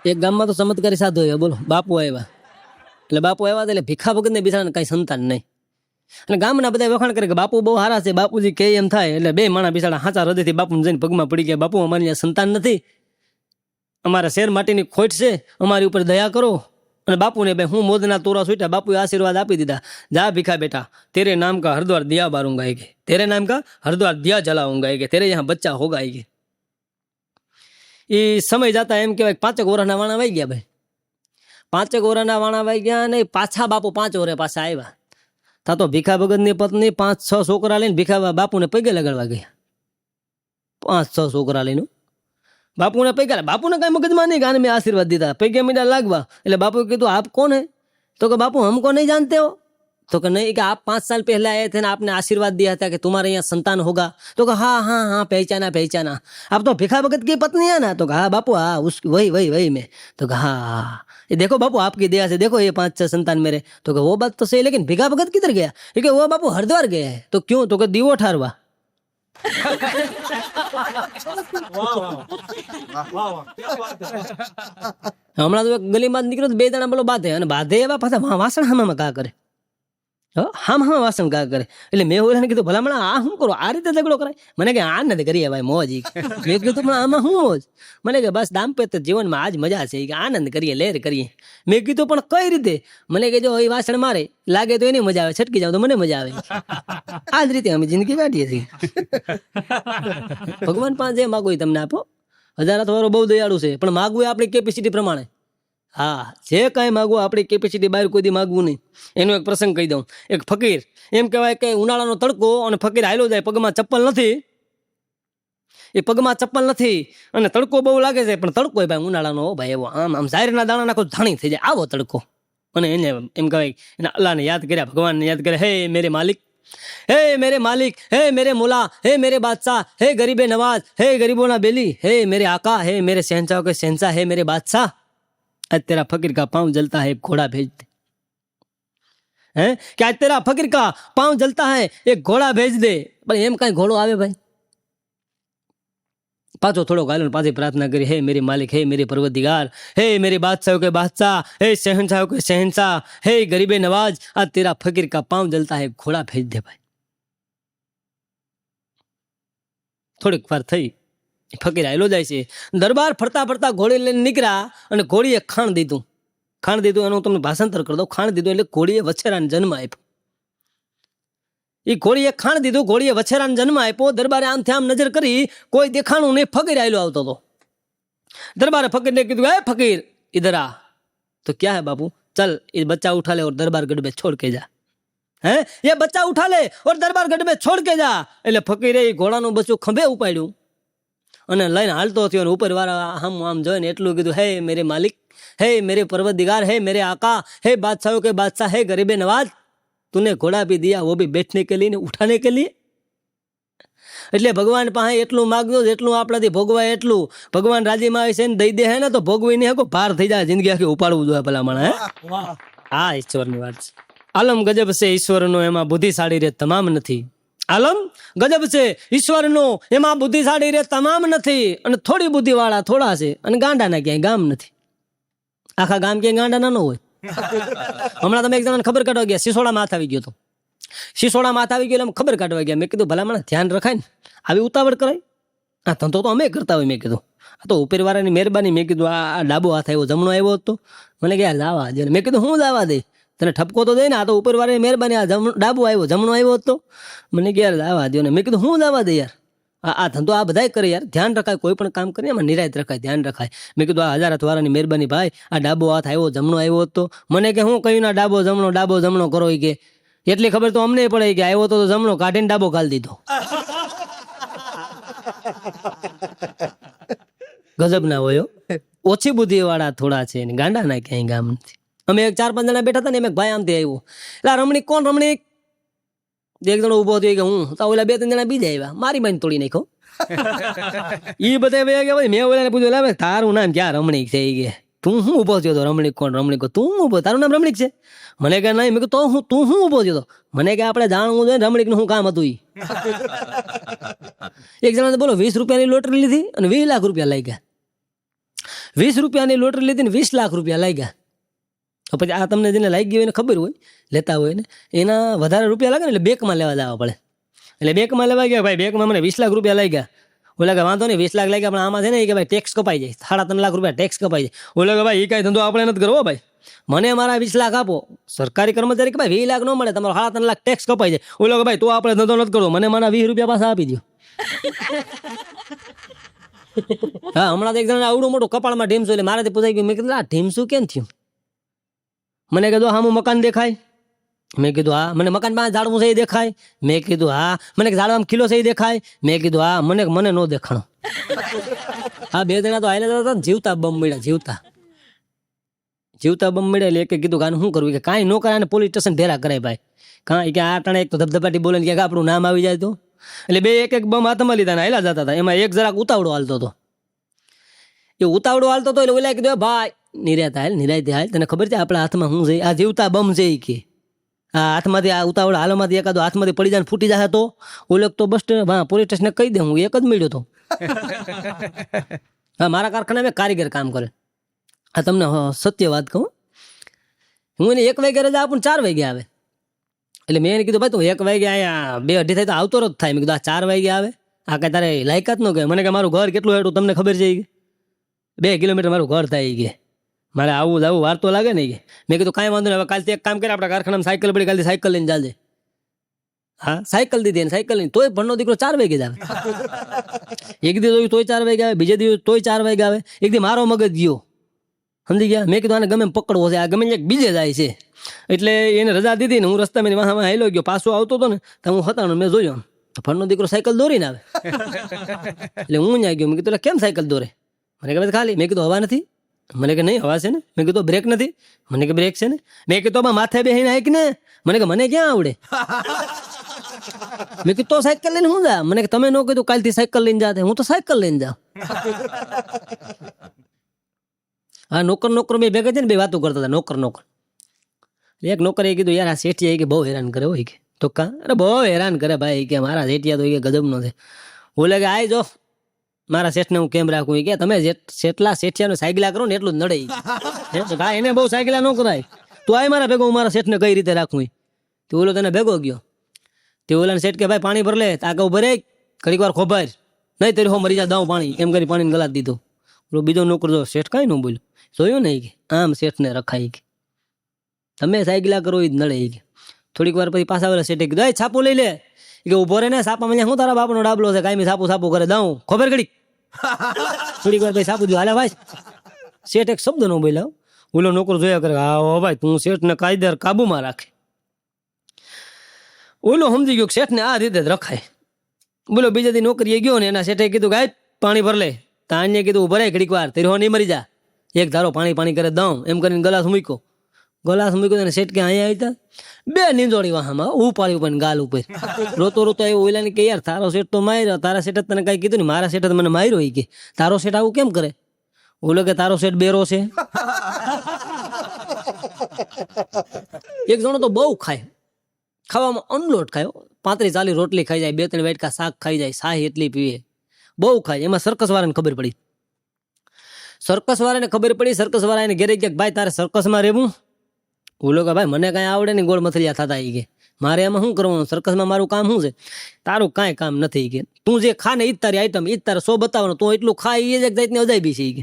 એક ગામમાં તો ચમત્કારી સાધુ આવ્યા, બોલો. બાપુ આવ્યા એટલે ભીખા ભગત ને બિચારાને કઈ સંતાન નહીં. અને ગામના બધા વખાણ કરે કે બાપુ બહુ સારા છે, બાપુજી કે એમ થાય. એટલે બે માણા બિચારા સાચા હૃદયથી બાપુને જઈને પગમાં પડી ગયા, બાપુ અમારી અહીંયા સંતાન નથી, અમારા શેર માટીની ખોટ છે, અમારી ઉપર દયા કરો. અને બાપુને ભાઈ હું મોદના તોરા છૂટ્યા, બાપુએ આશીર્વાદ આપી દીધા, જા ભીખા બેટા, તેરે નામ કા હરદ્વાર દિયા બાरूंगा है, तेरे नाम का हरद्वार दिया जलाऊंगा है, तेरे यहाँ बच्चा होगा है. એ સમય જતા એમ કહેવાય 5 વર્ષના વાણા વાઈ ગયા ભાઈ, 5 વર્ષના વાણા વાઈ ગયા. ને પાછા બાપુ 5 વર્ષે પાછા આવ્યા. તા તો ભીખા ભગતની પત્ની 5-6 છોકરા લઈને ભીખા બાપુને પગે લગાડવા ગયા. 5-6 છોકરા લઈને બાપુને પગે, બાપુને કઈ મગજમાં નહીં, ગાને મેં આશીર્વાદ દીધા, પગે મીડા લાગવા. એટલે બાપુએ કીધું આપ કોણ હે? તો કે બાપુ हमको नहीं जानते हो? तो कि नहीं, कि आप 5 साल पहले आए थे ना, आपने आशीर्वाद दिया था कि तुम्हारे यहाँ संतान होगा. तो कहा हाँ हाँ हाँ पहचाना. आप तो भिखा भगत की पत्नी है ना? तो कहा बापू हाँ उस वही मैं. तो कहा हाँ, ये देखो बापू आपकी दया से देखो ये 5-6 संतान मेरे. तो कहा वो बात तो सही, लेकिन भिखा भगत किधर गया? क्योंकि वो बापू हरिद्वार गया है. तो क्यों? तो कहा दीवो ठारवा. હમણાં તો ગલીમાં નીકળ્યો 2 જણા બોલો બાધે, અને બાધે એવા પાછા વાસણ હામાં કા કરે, હામ વાસણ કા કરે. એટલે મેં ઓલાને કીધું ભલામણ આ શું કરો, આ રીતે ઝઘડો કરાય? મને કે આ નથી કરીએ ભાઈ મોજ. મેં કીધું પણ આમાં શું મોજ? મને કે બસ દાંપત્ય જીવનમાં આજ મજા છે, કે આનંદ કરીએ, લહેર કરીએ. મેં કીધું પણ કઈ રીતે? મને કે જો એ વાસણ મારે લાગે તો એની મજા આવે, છટકી જાવ તો મને મજા આવે. આ જ રીતે અમે જિંદગી કાઢીએ છીએ. ભગવાન પાસે જે માગવું એ તમને આપો. હજારા તમારો બહુ દયાળુ છે, પણ માગવું આપણી કેપેસિટી પ્રમાણે. હા, જે કાંઈ માગવું આપણી કેપેસિટી બહાર કોઈ દી માગવું નહીં. એનો એક પ્રસંગ કહી દઉં. એક ફકીર, એમ કહેવાય કે ઉનાળાનો તડકો, અને ફકીર હાલ્યો જાય, પગમાં ચપ્પલ નથી, એ પગમાં ચપ્પલ નથી, અને તડકો બહુ લાગે છે. પણ તડકો ભાઈ ઉનાળાનો ભાઈ એવો આમ ઝાહેરના દાણા નાખો ધાણી થઈ જાય આવો તડકો. અને એને એમ કહેવાય એના અલ્લાહને યાદ કર્યા, ભગવાનને યાદ કરે, હે મેરે માલિક, હે મેરે માલિક, હે મેરે મોલા, હે મેરે બાદશાહ, હે ગરીબે નવાज, હે ગરીબોના બેલી, હે મેરે आका, હે मेरे शहंशाह के शहंशाह, હે मेरे बादशाह, आज तेरा फकीर का पांव जलता है, एक घोड़ा भेज दे. हैं कि आज तेरा फकीर का पांव जलता है, एक घोड़ा भेज दे. पर एम कहीं घोड़ो आवे भाई? पाछो थोड़ो गालो ने पाछी प्रार्थना करी, हे मेरे मालिक, हे मेरे परवरदिगार, हे मेरे बादशाह के बादशाह, हे शहंशाह के शहंशाह, हे गरीबे नवाज, आज तेरा फकीर का पांव जलता है, घोड़ा भेज दे भाई. થોડીક વાર થઈ, ફકીર આયલો જાય છે. દરબાર ફરતા ફરતા ઘોડી લઈને નીકળ્યા, અને ઘોડીએ ખાણ દીધું. એનું તમને ભાષાંતર કરી દઉં. ખાણ દીધું એટલે ઘોડીએ વછેરાને જન્મ આપ્યો. એ ઘોડીએ ખાણ દીધું, ઘોડીએ વછેરાને જન્મ આપ્યો. દરબારે આમથી આમ નજર કરી, કોઈ દેખાણું નહીં, ફકીર આયલો આવતો હતો. દરબારે ફકીરને કીધું, હે ફકીર इधर आ. तो क्या है बाबू? चल ये बच्चा उठा ले और दरबार गढ़ में छोड़ के जा. हैं ये बच्चा उठा ले और दरबार गढ़ में छोड़ के जा. એટલે ફકીરે ઘોડાનું બચ્ચું ખંભે ઉપાડ્યું અને લઈને હાલતો થયો. અને ઉપર વાળા આમ જોઈને એટલું કીધું, હે મેરે માલિક, હે મેરે परवरदिगार, હે મેરે आका, હે बादशाहों के बादशाह, હે गरीबे नवाज, तूने घोड़ा भी दिया, वो भी बैठने के लिए, उठाने के लिए. એટલે ભગવાન પાસે એટલું માગજો જેટલું આપણાથી ભોગવાય એટલું. ભગવાન રાજીમાં આવે છે ને દઈ દે હે ને તો ભોગવી નહીં હકો, ભાર થઈ જાય, જિંદગી આખી ઉપાડવું જોઈએ ભલામણ. હે હા, ઈશ્વરની વાત છે. આલમ ગજબ છે ઈશ્વરનો, એમાં બુદ્ધિશાળી રે તમામ નથી. આલમ ગજબ છે ઈશ્વરનો, એમાં બુદ્ધિશાળી રે તમામ નથી. અને થોડી બુદ્ધિ વાળા થોડા છે, અને ગાંડાના ક્યાંય ગામ નથી. આખા ગામ ક્યાંય ગાંડા ના હોય. હમણાં તમે એક જણાને ખબર કાઢવા ગયા, સિસોડામાં હાથ આવી ગયો હતો. સિસોડામાં હાથ આવી ગયો એટલે ખબર કાઢવા ગયા. મેં કીધું ભલામણ ધ્યાન રખાય ને, આવી ઉતાવળ કરાય? આ ધંધો તો અમે કરતા હોય. મેં કીધું આ તો ઉપરવાળાની મહેરબાની. મેં કીધું આ ડાબો હાથ આવ્યો, જમણો આવ્યો હતો. મને કે યાર લાવા દે. મેં કીધું હું લાવા દે, તને ઠપકો તો દે ને. આ તો ઉપરવાળાની મહેરબાની, આ ડાબો આવ્યો, જમણો આવ્યો હતો. મને કે યાર લાવા દે ને. મેં કીધું હું લાવા દે યાર, આ ધંધો આ બધાય કરે યાર. ધ્યાન રખાય, કોઈ પણ કામ કરે એમાં નિરાયત રખાય, ધ્યાન રખાય. મેં કીધું આ 1000 વાળાની મહેરબાની ભાઈ, આ ડાબો હાથ આવ્યો, જમણો આવ્યો હતો. મને કે હું કહ્યું ના ડાબો જમણો કરો. એ કે એટલી ખબર તો અમને પડે કે આવ્યો તો જમણો કાઢીને ડાબો ગાળી દીધો. ગજબ ના હોય. ઓછી બુદ્ધિ વાળા થોડા છે, ગાંડા ના ક્યાંય ગામ નથી. અમે 4-5 જણા બેઠા હતા ને, એમ ભાઈ આમથી આવ્યો, એટલે રમણીક કોણ રમણીક? એક જણો ઉભો થયો કે હું. તો ઓલા 2-3 જણા બીજા આવ્યા, મારી બાઈને તોડી નાખ્યો. ઈ બધા મેં ઓલાને પૂછ્યું, તારું નામ ક્યાં રમણીક છે? એ કે તું શું ઉભો થયો હતો? રમણીક કોણ? રમણીક તું ઉભો, તારું નામ રમણીક છે? મને કે નહીં. મેં કીધું તું શું ઉભો થયો હતો? મને કે આપણે જાણવું જોઈએ રમણીક નું શું કામ હતું. એક જણા બોલો 20 રૂપિયાની લોટરી લીધી અને 20 લાખ રૂપિયા લઈ ગયા. 20 રૂપિયાની લોટરી લીધી ને 20 લાખ રૂપિયા લાગ્યા. તો પછી આ તમને જેને લાગી ગયું એને ખબર હોય, લેતા હોય ને, એના વધારે રૂપિયા લાગે ને એટલે બેંકમાં લેવા જવા પડે. એટલે બેંકમાં લેવા ગયા, ભાઈ બેંકમાં મને 20 લાખ રૂપિયા લાગ્યા. ઓલા કે વાંધો નહીં 20 લાખ લાગ્યા, પણ આમાં છે ને કે ભાઈ ટેક્સ કપાઈ જાય, 3.5 લાખ રૂપિયા ટેક્સ કપાઈ જાય. ઓલા કે ભાઈ એ કાંઈ ધંધો આપણે નથી કરવો ભાઈ, મને મારા 20 લાખ આપો. સરકારી કર્મચારી કે ભાઈ 20 લાખ ન મળે, તમારો 3.5 લાખ ટેક્સ કપાઈ જાય. ઓલો કે ભાઈ તો આપણે ધંધો નથી કરવો, મને મારા 20 રૂપિયા પાછા આપી દો. હા, હમણાં તો એક જણા આવડું મોટું કપાળમાં ઢીમસું, એટલે મારાથી પૂછાઈ ગયું. મેં કીધું આ ઢીમસું કેમ થયું? મને કીધું હા, હું મકાન દેખાય. મેં કીધું હા. મને મકાન પાસે ઝાડવું છે એ દેખાય. મેં કીધું હા. મને ઝાડવામાં ખીલો છે એ દેખાય. મેં કીધું હા. મને નો દેખાણો. હા, બે જણા તો હાલે હતા ને, જીવતા બમ મળ્યા, જીવતા બમ મળ્યા. એટલે એક કીધું કે આનું શું કરવું, કે કાંઈ નો કરાય, પોલીસ સ્ટેશન ઢેરા કરાય ભાઈ. કાંઈ કે આ ટાણે એક તો ધબધબાટી બોલે ને કે આપણું નામ આવી જાય તો. એટલે બે એક બમ હાથમાં લીધા ને હાલ્યા જતા હતા. એમાં એક જરાક ઉતાવળો હાલતો હતો. એ ઉતાવળો હાલતો હતો એટલે ઓલા કીધું ભાઈ નિરાતે હાલ, તને ખબર છે આપણા હાથમાં શું છે? આ જીવતા બમ છે એ કે. આ હાથમાંથી આ ઉતાવળ હાલમાંથી એકાદો હાથમાંથી પડી જાય ફૂટી જાય તો ઓલક તો બસ પોલીસ સ્ટેશને કહી દે હું એક જ મળ્યો હતો. હા, મારા કારખાને મેં કારીગર કામ કરે. આ તમને સત્ય વાત કહું, હું એને 1 વાગે રજા આપું 4 વાગે આવે. એટલે મેં એને કીધું ભાઈ તું 1 વાગે અહીંયા 2-2:30 થાય તો આવતો જ થાય. મેં કીધું આ 4 વાગે આવે, આ કાંઈ તારે લાયકાત ન કહે. મને કે મારું ઘર કેટલું હેઠું તમને ખબર છે? 2 કિલોમીટર મારું ઘર થાય કે મારે આવું જવું વાર તો લાગે ને. મેં કીધું કાંઈ વાંધો નહીં, હવે કાલથી એક કામ કરે, આપણા કારખાનામાં સાયકલ પડી, કાલથી સાયકલ લઈને ચાલજે. હા, સાયકલ દીધી ને સાયકલ લઈને, તોય ભણનો દીકરો 4 વાગે જ આવે. એક દિવસ જોયું તોય 4 વાગે આવે, બીજે દિવસ તોય 4 વાગે આવે. એક દી મારો મગજ ગયો, સમજી ગયા. મેં કીધું આને ગમે પકડવો છે, આ ગમે એક બીજે જાય છે. એટલે એને રજા દીધી ને હું રસ્તામાં વાહમાં હેલો ગયો, પાછો આવતો હતો ને તો હું હતાનો મેં જોયો ભણનો દીકરો સાયકલ દોરીને આવે. એટલે હું ત્યાં ગયો. મેં કીધું કેમ સાયકલ દોરે? મને કે ખાલી. મેં કીધું હવા નથી? મને કે નહીં હવા છે ને. મેં કીધું બ્રેક નથી? મને કે બ્રેક છે ને. મેં કીધું માથે બેસીને હાઈક ને. મને કે મને ક્યાં આવડે? મેં કીધું તો સાયકલ લઈને હું જા. મને કે તમે ન કીધું કાલથી સાયકલ લઈને જાતે, હું તો સાયકલ લઈને જાઉં. હા, નોકર બે ભેગા છે ને, બે વાતો કરતા હતા નોકર. એક નોકરે કીધું યાર આ શેઠિયા કે બહુ હેરાન કરે હોય કે. તો કા અરે બહુ હેરાન કરે ભાઈ કે મારા શેઠિયા તો ગજબનો છે. બોલે કે આય જો મારા શેઠને હું કેમ રાખું કે તમે જેટલા શેઠિયાનો સાયકલા કરો ને એટલું જ નડે. ભાઈ એને બહુ સાયકલા ન કરાય, તું આય મારા ભેગો, હું મારા શેઠને કઈ રીતે રાખું. તો ઓલો તને ભેગો ગયો. તે ઓલાને શેઠ કે ભાઈ પાણી ભર લે. તાકે ભરે ઘડીક વાર ખોભાર નહીં તેરી હો મરી જા દઉં પાણી, એમ કરી પાણીને ગલાત દીધો. ઓલો બીજો નોકર જો શેઠ કાંઈ ન બોલ્યો. જોયું નહીં કે આમ શેઠને રખાય કે તમે સાયકલા કરો એ જ નડે કે. થોડીક વાર પછી પાછા આવેલા શેઠે કીધું છાપુ લઈ લે કે ઉભો રહે ને, સાપામાં હું તારા બાપનો ડાબલો છે, કાંઈ સાપુ કરે દઉં ખબર ઘડીક. થોડીક વાર પછી સાપુ દીધું હાલે ભાઈ. શેઠ એક શબ્દ ન બોલ્યો. ઓલો નોકર જોયા કરે હા ભાઈ તું શેઠને કાયદેસર કાબુમાં રાખે. ઓલો સમજી ગયો શેઠને આ રીતે જ રખાય. બોલો બીજા દી નોકરીએ ગયો ને એના શેઠે કીધું ગાય પાણી ભર લે. તાને કીધું ઉભો રહે ઘડીક વાર, તેરી હો નહીં મરી જા, એક ધારો પાણી કરે દઉં એમ કરીને ગલાસ મૂક્યો. ને શેઠ કે અહીંયા આવી બે નીંદોડી વાહમાં ઉપાડી ઉપર ગાલ ઉપર રોતો આવ્યો. ઓલા ને કે યાર તારો શેઠ તો માર્યો, તારા શેઠ તને કઈ કીધું ને, મારા શેઠ મને માર્યો. કે તારો શેઠ આવું કેમ કરે? ઓલો કે તારો શેઠ બેરો છે. એક જણો તો બહુ ખાય, ખાવામાં અનલોટ ખાયો, 35-40 રોટલી ખાઈ જાય, 2-3 વાટકા શાક ખાઈ જાય, શાહી એટલી પીવે, બહુ ખાય. એમાં સર્કસ વાળાને ખબર પડી. સર્કસ વાળા એને ઘેરે ગયા ભાઈ તારે સર્કસમાં રહેવું? ઓલો કે ભાઈ મને કાંઈ આવડે નહીં, ગોળ મથલિયા થતા કે મારે એમાં શું કરવાનું, સર્કસમાં મારું કામ શું છે? તારું કાંઈ કામ નથી કે તું જે ખા ને ઈ જ તારી આઈટમ, ઈ જ તારે 100 બતાવવાનું, તો એટલું ખા એ જ એક જાતની અજાયબી છે કે.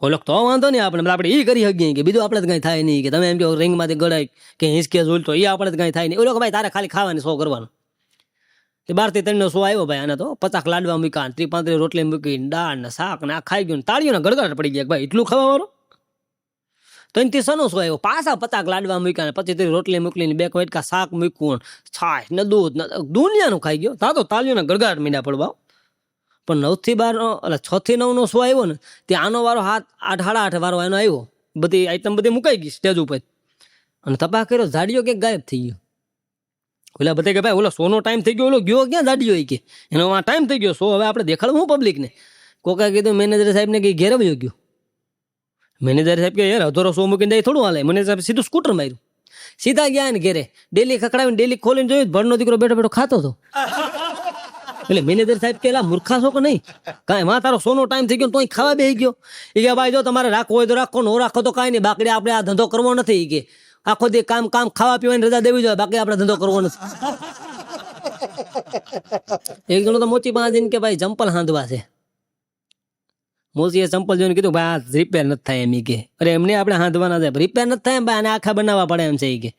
ઓલો તો વાંધો નહીં, આપણે ઈ કરી શકીએ કે બીજું આપણે જ કાંઈ થાય નહીં કે તમે એમ કહો રિંગમાંથી ગળાય કે હિંચકે ઝૂલતો એ આપણે જ કાંઈ થાય નહીં. ઓલો કે ભાઈ તારે ખાલી ખાવાની 100 કરવાનું. 12 થી 3 નો 100 આવ્યો ભાઈ. આને તો 50 લાડવા મૂક્યા, 30-35 રોટલી મૂકી, દાળ ને શાક ને આ ખાઈ ગયું, તાળીઓને ગડગડ પડી ગયા ભાઈ એટલું ખાવા વાળો. 3 થી 6 નો 100 આવ્યો, પાછા 50 લાડવા મૂક્યા, 25-30 રોટલી મૂકીને 2 વાટકા શાક મૂક્યું, છાશ ને દૂધ ને દુનિયાનું ખાઈ ગયો. તા તો તાળીઓને ગડગડ મીંડા પડવા. પણ 9 થી 12 એટલે 6 થી 9 નો 100 આવ્યો ને તે આનો વારો 8-8:30 વારો એનો આવ્યો. બધી આઈટમ બધી મુકાઈ ગઈ સ્ટેજ ઉપર અને તપાસ કર્યો, ઝાડીઓ કે ગાયબ થઈ ગયો. ઓલા બધા કે ભાઈ ઓલો 100 નો ટાઈમ થઈ ગયો, ઓલો ગયો ક્યાં ઝાડીઓ કે એનો ટાઈમ થઈ ગયો 100, હવે આપણે દેખાડવું હું પબ્લિક ને. કોકા કીધું મેનેજર સાહેબ ને કે ઘેર વયો ગયો. મેનેજર સાહેબ કે યાર અધોરો 100 મૂકીને જાય થોડું હાલે. મેનેજર સાહેબ સીધું સ્કૂટર માર્યું, સીધા ગયા ને ઘેરે. ડેલી ખખડાવીને ડેલી ખોલીને જોયું ભણનો દીકરો બેઠો બેઠો ખાતો હતો. એટલે મેનેજર સાહેબ કે મૂર્ખા છો કે નહીં, કાંઈ માં તારો સોનો ટાઈમ થઈ ગયો તોય ખાવા બેસી ગયો. એ કે ભાઈ જો તમારે રાખવો હોય તો રાખો, નો રાખો તો કાંઈ નહીં, બાકી આપણે આ ધંધો કરવો નથી. એ કે આખો દી કામ ખાવા પીવાની રજા દેવી જોઈએ, બાકી આપણે ધંધો કરવો નથી. એક જણો તો મોચી પાસે કે ભાઈ ચંપલ હાંધવા છે. મોચીએ ચંપલ જોઈને કીધું ભાઈ આ રિપેર નથી થાય એમ. કે અરે એમને આપણે હાંધવાના છે, રિપેર નથી થાય એમ ભાઈ, આને આખા બનાવવા પડે એમ છે. કે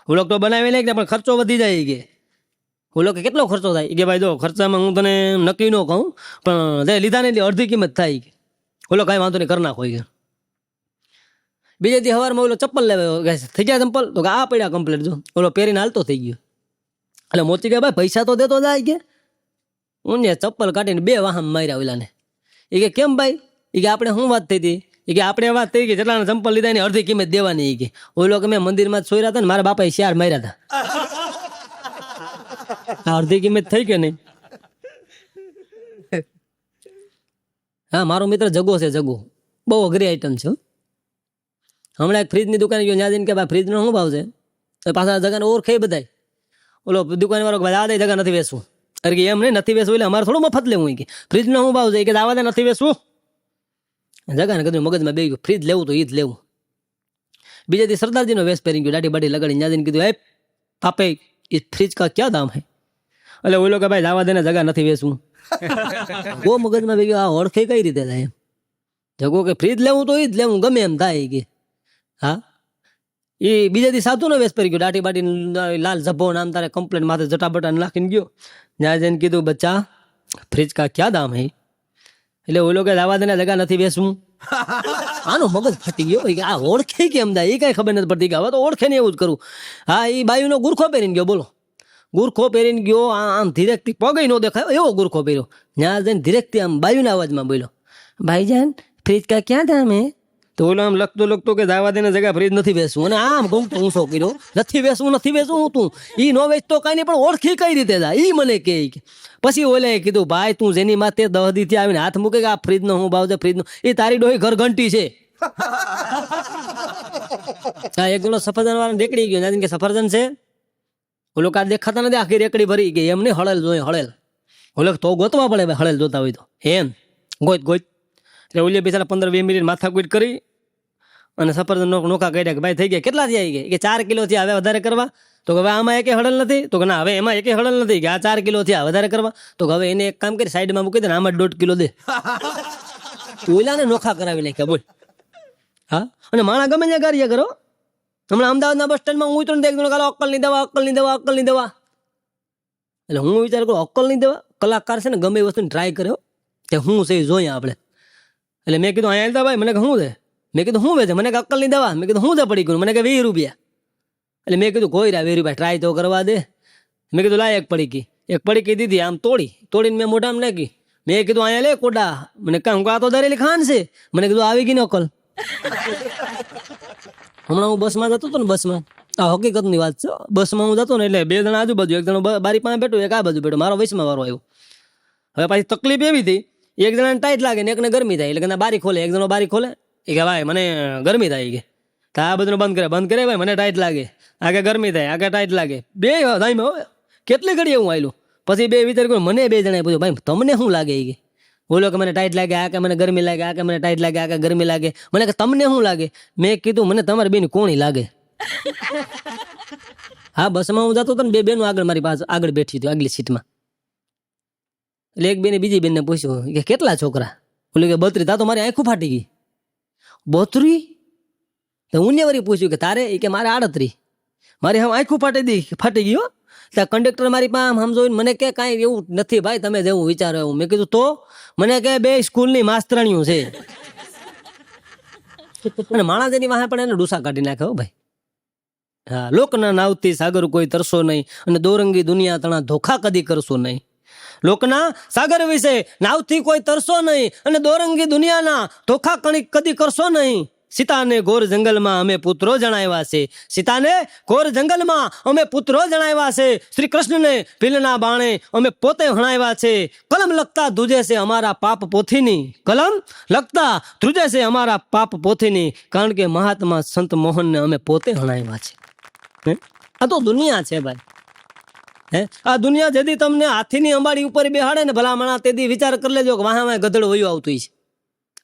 હું લોકો તો બનાવી લે પણ ખર્ચો વધી જાય. કે હું લોકો કેટલો ખર્ચો થાય? કે ભાઈ જો ખર્ચામાં હું તને નક્કી ન કહું, પણ જે લીધા ને એટલે અડધી કિંમત થાય. કે ઓલો કાંઈ વાંધો નહીં કરી નાખો. કે બીજે દી સવારમાં ઓલો ચપ્પલ લેવા થઈ ગયા ચંપલ, તો આ પડ્યા કમ્પ્લીટ, જો ઓલો પહેરીને હાલતો થઈ ગયો. એટલે મોચી ગયા ભાઈ પૈસા તો દેતો જાય. કે હું ને ચપ્પલ કાઢીને 2 વાહમ માર્યા ઓલાને. એ કે કેમ ભાઈ? એ કે આપણે શું વાત થઈ હતી? એ કે આપણે વાત થઈ કે જેટલાને ચંપલ લીધા એની અડધી કિંમત દેવાની. એ કે ઓલો કે મેં મંદિરમાં જ સોયરા હતા ને મારા બાપાએ 4 માર્યા હતા. અડધી કિંમત થઈ કે નહીં? હા, મારો મિત્ર જગો છે. જગો બહુ અઘરી આઈટમ છે. હમણાં એક ફ્રીજની દુકાને ગયો, ત્યાં જઈને કે ભાઈ ફ્રીજનો શું ભાવ છે? પાછા જગાને ઓળખે બધાય. ઓલો દુકાન વાળો ભાઈ આ દે જગા નથી વેચવું. અરે કે એમ નહીં, નથી વેચવું એટલે અમારે થોડું મફત લેવું. કે ફ્રીજનો શું ભાવ છે? કે આવા દે નથી વેચવું. જગાને કીધું મગજમાં બે ગયું, ફ્રીજ લેવું તો ઈ જ લેવું. બીજા દી સરદારજીનો વેશ પહેરી ગયો, દાઢી બાઢી લગાડી, ત્યાં જઈને કીધું એ પાપે એ ફ્રીજ કા ક્યાં દામ હે? એટલે ઓલો કે ભાઈ આવા દે ને જગા નથી વેચવું. બહુ મગજમાં બે ગયો, આ ઓળખે કઈ રીતે થાય એમ. જગો કે ફ્રીજ લેવું તો ઈ જ લેવું, ગમે એમ થાય. કે હા, એ બીજા દી સાધુનો વેશ પહેરી ગયો, દાઢી બાટી લાલ ઝભ્ભો નામ તારે કમ્પ્લેન માથે જટાબટા નાખીને ગયો. ત્યાં જઈને કીધું બચ્ચા ફ્રીજ કા ક્યાં દામ હે? એટલે ઓલો કે લાવા દેને જગા નથી વેચવું. આનો મગજ ફાટી ગયો. આ ઓળખે કેમ થાય એ કઈ ખબર નથી પડતી. કે હવે તો ઓળખે ને એવું જ કરું. હા, એ બાયુનો ગુરખો પહેરીને ગયો. બોલો, ગુરખો પહેરીને ગયો, આમ ધીરેકથી પગે ન દેખાય એવો ગુરખો પહેર્યો. ત્યાં જઈને ધીરેકથી આમ બાયુના અવાજમાં બોલ્યો, ભાઈજાન ફ્રીજ કા ક્યાં દામ હે? તો ઓલો આમ લખતો કે દાવા દેને જગા ફ્રીજ નથી વેચવું. અને આમ ઘૂમતો ઊંચો કર્યો, નથી વેચવું હું તું. ઈ નો વેચતો કઈ નહીં, પણ ઓળખી કઈ રીતે જાય ઈ મને કે. પછી ઓલે કીધું ભાઈ તું જેની માથે 10 દી થી આવીને હાથ મૂકે કે આ ફ્રીજ નો હું ભાવ છે, ફ્રીજ નો, એ તારી ડોહી ઘર ઘંટી છે. એક જણો સફરજન વાળા રેકડી ગયો, કે સફરજન છે? ઓલો કાર દેખાતા નથી, આખી રેકડી ભરી ગઈ. એમને હળેલ જોઈએ, હળેલ. ઓલો તો ગોતવા પડે ભાઈ, હળેલ જોતા હોય તો. એમ ગોત એટલે ઓલે બિચારા 15-20 મિનિટ માથાકૂટ કરી અને સફરજન નોખા કર્યા. કે ભાઈ થઈ ગયા કેટલા થયા? કે 4 કિલો થયા, હવે વધારે કરવા? તો હવે આમાં એકે હળેલ નથી. તો કે ના, હવે એમાં એકે હળેલ નથી. કે આ 4 કિલો થયા, વધારે કરવા? તો હવે એને એક કામ કરી સાઈડમાં મૂકી દે ને, આમાં 1.5 કિલો દે. ઓલાને નોખા કરાવી નાખ્યા. બોલ. હા, અને માણા ગમે ત્યાં કાર્ય કરો. હમણાં અમદાવાદના બસ સ્ટેન્ડમાં હું ઉતરું દેખ દઉં, અક્કલની દવા. એટલે હું વિચાર કરું અક્કલની દવા. કલાકાર છે ને ગમે એ વસ્તુને ટ્રાય કર્યો તે હું છે એ જોઈએ આપણે. એટલે મેં કીધું અહીંયા આવતા ભાઈ, મને કે શું છે? મેં કીધું શું વેચે? મને કે અક્કલની દવા. મેં કીધું શું છે પડી ગયું? મને કે 20 રૂપિયા. એટલે મેં કીધું કોઈ 20 રૂપિયા ટ્રાય તો કરવા દે. મેં કીધું લાય એક પડીકી દીધી, આમ તોડીને મેં મોઢામાં નાખી. મેં કીધું અહીંયા લે કોડા. મને કહું આ તો દરેલી ખાન છે. મને કીધું આવી ગઈ ને અક્કલ. હમણાં હું બસમાં જતો હતો ને, બસમાં આ હકીકતની વાત છે. બસમાં હું જતો ને એટલે 2 જણા આજુબાજુ, એક જણો બારી પાસે બેઠો, એક આ બાજુ બેઠો, મારો વચમાં વારો આવ્યો. હવે પાછી તકલીફ એવી હતી, એક જણાને ટાઈટ લાગે ને એકને ગરમી થાય. એટલે બારી ખોલે, એક જણો બારી ખોલે. એ કે ભાઈ મને ગરમી થાય. કે આ બધું બંધ કરે ભાઈ, મને ટાઈટ લાગે. આગે ગરમી થાય, આગે ટાઈટ લાગે. 2 ટાઈમ હવે કેટલી ઘડી હું આવેલું. પછી 2 વિચાર કર્યું, મને 2 જણાએ પૂછ્યું ભાઈ તમને શું લાગે? કે બોલો કે મને ટાઈટ લાગે, આ કે મને ગરમી લાગે, આ કે મને ટાઈટ લાગે, આ કે ગરમી લાગે. મને કે તમને શું લાગે? મેં કીધું મને તમારી બેન કોણી લાગે. હા, બસમાં હું જતો હતો ને, 2 બેનો આગળ મારી પાસે આગળ બેઠી હતી આગલી સીટમાં. એટલે એક બેને બીજી બેનને પૂછ્યું કે કેટલા છોકરા? બોલે કે 32. તા તો મારી આંખું ફાટી ગઈ. 32? તો હું ને વળી પૂછ્યું કે તારે? એ કે મારે 38. મારી હવે આંખું ફાટી ગયો. ત્યાં કંડક્ટર મારી પાસે આમ જોઈને મને કે કાંઈ એવું નથી ભાઈ, તમે જેવું વિચારો એવું. મેં કીધું તો? મને કે 2 સ્કૂલની માસ્તરાણીઓ છે. અને માણસ એની વાહે પણ એને ડૂસા કાઢી નાખે હો ભાઈ. હા, લોકના નાવથી સાગર કોઈ તરસો નહીં, અને દોરંગી દુનિયા તણા ધોખા કદી કરશો નહીં. લોકના સાગર વિશે નાવથી કોઈ તરસો નહીં, અને દોરંગી દુનિયાના ધોખા કદી કરશો નહીં. સીતાને ઘોર જંગલમાં અમે પુત્રો જણાવ્યા છે. સીતાને ઘોર જંગલમાં અમે પુત્રો જણાવ્યા છે. શ્રી કૃષ્ણને ભીલના બાણે અમે પોતે હણાવ્યા છે. કલમ લખતા ધ્રુજે છે અમારા પાપ પોથીની. કલમ લખતા ધ્રુજે છે અમારા પાપ પોથીની. કારણ કે મહાત્મા સંત મોહનને અમે પોતે હણાવ્યા છે. આ તો દુનિયા છે ભાઈ. હે આ દુનિયા જેથી તમને હાથીની અંબાડી ઉપર બેહાડે ને ભલામણા તેથી વિચાર કરી લેજો કે વાહ ગધેડો વયું આવતું છે.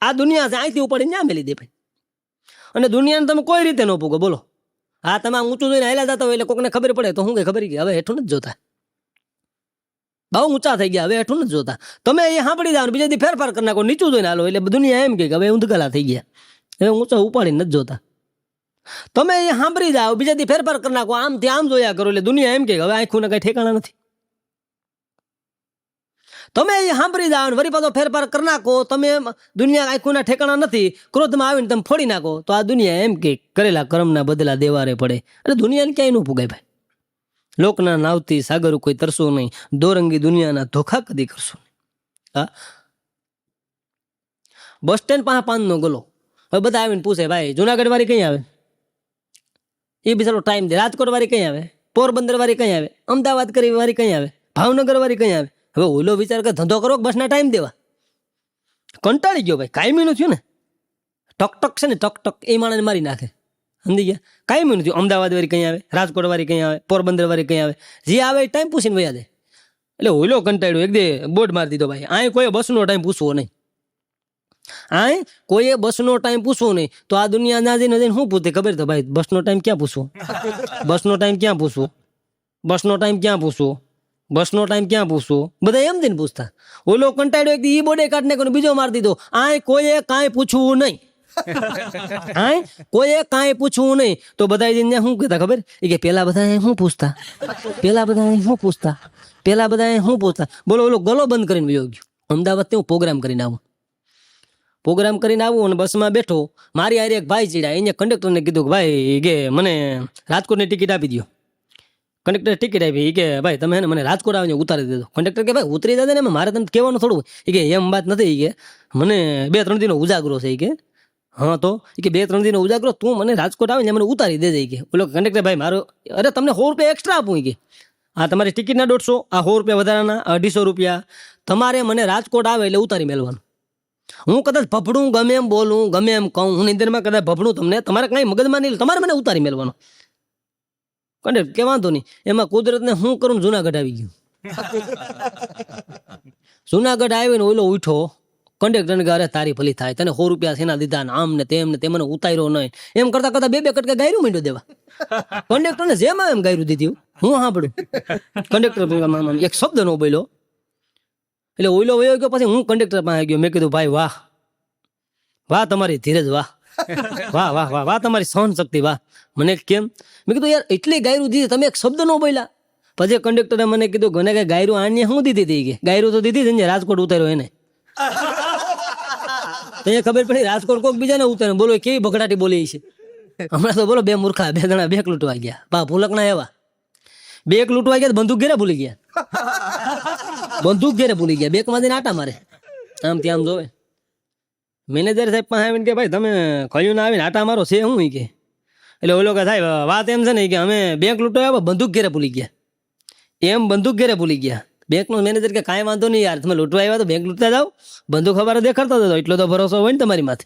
આ દુનિયા છે અહીંથી ઉપાડી ન્યા મેલી દે ભાઈ. અને દુનિયાને તમે કોઈ રીતે ન પૂગો બોલો. હા તમે ઊંચું જોઈને હાલ્યા જતા હોય એટલે કોકને ખબર પડે તો હું કઈ ખબર ગઈ હવે હેઠું નથી જોતા. બહુ ઊંચા થઈ ગયા હવે હેઠું નથી જોતા. તમે એ સાંભળી જાવ બીજા દી ફેરફાર કરી નાખો નીચું જોઈને હાલો એટલે દુનિયા એમ કે હવે ઊંધગલા થઈ ગયા હવે ઊંચા ઉપાડીને નથી જોતા. તમે એ સાંભળી જાઓ બીજા દી ફેરફાર કરી નાખો આમથી આમ જોયા કરો એટલે દુનિયા એમ કે હવે આંખું ને કઈ ઠેકાણા નથી. તમે એ સાંભળી જાઓ વરી પાછો ફેરફાર કરી નાખો તમે દુનિયા આંખુના ઠેકાણા નથી ક્રોધમાં આવીને તમે ફોડી નાખો તો આ દુનિયા એમ કે કરેલા કર્મના બદલા દેવારે પડે. એટલે દુનિયાને ક્યાંય ન પુગાય ભાઈ. લોકના નાવથી સાગર કોઈ તરસો નહીં દોરંગી દુનિયાના ધોખા કદી કરશો નહીં. હા બસ સ્ટેન્ડ પાસે પાનનો ગલો હવે બધા આવીને પૂછે ભાઈ જુનાગઢ વાળી કઈ આવે એ બિચારો ટાઈમ દે. રાજકોટ વાળી કઈ આવે પોરબંદર વાળી કઈ આવે અમદાવાદ કરી વાળી કઈ આવે ભાવનગર વાળી કઈ આવે. હવે ઓલો વિચાર કે ધંધો કરો બસના ટાઈમ દેવા કંટાળી ગયો ભાઈ. કાયમીનું થયું ને ટક છે ને ટક એ માણસને મારી નાખે સમજી ગયા. કાયમીનું થયું અમદાવાદ વાળી કઈ આવે રાજકોટ વાળી કઈ આવે પોરબંદર વાળી કઈ આવે જે આવે એ ટાઈમ પૂછીને વયા દે. એટલે ઓલો કંટાળ્યો એક દે બોર્ડ મારી દીધો ભાઈ આ કોઈ બસનો ટાઈમ પૂછવો નહીં. આ કોઈએ બસનો ટાઈમ પૂછવો નહીં તો આ દુનિયા ના જઈને શું પૂછે ખબર તો ભાઈ બસનો ટાઈમ ક્યાં પૂછવો બસનો ટાઈમ ક્યાં પૂછવો બસનો ટાઈમ ક્યાં પૂછવો બસનો ટાઈમ ક્યાં પૂછવો બધા એમ દઈને પૂછતા. ઓલો કંટાળ્યો એક ઈ બોડે કાઢને કોને બીજો મારી દીધો આ કોઈએ કાંઈ પૂછવું નહીં. હા કોઈએ કાંઈ પૂછવું નહીં તો બધા જઈને શું કહેતા ખબર એ કે પેલા બધા શું પૂછતા પેલા બધા શું પૂછતા પેલા બધા શું પૂછતા. બોલો ઓલો ગલો બંધ કરીને વયો ગયો. અમદાવાદ હું પ્રોગ્રામ કરીને આવું અને બસમાં બેઠો મારી હારે એક ભાઈ ચીડા એને કંડક્ટરને કીધું કે ભાઈ કે મને રાજકોટની ટિકિટ આપી દો. કંડક્ટરે ટિકિટ આપી કે ભાઈ તમે મને રાજકોટ આવીને ઉતારી દેજો. કંડક્ટર કે ભાઈ ઉતરી જશે ને મારે તમને કહેવાનું થોડું એ કે એમ વાત નથી કે મને 2-3 દિનનો ઉજાગરો છે કે હા તો કે 2-3 દિનનો ઉજાગરો તું મને રાજકોટ આવીને મને ઉતારી દેજે કે. ઓલો કંડક્ટર ભાઈ મારો અરે તમને 100 રૂપિયા એક્સ્ટ્રા આપું કે આ તમારી ટિકિટના 150 આ 100 રૂપિયા વધારાના 250 રૂપિયા તમારે મને રાજકોટ આવે એટલે ઉતારી મેળવાનું. હું કદાચ ભભડું ગમે એમ બોલું ગમે એમ કહું હું નિંદરમાં કદાચ ભભડું તમને તમારે કઈ મગજમાં નહીં તમારે મને ઉતારી મેળવાનો. કંડક્ટર કે વાંધો નહીં એમાં કુદરતને હું કરું જુનાગઢ આવી ગયું. જુનાગઢ આવીને ઓલો ઉઠો કંડક્ટરને કે અરે તારી ભલી થાય તને 100 રૂપિયા સેના દીધા ને આમ ને તેમ ને તે મને ઉતાર્યો નહીં એમ કરતા કરતા 2 કટકે ગાયરું માંડ્યો દેવા. કંડક્ટરને જેમ એમ ગાયરું દીધી હું સાંભળ્યું. કંડક્ટર એક શબ્દ નો બોલ્યો એટલે ઓઈલો વયો ગયો. પછી હું કંડક્ટર પાસે ગયો મેં કીધું ભાઈ વાહ વાહ તમારી ધીરજ વાહ વાહ વાહ વાહ વાહ તમારી સહન શક્તિ વાહ. મને કેમ મેં કીધું યાર એટલી ગાયરું દીધી તમે એક શબ્દ નો બોલ્યા. પછી કંડક્ટરે મને કીધું ઘણે કઈ ગાયરું આને શું દીધી હતી કે ગાયરું તો દીધી છે રાજકોટ ઉતાર્યો એને. તો એ ખબર પડી રાજકોટ કોક બીજાને ઉતાર્યો. બોલો કેવી બગડાટી બોલી છે હમણાં તો. બોલો 2 મૂર્ખા 2 જણા 2 લૂંટવા ગયા બા ભૂલકના એવા 2 લૂંટવા ગયા બંદૂક ઘેરે ભૂલી ગયા. બંદૂક ઘેરે ભૂલી ગયા 2 માંથી આટા મારે આમ ત્યાં આમ જોવે. મેનેજર સાહેબ પાસે આવીને કે ભાઈ તમે કયું ના આવીને આટા મારો છે હું કે. એટલે ઓલો કે સાહેબ વાત એમ છે ને કે અમે 2 લૂંટવા આવ્યા બંદૂક ઘેરે ભૂલી ગયા. એમ બંદૂક ઘેરે ભૂલી ગયા. બેંકનો મેનેજર કે કાંઈ વાંધો નહીં યાર તમે લૂંટવા આવ્યા તો બેંક લૂંટતા જાઓ બંદૂક ખબર દેખાડતો હતો એટલો તો ભરોસો હોય ને તમારી માથે.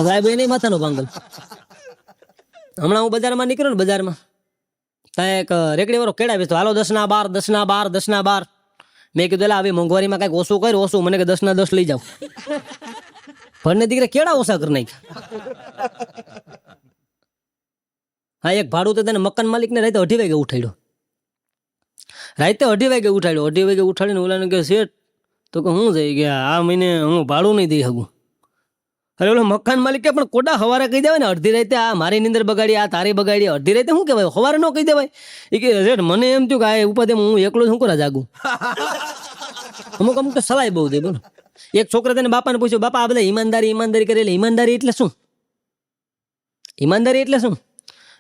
સાહેબ એ નહીં માથાનો ભાંગલ. હમણાં હું બજારમાં નીકળ્યો ને બજારમાં ત્યાં એક રેકડી વાળો કેળા વેચતો હાલો 10 ના 12 10 ના 12 10 ના 12. મેં કીધું એટલે આવી મોંઘવારીમાં કઈક ઓછું કર્યું ઓછું મને કે 10 ના 10 લઈ જાવ. ભણને દીકરા કેળા ઓછા કરી નાખ્યા. હા એક ભાડું તો તેને મકાન માલિકને રાતે 2:30 વાગે ઉઠાડ્યો. રાતે 2:30 વાગે ઉઠાડ્યો. 2:30 વાગે ઉઠાડીને ઓલાને કે શેઠ તો કે હું જઈ ગયા આ મહિને હું ભાડું નહીં દઈ શકું. અરે ઓલો મકાન માલિક કે પણ કોડા સવારે કહી દેવાય ને અડધી રાતે આ મારી નીંદર બગાડી આ તારી બગાડી અડધી રાતે શું કહેવાય સવારે ન કહી દેવાય. એ કે શેઠ મને એમ થયું કે આ ઉપાધિ હું એકલો શું કરા જાગું. અમુક તો સલાહ બહુ દે બોલો. એક છોકરા તેને બાપાને પૂછ્યું બાપા આ બધા ઈમાનદારી કરે એટલે ઈમાનદારી એટલે શું ઈમાનદારી એટલે શું.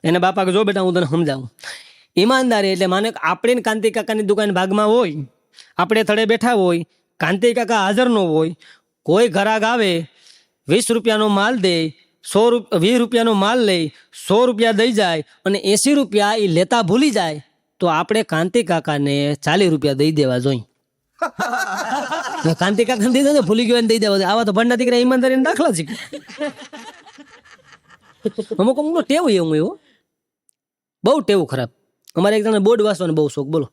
એને બાપા કે જો બેટા હું તને સમજાવું. ઈમાનદારી એટલે માને આપણે કાંતિ કાકાની દુકાન ભાગમાં હોય આપણે થડે બેઠા હોય કાંતિ કાકા હાજર ન હોય કોઈ ઘરાક આવે 20 રૂપિયાનો માલ દે 20 રૂપિયાનો માલ લે 100 રૂપિયા દઈ જાય અને 80 રૂપિયા એ લેતા ભૂલી જાય તો આપણે કાંતિ કાકાને 40 રૂપિયા દઈ દેવા જોઈએ. કાંતિ કાકાને દઈ દે ભૂલી ગયો દઈ દેવા. આવા તો ભણના દીકરા ઈમાનદારીના દાખલા છે. અમુક ટેવ એવું એવું બહુ ટેવું ખરાબ. અમારે એક જણા બોર્ડ વાંચવાનો બહુ શોખ બોલો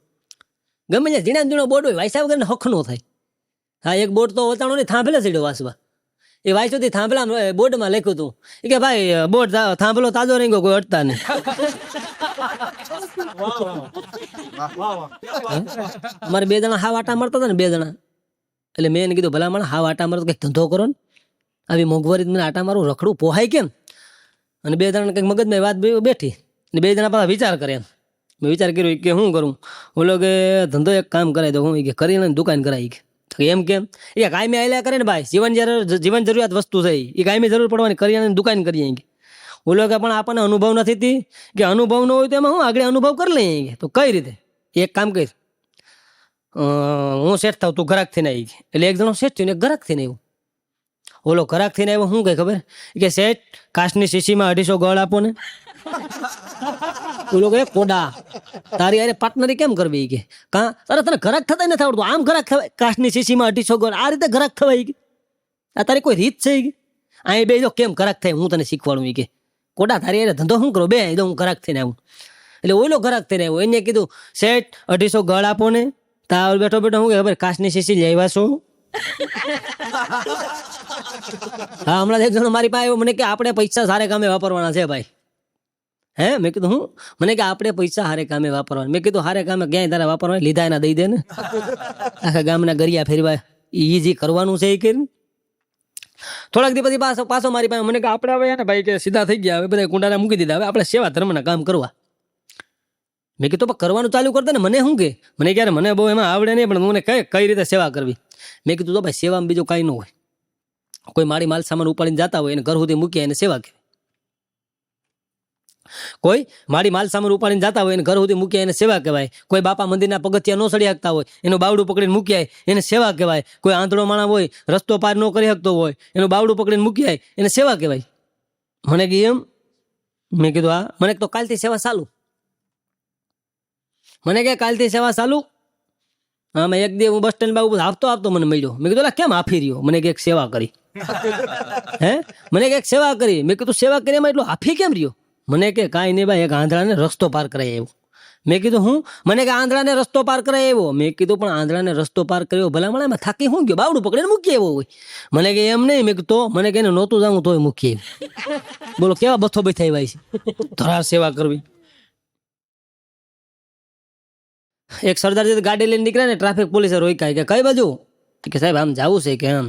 ગમે ત્યાં ઝીણા ઝીણો બોર્ડ હોય વાંચ્યા વગર હખ નો થાય. હા એક બોર્ડ તો વતાણો નહીં થાંભલે સીડ્યો વાંચવા. એ વાંચ્યો થી થાંભલા બોર્ડમાં લખ્યું હતું કે ભાઈ બોર્ડ થાંભલો તાજો રહી ગયો કોઈ અટતા નહીં. અમારે 2 જણા હાવ આટા મારતા હતા ને 2 જણા. એટલે મેં એને કીધું ભલા માણસ હાવ આટા મારો કંઈક ધંધો કરો ને, આવી મોંઘવારી મને આટા મારું રખડું પોહાય કેમ. અને 2 જણા કંઈક મગજમાં વાત બેઠી ને 2 જણા પાછા વિચાર કરે એમ. મેં વિચાર કર્યો કે શું કરું. ઓલો કે ધંધો એક કામ કરાય તો હું કે કરીને દુકાન કરાવી કે. એમ કેમ એ કાયમી આયલા કરે ને ભાઈ, જીવન જરૂરિયાત વસ્તુ છે એ કાયમી જરૂર પડવાની કરિયાણાની દુકાન કરીએ કે. ઓલો કે પણ આપણને અનુભવ નથી કે અનુભવ ન હોય તો એમાં હું આગળ અનુભવ કરી લઈએ. તો કઈ રીતે એક કામ કર, હું શેઠ થાવ તું ઘરાક થઈને આવી. એટલે એક જણો શેઠ થયું ને એક ઘરાક થઈને આવ્યું. ઓલો ઘરાક થઈને આવ્યો શું કઈ ખબર કે શેઠ કાચની શીશીમાં 250 ગળ આપો ને. ઓલો કે કોડા તારી યાર પાર્ટનરી કેમ કરવી કે કા તારે તને ઘરાક થતા નથી આવડતું, આમ ઘરાક થવાય કાચની શીશીમાં 250 ગળ આ રીતે ઘરાક થવાય કે આ તારી કોઈ રીત છે કે અહીં બે જો કેમ ઘરાક થાય હું તને શીખવાડું કે કોડા તારી યાર ધંધો શું કરો બે હું ઘરાક થઈને આવું. એટલે ઓલો ઘરાક થઈને આવ્યો એને કીધું શેઠ 250 ગળ આપો ને. તાર બેઠો બેઠો હું ખબર કાચની શીશી લઈ આવ્યા છો. હા હમણાં એક જણો મારી પાસે આવ્યો મને કે આપણે પૈસા સારે કામે વાપરવાના છે ભાઈ. હે મેં કીધું હું મને કે આપણે પૈસા હારે કામે વાપરવાના. મેં કીધું હારે કામે ક્યાંય તારે વાપરવા લીધા એના દઈ દે ને. આખા ગામના ગરિયા ફેરવા એ જે કરવાનું છે એ કરીને. થોડાક દી પછી પાછો મારી પાસે મને કે આપણે હવે ને ભાઈ કે સીધા થઈ ગયા, હવે બધા કુંડારા મૂકી દીધા, હવે આપણે સેવા ધર્મના કામ કરવા. મેં કીધું પણ કરવાનું ચાલુ કરતા ને મને શું કે મને ક્યારે મને બહુ એમાં આવડે નહીં પણ મને કઈ રીતે સેવા કરવી. મેં કીધું તો ભાઈ સેવામાં બીજું કાંઈ ન હોય. કોઈ મારી માલ સામાન ઉપાડીને જતા હોય એને ઘર સુધી મૂકી એને સેવા કહેવાય. કોઈ મારી માલ સામાન ઉપાડીને જતા હોય એને ઘર સુધી મૂક્યા એને સેવા કહેવાય. કોઈ બાપા મંદિરના પગથિયા ન ચડી શકતા હોય એનું બાવડું પકડીને મૂક્યા એને સેવા કહેવાય. કોઈ આંધળો માણસ હોય રસ્તો પાર ન કરી શકતો હોય એનું બાવડું પકડીને મૂક્યા એને સેવા કહેવાય. મને કે એમ મેં કીધું હા. મને તો કાલથી સેવા ચાલુ. મને કે કાલથી સેવા ચાલુ. હા મેં એક દી હું બસ સ્ટેન્ડ બાબુ આપતો મને મળ્યો. મેં કીધું કેમ આપી રહ્યો. મને કે એક સેવા કરી. હે મને કે એક સેવા કરી. મેં કીધું સેવા કરી એમાં એટલું હાફી કેમ રહ્યો. મને કે કાંઈ નહીં ભાઈ એક આંધળાને રસ્તો પાર કરાય એવો. મેં કીધું હું મને કે આંધળાને રસ્તો પાર કરાય એવો. મેં કીધું પણ આંધળાને રસ્તો પાર કર્યો ભલા એમાં થાકી શું ગયો બાવડું પકડીને મૂકી એવો હોય. મને કે એમ નહીં. મેં કીધું મને કે એને નહોતું જાઉં તોય મૂકી આવ્યું. બોલો કેવા બથો બેઠા ભાઈ છે ધરાર સેવા કરવી. એક સરદારજી ગાડી લઈને નીકળ્યા ને ટ્રાફિક પોલીસે રોક્યા કે કઈ બાજુ કે સાહેબ આમ જવું છે કે આમ.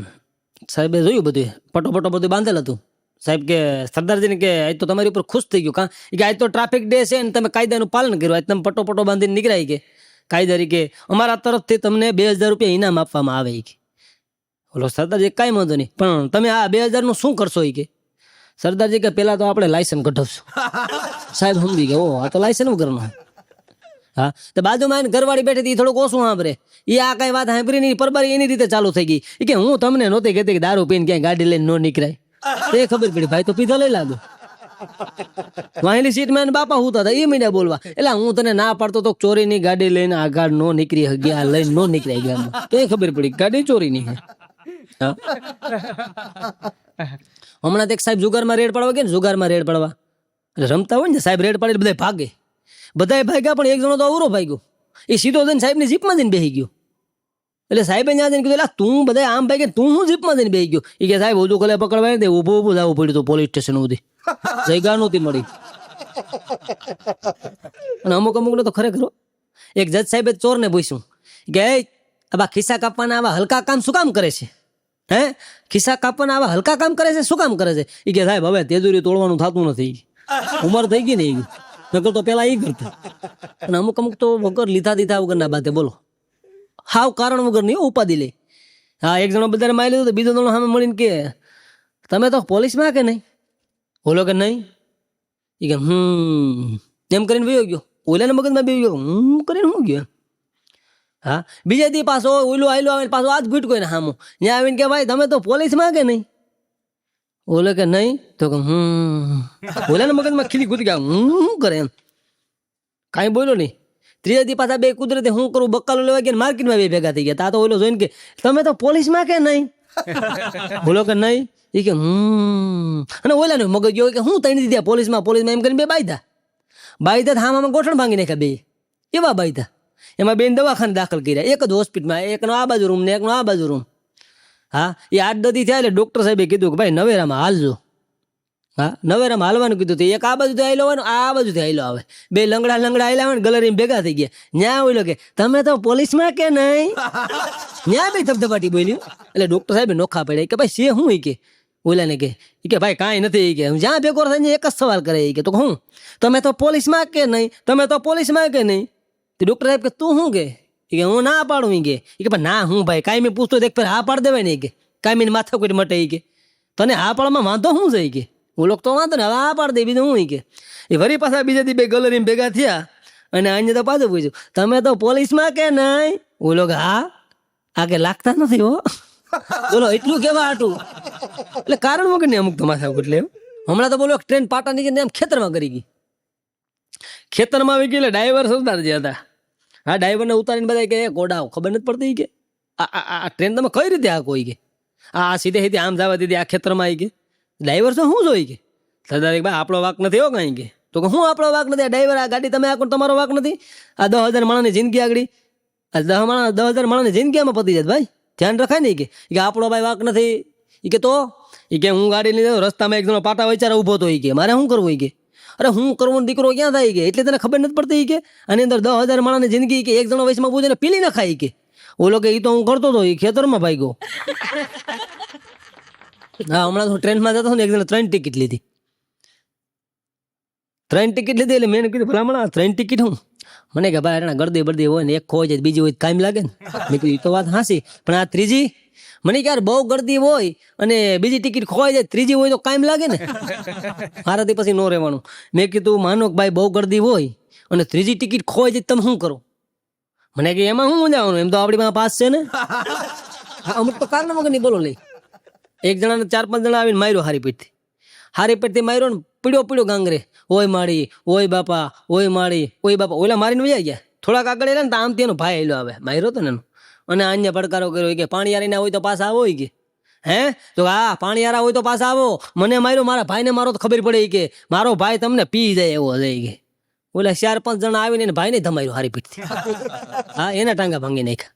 સાહેબે જોયું બધું પટો બધું બાંધેલ હતું. સાહેબ કે સરદારજીને કે આજ તો તમારી ઉપર ખુશ થઈ ગયું કા કે આજ તો ટ્રાફિક ડે છે ને તમે કાયદાનું પાલન કર્યું, આજ તમે પટો બાંધીને નીકળાય કે કાયદારી કે અમારા તરફથી તમને 2000 રૂપિયા ઇનામ આપવામાં આવે કે. ઓલો સરદારજી કાંઈ વાંધો નહીં પણ તમે આ 2000 નું શું કરશો કે. સરદારજી કે પેલા તો આપણે લાયસન્સ કઢાવશું. સાહેબ સમજી ગયા ઓ આ તો લાયસન્સ વગરનું. હા તો બાજુમાં એને ઘરવાળી બેઠી હતી થોડુંક ઓછું સાંભળે. એ આ કઈ વાત સાંભળી નહીં પરબારી એની રીતે ચાલુ થઈ ગઈ કે હું તમને નહોતી કહેતી કે દારૂ પીને ક્યાંય ગાડી લઈને ન નીકળાય. એ ખબર પડી ભાઈ તો પીધો લઈ લાગો. વાહેલી સીટમાં એને બાપા હુતા હતા એ મીડિયા બોલવા. એટલે હું તને ના પાડતો તો ચોરીની ગાડી લઈને આગળ નો નીકળી ગયા લઈને નો નીકળાય ગયા. તો એ ખબર પડી ગાડી ચોરીની છે. હમણાં એક સાહેબ જુગારમાં રેડ પાડવા ગયા ને જુગારમાં રેડ પાડવા રમતા હોય ને સાહેબ રેડ પાડી બધા ભાગે. બધા ભાગ્યા પણ એક જણો તો અવરો ભાગ્યો. એ સીધો જઈને સાહેબની જીપમાં જઈને બેસી ગયો. એટલે સાહેબે ત્યાં જઈને કીધું તું બધા આમ ભાઈ તું હું જીપમાં જઈને બેસી ગયો. એ કે સાહેબ ઓછું કલે પકડવાય ને ઉભું જવું પડ્યું હતું પોલીસ સ્ટેશન સુધી. જગ્યા નહોતી મળી. અને અમુક ને તો ખરેખર એક જજ સાહેબે ચોરને પૂછ્યું કે આવા ખિસ્સા કાપવાના આવા હલકા કામ શું કામ કરે છે. હે ખિસ્સા કાપવાના આવા હલકા કામ કરે છે શું કામ કરે છે. એ કે સાહેબ હવે તેજુરી તોડવાનું થતું નથી. ઉંમર થઈ ગઈ ને એ નકર તો પેલા એ કરતા. અને અમુક તો વગર લીધા દીધા વગર ના બાતે બોલો હાવ કારણ વગર નહીં ઉપાધિ લે. હા એક જણો બધાને મારી લીધું બીજો જણો સામે મળીને કે તમે તો પોલીસમાં કે નહીં. ઓલો કે નહીં. એ કે એમ કરીને વયો ગયો. ઓલાને મગજમાં બે ગયો કરીને હું ગયો. હા બીજા દી પાછો ઓલું આયલું આવે પાછો આજ ભૂટ કોઈ ને સામું ત્યાં આવીને કે ભાઈ તમે તો પોલીસમાં કે નહીં. ઓલે કે નહીં. તો કે ઓલાને મગજમાં ખીલી કૂદી ગયા હું કરે એમ કાંઈ બોલ્યો નહીં. ત્રીજા દી પાછા બે કુદરતી હું કરું બક્કાલો લેવા ગયા માર્કેટમાં બે ભેગા થઈ ગયા. તા તો ઓલો જોઈને કે તમે તો પોલીસમાં કે નહીં. બોલો કે નહીં. એ કે અને ઓલાને મગજ ગયો કે હું તણી દીધા પોલીસમાં એમ કરીને બે બાયધા હામાં ગોઠણ ભાંગી નાખ્યા બે એવા બાયધા. એમાં બેન દવાખાને દાખલ કર્યા, એક જ હોસ્પિટલમાં, એકનો આ બાજુ રૂમ ને એકનો આ બાજુ રૂમ. હા, એ 8 દી થયા એટલે ડૉક્ટર સાહેબે કીધું કે ભાઈ નવેરામાં હાલજો. હા, નવેરામાં હાલવાનું કીધું તો એક આ બાજુથી આવેલો હોય ને આ બાજુથી આવેલો આવે, બે લંગડા આવેલા હોય ને ગલેરી ભેગા થઈ ગયા. ન્યા ઓલો કે તમે તો પોલીસમાં કે નહીં, ન્યા બી ધબધબાટી બોલ્યું. એટલે ડૉક્ટર સાહેબે નોખા પડ્યા કે ભાઈ છે હું કે ઓલાને કે ભાઈ કાંઈ નથી કે જ્યાં ભેગો થઈને એક જ સવાલ કરે કે તો હું તમે તો પોલીસમાં કે નહીં, તમે તો પોલીસમાં કે નહીં. તો ડૉક્ટર સાહેબ કે તું શું કે હું ના પાડું કે ભાઈ ના હું ભાઈ કાંઈ મેં પૂછતો દેખ હા પાડ દેવાય નહીં કે કાંઈ મેં માથા કોઈ મટે કે તને હા પાડવામાં વાંધો શું છે કે હું લોકો તો વાંધો ને હવે હા પાડ દે બીજું હું કે એ વળી પાછા બીજા દી બે ગલેરી ભેગા થયા અને અહીંયા તો પાછું પૂછ્યું તમે તો પોલીસમાં કે નહીં. હું લોકો હા આ કે લાગતા નથી હો. બોલો એટલું કેવા હાટું એટલે કારણ વગર ને અમુક તો માથા એટલે હમણાં તો બોલો ટ્રેન પાટા નીકળીને એમ ખેતરમાં કરી ગઈ, ખેતરમાં આવી ગઈ એટલે ડ્રાઈવર સરદાર જે હતા હા ડ્રાઈવરને ઉતારીને બધા કે ગોડાઓ ખબર નથી પડતી કે આ ટ્રેન તમે કઈ રીતે આ કોઈ કે આ સીધે સીધે આમ જવા દીધી આ ખેતરમાં આવી કે ડ્રાઈવર શું શું જોઈ કે સરદાર ભાઈ આપણો વાક નથી હો કાંઈ કે તો કે હું આપણો વાક નથી, આ ડ્રાઈવર આ ગાડી તમે આખો તમારો વાક નથી, આ 10,000 માણસની જિંદગી આગળ આ 10,000 માણસની જિંદગીમાં પતી જાય ભાઈ ધ્યાન રખાય નહીં કે આપણો ભાઈ વાક નથી. એ કે તો કે હું ગાડી લઈ જાઉં રસ્તામાં એક જણો પાટા વચારા ઊભો તો કે મારે શું કરવું કે અરે હું કરવું દીકરો ક્યાં થાય કે એટલે તને ખબર નથી પડતી કે આની અંદર 10,000 માણસની જિંદગી કે એક જણો વયસમાં પૂછે ને પીલી ના ખાય કે ઓલો કે એ તો હું કરતો હતો એ ખેતરમાં ભાઈ ગયો. હા હમણાં હું ટ્રેનમાં જતો ને એક જણ 3 ટિકિટ લીધી, 3 ટિકિટ લીધી એટલે મેં કીધું ભલા 3 ટિકિટ હું મને કે ભાઈ ગરદી બરદી હોય ને એક ખોઈ જાય બીજી હોય કાયમ લાગે ને. મેં કીધું એ તો વાત હાસી પણ આ ત્રીજી મને ક્યારે બહુ ગરદી હોય અને બીજી ટિકિટ ખોવાઈ જાય ત્રીજી હોય તો કાયમ લાગે ને મારાથી પછી ન રહેવાનું. મેં કીધું માનો કે ભાઈ બહુ ગરદી હોય અને ત્રીજી ટિકિટ ખોવાઈ જાય તમે શું કરો. મને કે એમાં શું જવાનું એમ તો આપણી પાસે પાસ છે ને. અમુક તો કારણ વગર નહીં બોલો લઈ એક જણાને 4-5 જણા આવીને માર્યો હારી પેટથી માર્યો ને પીડ્યો ગાંગરે ઓય માળી ઓય બાપા ઓય માળી ઓય બાપા ઓલા મારીને વયા ગયા. થોડાક આગળ એલા ને તો આમથી એનો ભાઈ એલો આવે માર્યો તો ને એનો અને અન્ય પડકારો કર્યો કે પાણીયારી ના હોય તો પાછા આવો કે હે તો હા પાણીયારા હોય તો પાછા આવો, મને માર્યો મારા ભાઈને મારો તો ખબર પડે કે મારો ભાઈ તમને પી જાય એવો જાય કે ઓલા 4-5 જણા આવીને એને ભાઈને ધમાર્યો હારી પીઠથી. હા એના ટાંગા ભાંગી નાખ્યા.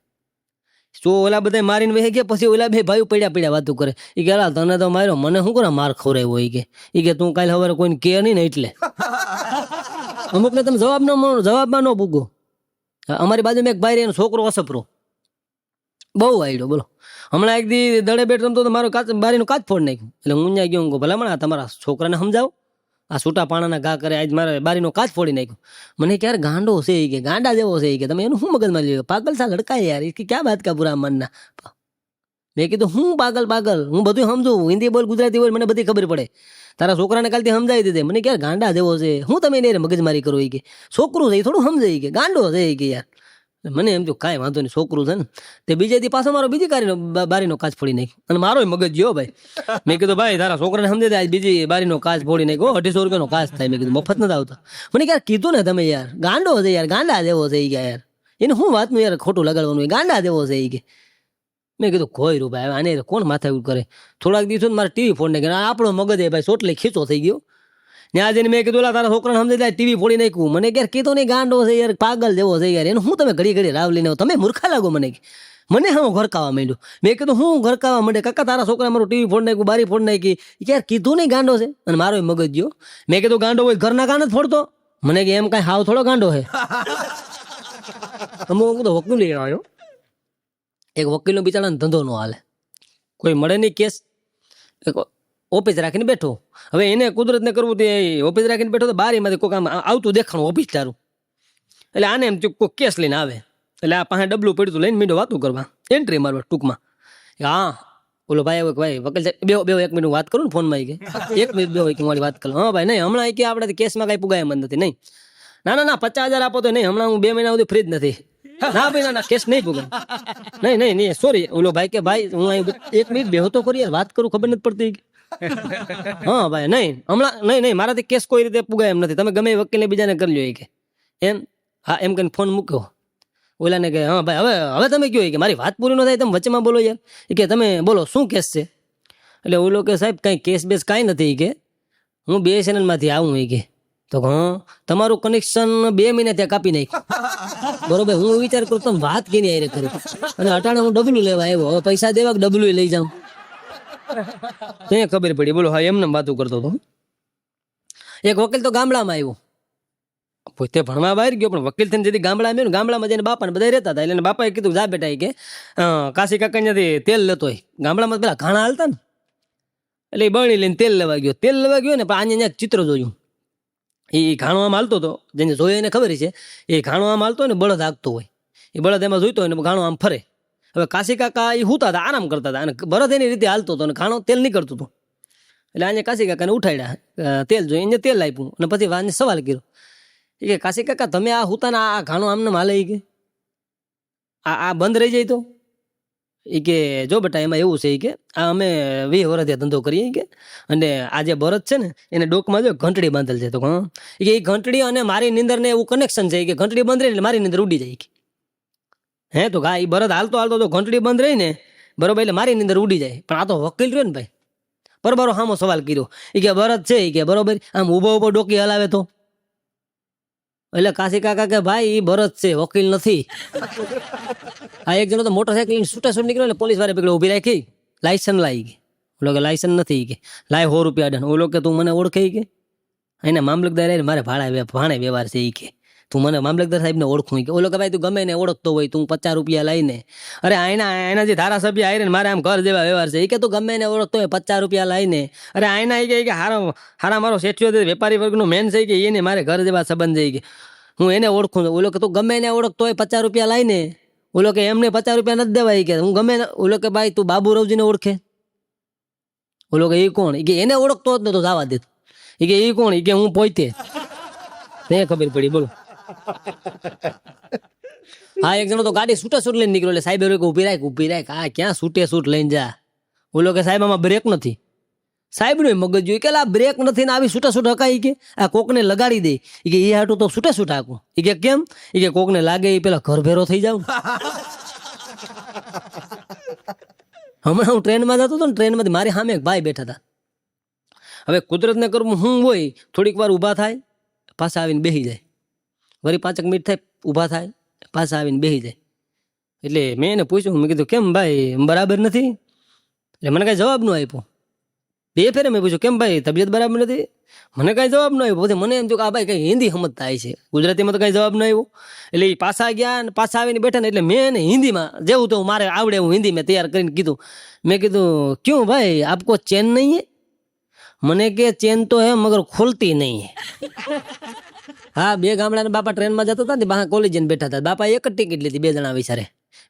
તો ઓલા બધા મારીને વહી ગયા પછી ઓલા બે ભાઈઓ પડ્યા વાતું કરે એ કે તને તો માર્યો મને શું કરે માર ખવરાવ્યો હોય કે તું કાલે સવારે કોઈને કે નહીં ને એટલે અમુક ને તમે જવાબમાં ન પૂગો. અમારી બાજુમાં એક ભાઈ એનો છોકરો અસપરો બહુ આયડો બોલો હમણાં એક દી દડે બેઠ રમતો તો મારો બારીનો કાચ ફોડ નાખ્યું એટલે હું ત્યાં ગયો ભલામણ તમારા છોકરાને સમજાવો આ છૂટા પાણાના ઘા કરે આજ મારે બારીનો કાચ ફોડી નાખ્યો. મને ક્યારે ગાંડો છે કે ગાંડા જેવો છે કે તમે એનું શું મગજમાં લ્યો પાગલ સા લડકા યાર કે ક્યાં વાત કા પૂરા મનના. મેં કીધું હું પાગલ હું બધું સમજુ હિન્દી બોલ ગુજરાતી બોલ મને બધી ખબર પડે, તારા છોકરાને કાલથી સમજાવી દીધે. મને ક્યારે ગાંડા જેવો છે હું તમે એને મગજમારી કરો કે છોકરું છે એ થોડું સમજાય કે ગાંડો છે કે યાર. મને એમ જો કાંઈ વાંધો નહીં છોકરું છે ને તે બીજે દી પાછો મારો બીજી બારીનો કાચ ફોડી નાખ્યો અને મારો મગજ ગયો ભાઈ. મેં કીધું ભાઈ તારા છોકરાને સમજે આજ બીજી બારીનો કાચ ફોડી નાખ્યો 250 રૂપિયાનો કાચ થાય. મેં કીધું મફત નથી આવતો. મને ક્યારે કીધું ને તમે યાર ગાંડો છે યાર ગાંડા જેવો છે ગયા યાર એને શું વાતનું યાર ખોટું લગાડવાનું ગાંડા જેવો છે કે. મેં કીધું કોઈ રૂપિયા આને કોણ માથા કરે. થોડાક દિવસો મારે ટીવી ફોડ નાખ્યો આપણો મગજ ભાઈ સોટલે ખીચો થઈ ગયો. ત્યાં જઈને મેં કીધું તારા છોકરાને સમજી જાય ટીવી ફોડી નાખ્યું. મને યાર કીધો નહીં ગાંડો છે યાર પાગલ જેવો છે યાર એનું હું તમે ઘડી રાવ લઈને તમે મૂર્ખા લાગો મને હું ઘરકાવા માંડ્યું. મેં કીધું હું ઘરકાવા માંડે કાકા તારા છોકરા મારું ટીવી ફોડ નાખ્યું બારી ફોડ નાખી યાર કીધું નહીં ગાંડો છે અને મારો મગજ ગયો. મેં કીધું ગાંડો હોય ઘરના કાન જ ફોડતો. મને કે એમ કાંઈ હાવ થોડો ગાંડો છે. અમુક તો વકીલ લઈ આવ્યો એક વકીલનો બિચારાનો ધંધો ન હાલે કોઈ મળે નહીં કેસ ઓફિસ રાખીને બેઠો. હવે એને કુદરતને કરવું તે ઓફિસ રાખીને બેઠો તો બારીમાંથી કોઈ આમ આવતું દેખાણું ઓફિસ તારું એટલે આને એમ કોઈ કેસ લઈને આવે એટલે આ પાસે ડબલું પડ્યું લઈને મીંડો વાતું કરવા એન્ટ્રી મારવા ટૂંકમાં. હા બોલો ભાઈ ભાઈ વકીલ સાહેબ બે 1 મિનિટ વાત કરું ને ફોનમાં કે 1 મિનિટ બે હોય કે મારી વાત કરું. હા ભાઈ નહીં હમણાં કે આપણે કેસમાં કાંઈ પુગાય મન નથી નહીં ના 50,000 આપો તો નહીં હમણાં હું 2 મહિના સુધી ફ્રી જ નથી. ના ભાઈ ના કેસ નહીં પુગાય નહીં સોરી ઓલો ભાઈ કે ભાઈ હું 1 મિનિટ બેહો તો કરી યાર વાત કરું ખબર નથી પડતી. હા ભાઈ નહીં હમણાં નહીં મારાથી કેસ કોઈ રીતે પુગાય એમ નથી તમે ગમે વકીલને બીજાને કરી લ્યો કે એમ. હા એમ કહીને ફોન મૂક્યો ઓલાને કે હા ભાઈ હવે તમે કયો કે મારી વાત પૂરી ન થાય તમે વચ્ચેમાં બોલો યાર કે તમે બોલો શું કેસ છે. એટલે ઓલો કે સાહેબ કાંઈ કેસ બેસ કાંઈ નથી કે હું BSNL માંથી આવું કે તો હા, તમારું કનેક્શન 2 મહિને ત્યાં કાપી નાખ્યું. બરોબર, હું વિચાર કરું તમે વાત કેની આરે કરી, અને અટાણે હું ડબલું લેવા આવ્યો, હવે પૈસા દેવા કે ડબલું લઈ જાઉં, ત્યાં ખબર પડી. બોલો, હા એમને વાતું કરતો હતો. એક વકીલ તો ગામડામાં આવ્યો, પોતે ભણવા બહાર ગયો, પણ વકીલ થઈને જેથી ગામડામાં આવ્યો ને, ગામડામાં જઈને બાપાને બધા રહેતા હતા. એટલે બાપાએ કીધું જા બેટા કે કાશી કાકા ત્યાંથી તેલ લેતો હોય. ગામડામાં પેલા ઘાણા હાલતા ને, એટલે એ બરણી લઈને તેલ લેવા ગયો. તેલ લેવા ગયો ને, પણ આને ત્યાં ચિત્ર જોયું. એ ઘાણો આમ હાલતો હતો, જેને જોયો એને ખબર છે. એ ઘાણો આમ હાલતો હોય ને, બળદ હાંકતો હોય, એ બળદ એમાં જોઈતો હોય ને, ઘાણો આમ ફરે. હવે કાશી કાકા એ હુતા હતા, આરામ કરતા હતા, અને બળદ એની રીતે હાલતો હતો અને ઘાણો તેલ નીકળતું હતું. એટલે આજે કાશી કાકાને ઉઠાડ્યા, તેલ જોઈ એને તેલ આપ્યું, અને પછી વાને સવાલ કર્યો કે કાશી કાકા તમે આ હુતાના આ ઘાણો આમને હાલે કે આ બંધ રહી જાય તો? એ કે જો બેટા એમાં એવું છે કે આ અમે 20 વર્ષથી ધંધો કરીએ કે, અને આ જે બળદ છે ને એને ડોકમાં જો ઘંટડી બાંધેલ છે. તો હા, એ ઘંટડી અને મારી નીંદર ને એવું કનેક્શન છે કે ઘંટડી બંધ રહી એટલે મારી નીંદર ઉડી જાય. હે તો હા, એ બળદ હાલતો હાલતો તો ઘંટડી બંધ રહી ને, બરોબર, એટલે મારી નીંદર ઉડી જાય. પણ આ તો વકીલ રહ્યો ને ભાઈ, બરોબર સામો સવાલ કર્યો. એ કે બળદ છે એ કે બરોબર, આમ ઉભો ઉભો ડોકી હલાવે તો? એટલે કાશી કાકા કે ભાઈ એ બળદ છે, વકીલ નથી. આ એક જણો તો મોટરસાઇકલ છૂટા નીકળ્યો એટલે પોલીસ વાળા પકડી ઉભી રાખી, લાયસન્સ લાવી ગઈ. ઓલો કે લાયસન્સ નથી કે લાય 100 રૂપિયા દે. ઓલો કે તું મને ઓળખે કે એને મામલતદાર મારે ભાણે વ્યવહાર છે એ કે તું મને મામલતદાર સાહેબને ઓળખું કે. ઓલો કે ભાઈ તું ગમે ને ઓળખતો હોય, તું 50 રૂપિયા લઈને, અરે આયના જે ધારાસભ્ય આયરે મારે આમ ઘર જેવા વ્યવહાર છે એ કે તું ગમે ને ઓળખતો હોય 50 રૂપિયા લઈને, અરે આયના એ કે હારા મારો શેઠિયો વેપારી વર્ગનો મેન છે કે એને મારે ઘર જેવા સંબંધ છે કે હું એને ઓળખું. ઓલો કે તું ગમે ને ઓળખતો હોય 50 રૂપિયા લઈને, ઓલો કે એમને 50 રૂપિયા નથી દેવાય કે હું ગમે. ઓલો કે ભાઈ તું બાબુ રાવજીને ઓળખે? ઓલો કે એ કોણ? કે એને ઓળખતો જ નતો જવા દે. એ કે એ કોણ? કે હું પોતે. તે ખબર પડી. બોલો. હા, એક જણો તો ગાડી છૂટે છૂટ લઈને નીકળ્યો, એટલે સાહેબ ઉભી રાખ. હા ક્યાં છૂટે છૂટ લઈને જા? ઓલો કે સાહેબ આમાં બ્રેક નથી. સાહેબ નું મગજ જોયું કે આ બ્રેક નથી ને આવી છૂટા છૂટ હકાય કે આ કોકને લગાડી દે. કે એ હાટું તો છૂટે છૂટ હાકું. એ કે કેમ? એ કે કોકને લાગે એ પેલા ઘર ભેરો થઈ જાવ. હમણાં હું ટ્રેનમાં જતો હતો ને, ટ્રેનમાંથી મારી સામે એક ભાઈ બેઠા હતા. હવે કુદરતને કરવું હું હોય, થોડીક વાર ઊભા થાય, પાછા આવીને બેસી જાય, વળી 5 મિનિટ થાય ઊભા થાય, પાછા આવીને બેસી જાય. એટલે મેં એને પૂછ્યું, મેં કીધું કેમ ભાઈ બરાબર નથી? એટલે મને કાંઈ જવાબ ન આપ્યો. 2 ફેરે મેં પૂછ્યું કેમ ભાઈ તબિયત બરાબર નથી? મને કાંઈ જવાબ ન આવ્યો. પછી મને એમ થયું કે આ ભાઈ કઈ હિન્દી સમજતા હોય છે, ગુજરાતીમાં તો કાંઈ જવાબ ન આવ્યો. એટલે એ પાછા ગયા ને પાછા આવીને બેઠા ને, એટલે મેં એને હિન્દીમાં જેવું તો મારે આવડે હું હિન્દી મેં તૈયાર કરીને કીધું. મેં કીધું ક્યું ભાઈ આપકો ચેન નહીં હે? મને કે ચેન તો હે મગર ખોલતી નહીં હે. હા, 2 ગામડાના બાપા ટ્રેનમાં જતા હતા ને, બહાર કોલેજ બેઠા હતા. બાપા એક જ ટિકિટ લીધી, 2 જણા વિચારે.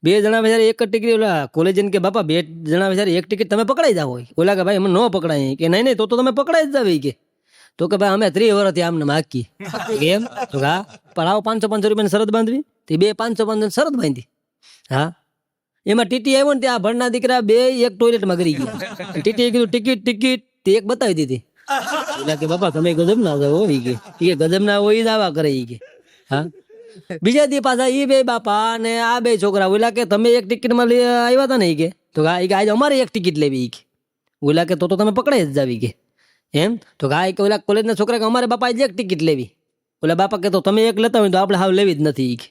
2 જણા વિચારે એક જ ટિકિટ. ઓલા કોલેજ કે બાપા 2 જણા વિચારે એક ટિકિટ તમે પકડાઈ જાવ હોય. ઓલા કે ભાઈ અમે ન પકડાય. કે નહીં તો તમે પકડાઈ જ જાવ કે. તો કે ભાઈ અમે 30 વર્ષથી આમને માગી. એમ તો હા, પણ આવો 500 રૂપિયાની શરત બાંધવી. તે 2 500 શરત બાંધી. હા, એમાં ટીટી આવ્યો ને ત્યાં ભણના દીકરા 2 એક ટોયલેટમાં ગરી ગયા. ટીટીએ કીધું ટિકિટ તે એક બતાવી દીધી. એટલે કે બાપા તમે ગજબ ના હોય કે ગજબ ના હોય દાવા કરે કે. હા, બીજા દી પાછા એ 2 બાપા ને આ 2 છોકરા ઓલા કે તમે એક ટિકિટમાં આવ્યા હતા ને કે. તો હા, એ કે આજે અમારે એક ટિકિટ લેવી કે. ઓલા કે તો તમે પકડાઈ જ જાવી કે. એમ તો હા, કે ઓલા કોલેજના છોકરા કે અમારે બાપા આજે એક ટિકિટ લેવી. ઓલા બાપા કે તો તમે એક લેતા હોય તો આપણે હાવ લેવી જ નથી કે.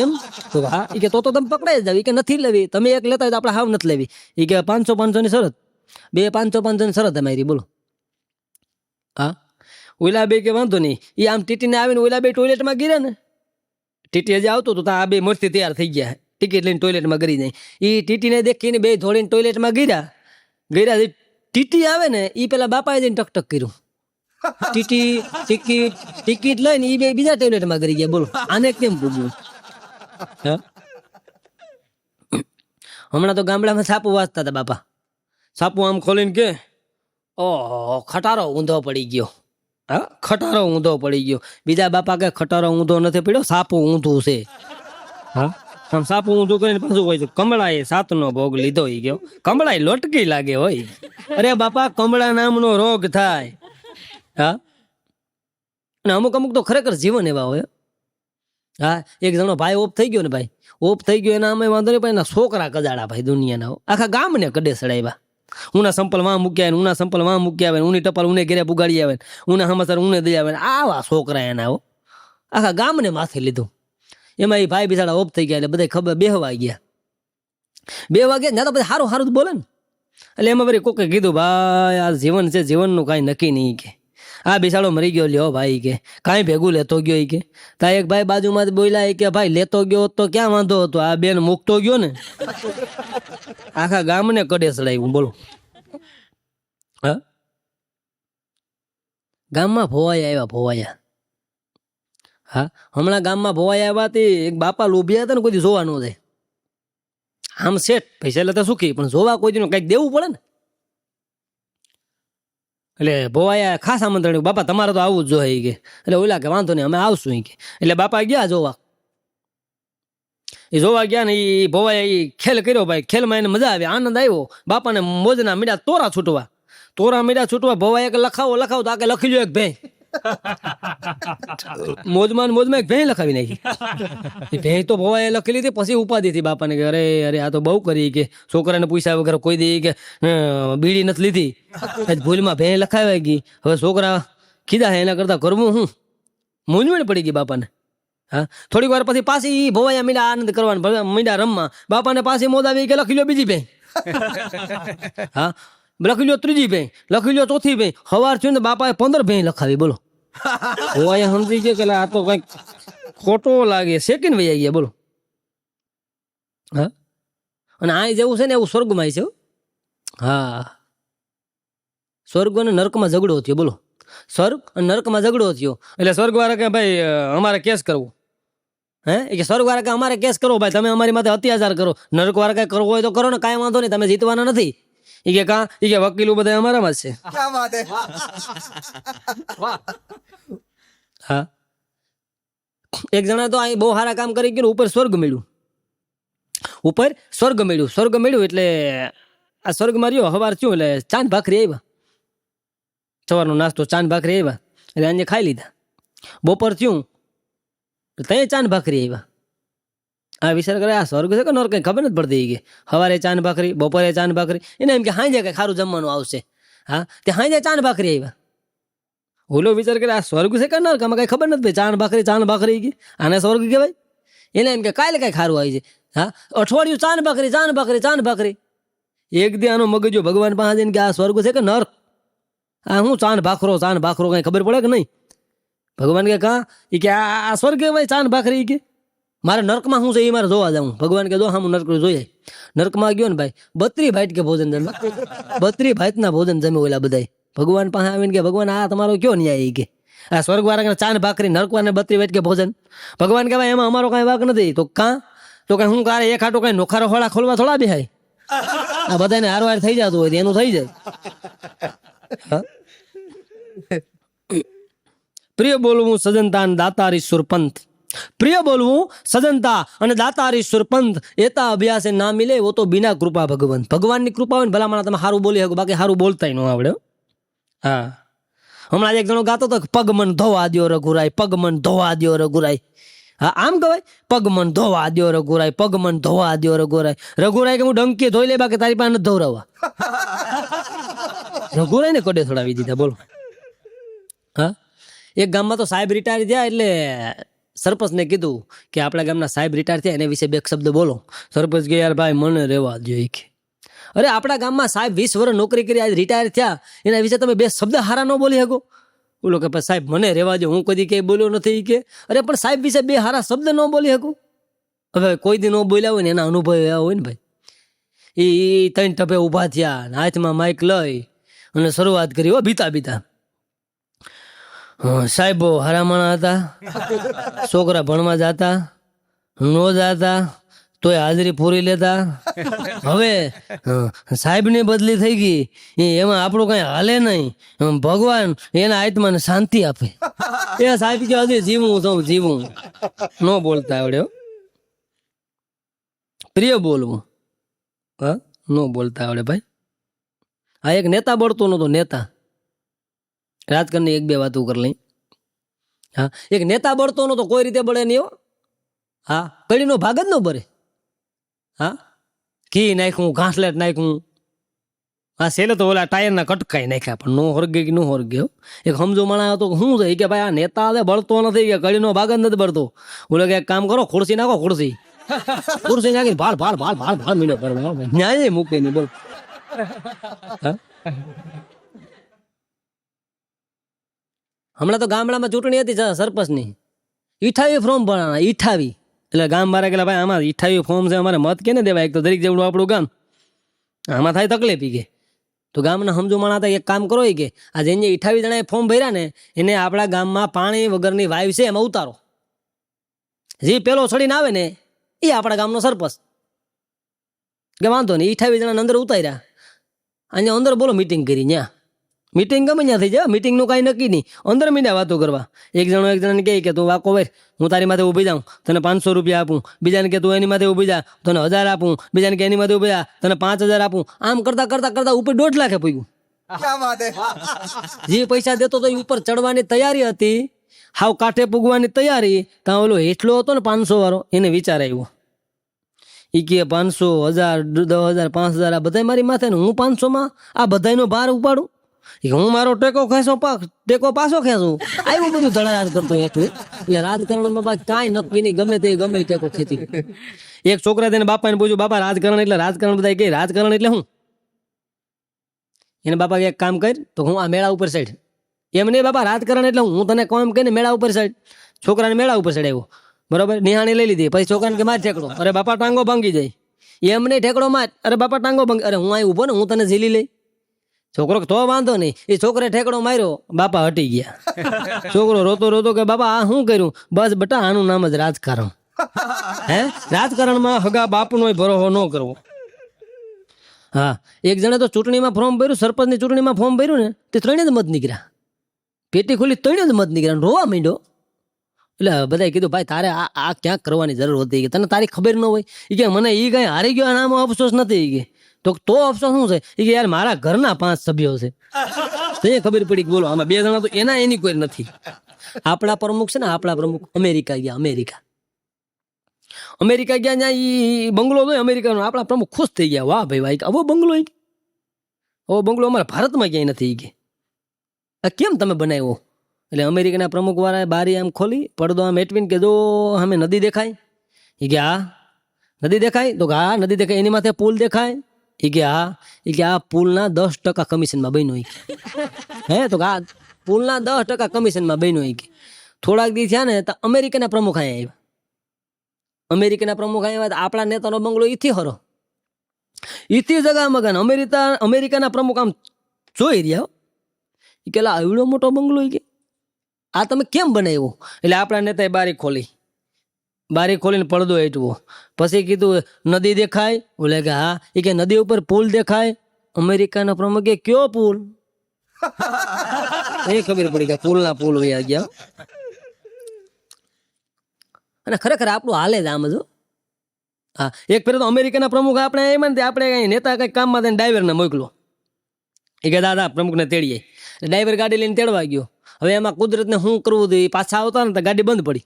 એમ તો હા, એ કે તો તમે પકડાઈ જ જાવી કે નથી લેવી. તમે એક લેતા હોય તો આપણે હાવ નથી લેવી. એ કે 500 ની શરત. 2 500 ની શરત અમારી. બોલો. હા, ઓલા 2 કે વાંધો નહીં. એ આમ ટીટીને આવીને ઓલા 2 ટોયલેટમાં ગીર્યા ને. ટીટી હજી આવતો તો આ 2 મસ્તી તૈયાર થઈ ગયા, ટિકિટ લઈને ટોયલેટમાં ગરી જાય. એ ટીટીને દેખીને 2 ધોળીને ટોયલેટમાં ગયા. ટીટી આવે ને એ પેલા બાપાએ જઈને ટકટક કર્યું. ટિકિટ લઈને એ 2 બીજા ટોયલેટમાં ગરી ગયા. બોલો આને કેમ પૂછ્યું? હમણાં તો ગામડામાં સાપુ વાંચતા હતા બાપા. સાપુ આમ ખોલીને કે ઓહો ખટારો ઊંધો પડી ગયો. હા, ખટારો ઊંધો પડી ગયો. બીજા બાપા કે ખટારો ઊંધો નથી પડ્યો, સાપુ ઊંધું છે. હા, આમ સાપુ ઊંધું કરીને પાછું હોય છે કમળાએ 7નો ભોગ લીધો. ઈ ગયો કમળાએ લોટકી લાગે હોય. અરે બાપા કમળા નામનો રોગ થાય. હા, અને અમુક તો ખરેખર જીવન એવા હોય. હા, એક જણો ભાઈ ઓફ થઈ ગયો ને, ભાઈ ઓફ થઈ ગયો એના અમે વાંધો નહીં, પણ એના છોકરા કજાડા ભાઈ દુનિયાના આખા ગામને કડે સડાવ્યા. ઉના સંપલ માં મૂક્યા આવે, ઉના સંપલ માં મૂક્યા આવે, ઉની ટપાલ ઉને ઘેરે પુગાડી આવે, ઉના સમાચાર ઉને દઈ આવે. આવા છોકરા એના આખા ગામને માથે લીધું. એમાં એ ભાઈ બિચારા ઓફ થઈ ગયા એટલે બધા ખબર 2 વાગ્યા. 2 વાગ્યા ત્યાં તો પછી સારું સારું બોલે ને. એટલે એમાં વળી કોકે કીધું ભાઈ આ જીવન છે, જીવનનું કાંઈ નક્કી નહીં કે આ બિસાડો મરી ગયો લ્યો ભાઈ કે કાંઈ ભેગું લેતો ગયો કે. તા એક ભાઈ બાજુમાં બોલ્યા કે ભાઈ લેતો ગયો તો ક્યાં વાંધો હતો, આ બેન મૂકતો ગયો ને આખા ગામને કડે ચડાવ્યું. બોલો હા, ગામમાં ભોવાયા આવ્યા, ભોવાયા. હા, હમણાં ગામમાં ભોવાયા આવ્યા તે એક બાપા લોભિયા હતા ને, કોઈ દી જોવા ન જાય. આમ શેઠ પૈસા લેતા સુખી, પણ જોવા કોઈ દીનું કંઈક દેવું પડે ને. એટલે ભોવાયા ખાસ આમંત્રણ, બાપા તમારે તો આવવું જ જોઈએ કે. એટલે ઓલા કે વાંધો નહીં અમે આવશું કે. એટલે બાપા ગયા જોવા. એ જોવા ગયા ને એ ભોવાયા એ ખેલ કર્યો ભાઈ. ખેલમાં એને મજા આવી, આનંદ આવ્યો. બાપાને મોજના મીડા તોરા છૂટવા. ભોવાયા કે લખાવો તો આ કે લખી લો એક ભેં. મોજમાં એક ભેં લખાવી નાખી. ભેં તો ભોવાએ લખી લીધી. પછી ઉપાધિ થી બાપાને કે અરે અરે આ તો બહુ કરી કે છોકરાને પૂછ્યા વગર કોઈ દી કે બીડી નથી લીધી, ભૂલમાં ભેં લખાવાઈ ગઈ. હવે છોકરા કીધા એના કરતા કરવું હું, મૂંઝવણ પડી ગઈ બાપાને. હા, થોડીક વાર પછી પાછી ભોવાયા મીડા આનંદ કરવાનું, મીડા રમવા. બાપાને પાછી મોજ આવી કે લખી લો બીજી ભેં. હા, લખી લો ત્રીજી ભેં, લખી લો ચોથી ભેં. સવાર થયું ને બાપાએ 15 ભેં લખાવી. બોલો ભોવાયા સમજી ગયા કે આ તો કઈક ખોટો લાગે, સેકન્ડ વહી ગયા. બોલો હા, અને આ જેવું છે ને એવું સ્વર્ગમાં છે. હા, સ્વર્ગ અને નર્કમાં ઝઘડો થયો. બોલો સ્વર્ગ અને નર્કમાં ઝઘડો થયો. એટલે સ્વર્ગ વાળા કે ભાઈ અમારે કેસ કરવો. કે સ્વર્ગ વાળા કે અમારે કેસ કરો ભાઈ, તમે અમારી માથે અત્યાચાર કરો. નર્ક વાળા કઈ કરવો હોય તો કરો ને, કાંઈ વાંધો નહીં, તમે જીતવાના નથી. ઈ કે કા, ઈ કે વકીલો બધા અમારામાં જ છે. હા, એક જણા તો અહીં બહુ સારા કામ કરી ગયું, ઉપર સ્વર્ગ મળ્યું. સ્વર્ગ મળ્યું એટલે આ સ્વર્ગમાં રહ્યો. સવાર થયું એટલે ચાંદ ભાખરી આવ્યા. સવારનો નાસ્તો ચાંદ ભાખરી આવ્યા એટલે આજે ખાઈ લીધા. બપોર થયું ત્યાં ચાંદ ભાખરી આવ્યા. આ વિચાર કરે આ સ્વર્ગ છે કે નર કઈ ખબર નથી પડતી કે સવારે ચાંદ ભાખરી, બપોરે ચાંદ ભાખરી. એને એમ કે હાંજે કઈ ખારું જમવાનું આવશે. હા, તે હાંજે ચાંદ ભાખરી આવ્યા. ઓલો વિચાર કરે આ સ્વર્ગ છે કે નર, આમાં કઈ ખબર નથી. ચાંદ ભાખરી કે આને સ્વર્ગ કહેવાય. એને એમ કે કાલે કઈ ખારું આવી છે. હા, અઠવાડિયું ચાંદ ભાખરી. એક દી આનો મગજો ભગવાન પાસે જઈને કે આ સ્વર્ગ છે કે નર, આ હું ચાંદ ભાખરો કઈ ખબર પડે કે નહીં. ભગવાન કે કા, એ કે આ સ્વર્ગ કહેવાય ચાંદ ભાખરી કે મારે નર્કમાં શું છે એ મારે જોવા જાઉં. ભગવાન કે જો હા હું નર્ક જોઈએ. નર્કમાં ગયો ને ભાઈ 32 ભાઈટ કે ભોજન જમે, 32 ભાઈટના ભોજન જમે ઓલા બધા. ભગવાન પાસે આવીને કે ભગવાન આ તમારો કયો ન્યાય કે આ સ્વર્ગ વાળા ચાંદ ભાખરી, નર્ક વાળા 32 ભાઈટ કે ભોજન. ભગવાન કે ભાઈ એમાં અમારો કઈ વાક નથી. તો કાં તો કઈ હું કારે એક હાટો કઈ નોખારો હોળા ખોલવા થોડા બેહાય. આ બધાને હારવાર થઈ જતું હોય એનું થઈ જાય. પ્રિય બોલવું સજનતા અને દાતારી સુરપંથ. પ્રિય બોલવું સજનતા અને દાતારી સુરપંથ. એતા અભ્યાસે ના મિલે વો તો બિના કૃપા ભગવંત. ભગવાનની કૃપા હોય ને ભલામણ તમે સારું બોલી શકો, બાકી સારું બોલતા ન આવડે. હા, હમણાં એક જણો ગાતો હતો પગ મન ધોવા દ્યો રઘુરાય, પગ મન ધોવા દ્યો રઘુરાય. હા, આમ કહેવાય પગ મન ધોવા દ્યો રઘુરાય, પગ મન ધોવા દ્યો રઘુરાય. રઘુરાય કે હું ડંકી ધોઈ લે, બાકી તારી પાસે નથી ધોરાવા. રઘુરાય ને કડે થોડાવી દીધા. બોલો હા, એક ગામમાં તો સાહેબ રિટાયર થયા એટલે સરપંચને કીધું કે આપણા ગામના સાહેબ રિટાયર થયા એના વિશે 2 શબ્દ બોલો. સરપંચ કે યાર ભાઈ મને રહેવા જોઈએ કે અરે આપણા ગામમાં સાહેબ 20 વર્ષ નોકરી કરી આજ રિટાયર થયા, એના વિશે તમે 2 શબ્દ હારા ન બોલી શકો. બોલો કે સાહેબ મને રહેવા દો, હું કદી કઈ બોલ્યો નથી કે. અરે પણ સાહેબ વિશે 2 હારા શબ્દ ન બોલી શકું. હવે કોઈ દી ન બોલ્યા હોય ને એના અનુભવ એવા હોય ને ભાઈ. એ 3 ટપે ઊભા થયા, હાથમાં માઇક લઈ અને શરૂઆત કરી. બીતા સાહેબો હરામણા હતા, છોકરા ભણવા જતા નો જાતા તોય હાજરી પૂરી લેતા. હવે સાહેબ ની બદલી થઈ ગઈ, એમાં આપણું કઈ હાલે નહીં. ભગવાન એના આત્માને શાંતિ આપે. એ સાહેબ કે હજી જીવું ન બોલતા આવડે. પ્રિય બોલવું હા ન બોલતા આવડે ભાઈ. આ એક નેતા બળતો નતો. નેતા રાજકારણની 1-2 વાતો કરી લઈ. હા, એક નેતા બળતો નતો, કોઈ રીતે બળે નહીં. હા, કડીનો ભાગ જ ન બરે. હા, ઘી નાખ્યું, ઘાસલેટ નાખ્યું, હા છેલ્લે તો ઓલા ટાયરના કટકાઈ નાખ્યા પણ નો હોરગે કે નો હોરગ્યો. એક સમજો માણા હતો શું છે કે ભાઈ આ નેતા હવે બળતો નથી કે કડીનો ભાગ જ નથી બળતો. ઓલો કે એક કામ કરો ખુરશી નાખો ખુરશી નાખીને ભાળ ભાળ ભાળ ભાળ ભાળ મીનો કરવા ન્યાય મૂકે નહીં બોલ. હમણાં તો ગામડામાં ચૂંટણી હતી સરપંચની, 28 ફોર્મ ભરાણા 28. એટલે ગામ મારા ગયેલા ભાઈ આમાં 28 ફોર્મ છે અમારે મત કેને દેવાય, એક તો દરેક જેવડું આપણું ગામ, આમાં થાય તકલીફ કે. તો ગામના સમજો માણા હતા એક કામ કરો કે આ જેને 28 જણાએ ફોર્મ ભર્યા ને એને આપણા ગામમાં પાણી વગરની વાવ છે એમાં ઉતારો. જે પેલો છડીને આવે ને એ આપણા ગામનો સરપંચ કે વાંધો નહીં 28 જણા અંદર ઉતાર્યા. અહીંયા અંદર બોલો મીટિંગ કરી, ત્યાં મીટિંગ ગમે ત્યાં થઈ જાય, મીટિંગનું કાંઈ નક્કી નહીં, અંદર મીડા વાતો કરવા. એક જણાને કહે કે તું વાકો ભાઈ હું તારી માથે ઊભી જાઉં તને 500 રૂપિયા આપું, બીજાને કે તું એની માથે ઊભી જા તને 1000 આપું, બીજાને કે એની માથે ઊભી જા તને 5000 આપું. આમ કરતા કરતા કરતા ઉપર 1.5 લાખે પૂગ્યું. જે પૈસા દેતો તો એ ઉપર ચડવાની તૈયારી હતી, હાવ કાંઠે પૂગવાની તૈયારી. ત્યાં ઓલો હેઠલો હતો ને 500 વાળો, એને વિચાર આવ્યો એ કે 500 1000 10,000 5000 આ બધા મારી માથે ને હું 500માં આ બધાનો ભાર ઉપાડું, હું મારો ટેકો પાછો ખેંચું. આવ્યું બધું ધડારાજ કરતો એટલે રાજકારણમાં કાંઈ નક્કી નહીં, ગમે તે ગમે ટેકો ખેંચી. એક છોકરા તેને બાપાને પૂછ્યું બાપા રાજકારણ એટલે રાજકારણ બધા કે રાજકારણ એટલે હું? એને બાપા એક કામ કર તો હું આ મેળા ઉપર સાઈડ. એમ નહીં બાપા રાજકારણ એટલે હું તને કોમ કહીને મેળા ઉપર સાઈડ. છોકરાને મેળા ઉપર સાઈડ આવ્યો બરોબર, નિહાણી લઈ લીધી. પછી છોકરાને કે માર ઠેકડો, અરે બાપા ટાંગો ભાંગી જાય. એમ નહીં ઠેકડો માર, અરે બાપા ટાંગો ભાંગી, અરે હું અહીં ઉભો ને હું તને ઝીલી લઈ. છોકરો તો વાંધો નહીં, એ છોકરે ઠેકડો માર્યો, બાપા હટી ગયા. છોકરો રોતો રોતો કે બાપા આ શું કર્યું? બસ બટા આનું નામ જ રાજકારણ. હે રાજકારણમાં હગા બાપનો ભરોસો ન કરવો. હા એક જણે તો ચૂંટણીમાં ફોર્મ ભર્યું, સરપંચની ચૂંટણીમાં ફોર્મ ભર્યું ને તે 3 જ મત નીકળ્યા. પેટી ખોલી 3 જ મત નીકળ્યા, રોવા માંડ્યો. એટલે બધાએ કીધું ભાઈ તારે આ ક્યાંક કરવાની જરૂર હતી કે તને તારી ખબર ન હોય. એ કે મને એ કઈ હારી ગયો આનો અફસોસ નથી કે. તો અફસોસ શું છે? એ કે યાર મારા ઘરના 5 સભ્યો છે, તો એ ખબર પડી કે બોલો આમાં 2 જણા તો એની કોઈ નથી. આપણા પ્રમુખ છે ને, આપણા પ્રમુખ અમેરિકા ગયા. અમેરિકા ગયા ત્યાં એ બંગલો જોયો અમેરિકાનો. આપણા પ્રમુખ ખુશ થઈ ગયા, વાહ ભાઈ વાહ આવો બંગલો, આવો બંગલો અમારા ભારતમાં ક્યાંય નથી કે. આ કેમ તમે બનાવ્યો? એટલે અમેરિકાના પ્રમુખ વાળાએ બારી આમ ખોલી, પડદો આમ એટવીને કે જો અમે નદી દેખાય? એ કે હા. નદી દેખાય? તો હા નદી દેખાય. એની માથે પુલ દેખાય? એ કે હા. એ કે આ પુલના 10% કમિશનમાં બન્યો. હે તો હા પુલના 10% કમિશનમાં બન્યો. કે થોડાક દી થયા ને તો અમેરિકાના પ્રમુખ અહીંયા આવ્યા. અમેરિકાના પ્રમુખ આવ્યા, આપણા નેતાનો બંગલો ઈથી હરો, ઈથી જગા મગન. અમેરિકાના પ્રમુખ આમ જોઈ રહ્યા. એ કે આવડો મોટો બંગલો કે આ તમે કેમ બનાવ્યો? એટલે આપણા નેતાએ બારી ખોલીને પડદો હેઠવો. પછી કીધું નદી દેખાય? બોલે કે હા. એ કે નદી ઉપર પુલ દેખાય? અમેરિકાના પ્રમુખે કયો પુલ? એ ખબર પડી કે પુલના પુલ વયા ગયા. અને ખરેખર આપણું હાલે જ આમ જ. હા એક ફેર તો અમેરિકાના પ્રમુખ આપણે એમ ને આપણે કઈ નેતા કઈ કામમાં થઈને ડ્રાઈવરને મોકલો. એ કે દાદા પ્રમુખને તેડીએ. ડ્રાઈવર ગાડી લઈને તેડવા ગયો. હવે એમાં કુદરતને શું કરવું હતું, પાછા આવતા ને તો ગાડી બંધ પડી.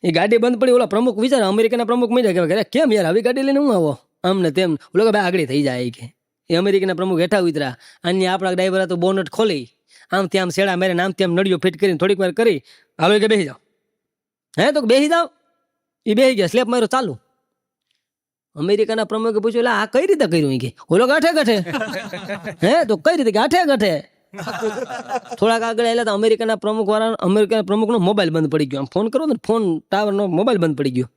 એ ગાડી બંધ પડી. ઓલા પ્રમુખ વિચાર, અમેરિકાના પ્રમુખ મળ્યા કે કેમ યાર આવી ગાડી લઈને હું આવો આમ ને તેમ. ઓલો કે ભાઈ આગળ થઈ જાય કે. એ અમેરિકાના પ્રમુખ હેઠા ઉતરા. અન્ય આપણા ડ્રાઈવર તો બોનટ ખોલી આમથી આમ શેડા મેરે આમથી આમ નળીઓ ફિટ કરીને થોડીક વાર કરી હાલો કે બેસી જાઓ. હે તો બેસી જાઓ. એ બેસી ગયા, સ્લેપ માર્યો ચાલુ. અમેરિકાના પ્રમુખે પૂછ્યું એટલે આ કઈ રીતે કર્યું? કે ઓલો ગાંઠે હે તો કઈ રીતે? ગાંઠે. થોડાક આગળ આવેલા તો અમેરિકાના પ્રમુખનો મોબાઈલ બંધ પડી ગયો. આમ ફોન કરો ને ફોન ટાવરનો મોબાઈલ બંધ પડી ગયો.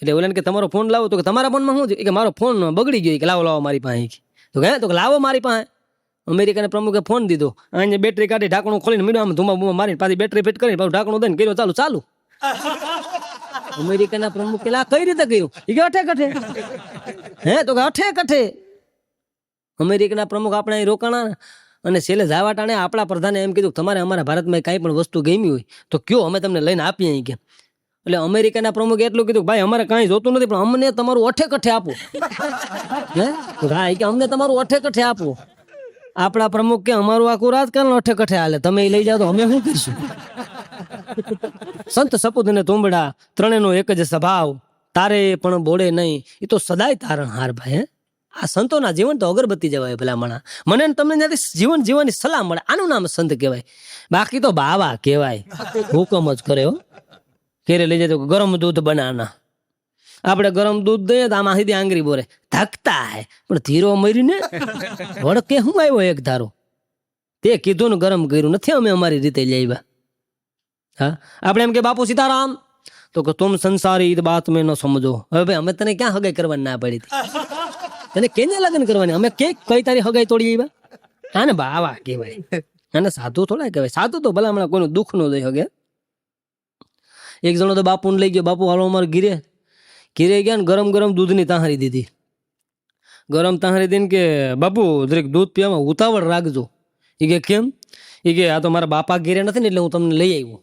એટલે ઓલાને કે તમારો ફોન લાવો. તો કે તમારા ફોનમાં શું છે? કે મારો ફોન બગડી ગયો. કે લાવો મારી પાસે. તો કે લાવો મારી પાસે. અમેરિકાના પ્રમુખે ફોન દીધો, અહીંયા બેટરી કાઢી ઢાંકણું ખોલીને મીડો આમ ધુમા મારીને પાછી બેટરી ફિટ કરીને પાછું ઢાંકણું દઈને કર્યો ચાલુ. અમેરિકાના પ્રમુખ કે કઈ રીતે કર્યું? એ કે અઠે હે તો કે અઠે. અમેરિકાના પ્રમુખ આપણે અહીં રોકાણા અને છેલ્લે જવા ટાણે આપણા પ્રધાને એમ કીધું તમારે અમારા ભારતમાં કાંઈ પણ વસ્તુ ગમી હોય તો કયો, અમે તમને લઈને આપીએ અહીં કે. એટલે અમેરિકાના પ્રમુખે એટલું કીધું ભાઈ અમારે કાંઈ જોતું નથી પણ અમને તમારું અઠે આપો. હે હા કે અમને તમારું અઠે આપો. આપણા પ્રમુખ કે અમારું આખું રાજકારણ અઠે હાલે, તમે લઈ જાઓ તો અમે શું કરીશું? સંત સપૂત અને તુંબડા ત્રણેયનો એક જ સ્વભાવ, તારે પણ બોડે નહીં, એ તો સદાય તારણ હાર ભાઈ. આ સંતોના જીવન તો અગરબત્તી જવાય ભલામણા. મને ને તમને ત્યાંથી જીવન જીવવાની સલાહ મળે. આનું નામ સંત કહેવાય. બાકી તો બાવા કહેવાય, હુકમ જ કરે હો. ઘેરે લઈ જાય તો ગરમ દૂધ બનાના. આપણે ગરમ દૂધ દઈએ તો આમાં સીધી આંગળી બોરે, ધકતા હે પણ ધીરો મર્યું ને વળકે હું આવ્યો એક ધારો. તે કીધું ને ગરમ કર્યું નથી, અમે અમારી રીતે લઈ આવ્યા. હા, આપણે એમ કે બાપુ સીતારામ, તો કે તુમ સંસારી ઈદ બાત મેં ન સમજો. હવે ભાઈ અમે તને ક્યાં હગાઈ કરવાની ના પડી હતી? તને કેને લગ્ન કરવાની? અમે કે કઈ તારી હગાઈ તોડી આવ્યા? હા ને બાવા કહેવાય. અને સાધુ થોડા કહેવાય. સાધુ તો ભલા હમણાં કોઈનું દુઃખ ન દઈ શકે. એક જણો તો બાપુને લઈ ગયો, બાપુ હાલો અમારે ઘીરે ગયા ને ગરમ ગરમ દૂધની તાહારી દીધી. ગરમ તાહારી દઈને કે બાપુ દરેક દૂધ પીવામાં ઉતાવળ રાખજો. એ કે કેમ? એ કે આ તો મારા બાપા ઘેરે નથી ને એટલે હું તમને લઈ આવ્યો.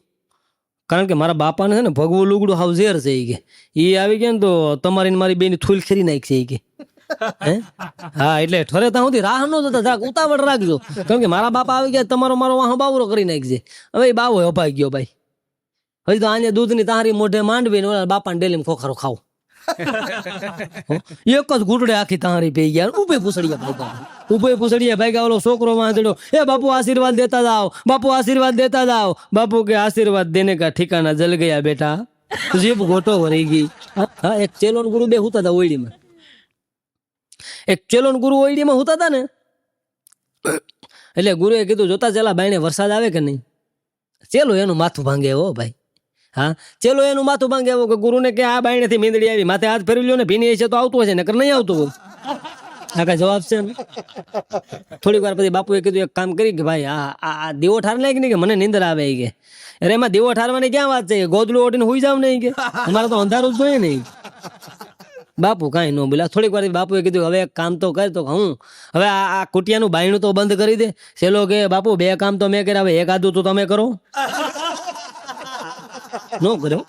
કારણ કે મારા બાપાને છે ને ભગવું લુગડું હાવ ઝેર છે. એ કે એ આવી ગયા ને તો તમારી ને મારી બેની થૂલ ખેરી નાખશે. એ કે હા, એટલે ઠરે ત્યાં સુધી રાહ ન જતા, જરાક ઉતાવળ રાખજો. કારણ કે મારા બાપા આવી ગયા, તમારો મારો વાહ બાવરો કરી નાખશે. હવે એ બાવો અપાઈ ગયો ભાઈ. હજી તો આને દૂધની તારી મોઢે માંડવી ને ઓલા બાપાને ડેલી ખોખરો ખાવ. એક જ ઘૂંટડે આખી તારી પી ગયા. ઉભે પૂછડીયા ભાગ્યા, ઉભે પૂછડીયા ભાગ્યા. ઓલો છોકરો વાંધડો, એ બાપુ આશીર્વાદ દેતા જાઓ, બાપુ આશીર્વાદ દેતા જાઓ. બાપુ કે આશીર્વાદ દેને કા ઠિકાના જલ ગયા બેટા, જીભ ગોટો વળી ગઈ. હા, એક ચેલોન ગુરુ બે હુતા હતા ઓયડીમાં. એક ચેલોન ગુરુ ઓયડીમાં હુતા હતા ને, એટલે ગુરુએ કીધું જોતા ચેલા બાયણે વરસાદ આવે કે નહીં. ચેલો એનું માથું ભાંગે હો ભાઈ. હા, ચેલો એનું માથું ભાંગે આવો કે ગુરુને કે આ બાયણેથી મીંદડી આવી, માથે હાથ ફેરવી લ્યો ને, ભીની હશે તો આવતું હશે, નકર નહીં આવતું હોય. આ કઈ જવાબ છે ને? થોડીક વાર પછી બાપુએ કીધું એક કામ કરી કે ભાઈ આ દીવો ઠાર નાખ ને, કે મને નીંદર આવે. કે અરે એમાં દીવો ઠારવાની ક્યાં વાત છે? ગોદલું ઓઢીને હુઈ જાવ નહીં, કે અમારે તો અંધારું જ જોઈએ નહીં. બાપુ કાંઈ ન બોલ્યા. થોડીક વાર બાપુએ કીધું હવે એક કામ તો કર. તો હું હવે આ કુટિયાનું બાયણું તો બંધ કરી દે. સેલો કે બાપુ બે કામ તો મેં કર્યા, હવે એક આદું તો તમે કરો. નો કર્યો.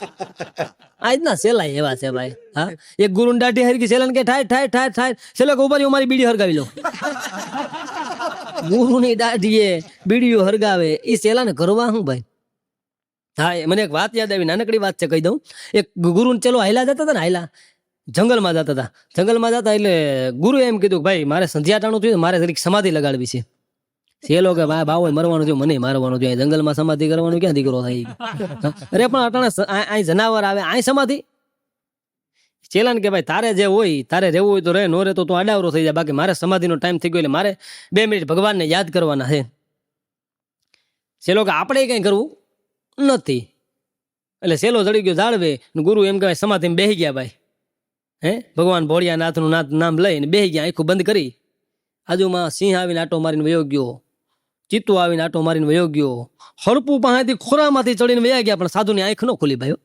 આજના સેલા એવા છે ભાઈ. હા, એક ગુરુની દાઢી હરકી, સેલાને કે ઠાય ઠાય ઠાય ઠાય. સેલો કે ઉભા રહ્યો, મારી બીડી હરગાવી લો. ગુરુની દાઢીએ બીડીઓ હરગાવે, એ સેલાને કરવા શું ભાઈ? હા, મને એક વાત યાદ આવી, નાનકડી વાત છે, કહી દઉં. એક ગુરુને ચલો હાયલા જતા હતા ને, હાયલા જંગલમાં જતા હતા. જંગલમાં જતા એટલે ગુરુ એમ કીધું ભાઈ મારે સંધ્યા ટાણું થયું, મારે જરીક સમાધિ લગાડવી છે. સેલો કે ભાઈ બાવો મરવાનું થયું, મને મારવાનું થયું, જંગલમાં સમાધિ કરવાનું ક્યાં દીકરો થાય? અરે પણ અટાણે અહીં જનાવર આવે, અહીં સમાધિ. ચેલાને કે ભાઈ તારે જે હોય, તારે રહેવું હોય તો રહે, નો રહે તો તું આડાવરો થઈ જાય. બાકી મારે સમાધિનો ટાઈમ થઈ ગયો, એટલે મારે 2 મિનિટ ભગવાનને યાદ કરવાના છે. સેલો કે આપણે કઈ કરવું નથી. એટલે સેલો ચડી ગયો ઝાડવે, ગુરુ એમ કહેવાય સમાધિમાં બેસી ગયા ભાઈ. ભગવાન ભોળિયાનાથનું નામ લઈને બેસી ગયા, આંખું બંધ કરી. આજુમાં સિંહ આવીને આટો મારીને વયો ગયો, ચિત્તો આવીને આટો મારીને વયો ગયો, હરપું પાસેથી ખોરામાંથી ચડીને વયા ગયા, પણ સાધુની આંખ ન ખુલી ભાઈ.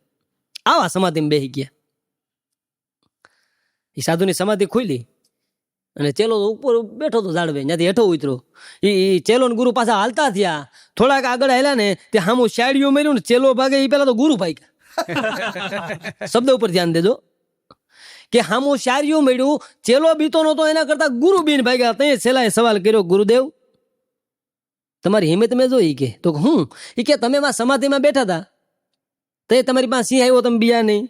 આવા સમાધિમાં બેસી ગયા. એ સાધુની સમાધિ ખુલી અને ચેલો ઉપર બેઠો હતો ઝાડવે, ત્યાંથી હેઠો ઉતરો. એ ચેલો ને ગુરુ પાછા હાલતા થયા. થોડાક આગળ હાલ્યા ને તે સામું શાડીઓ મેર્યું ને, ચેલો ભાગે એ પેલા તો ગુરુ ભાગ્યા. શબ્દ ઉપર ધ્યાન દેજો કે હામું શારીઓ મળ્યું, ચેલો બીતો નતો, એના કરતા ગુરુ બીન ભાગ્યા. તઈ છેલ્લાએ સવાલ કર્યો, ગુરુદેવ તમારી હિંમત મેં જોઈ. કે તો હું એ કે તમે માં સમાધિમાં બેઠા હતા, તે તમારી પાસે સિંહ આવ્યો, તમે બીયા નહીં,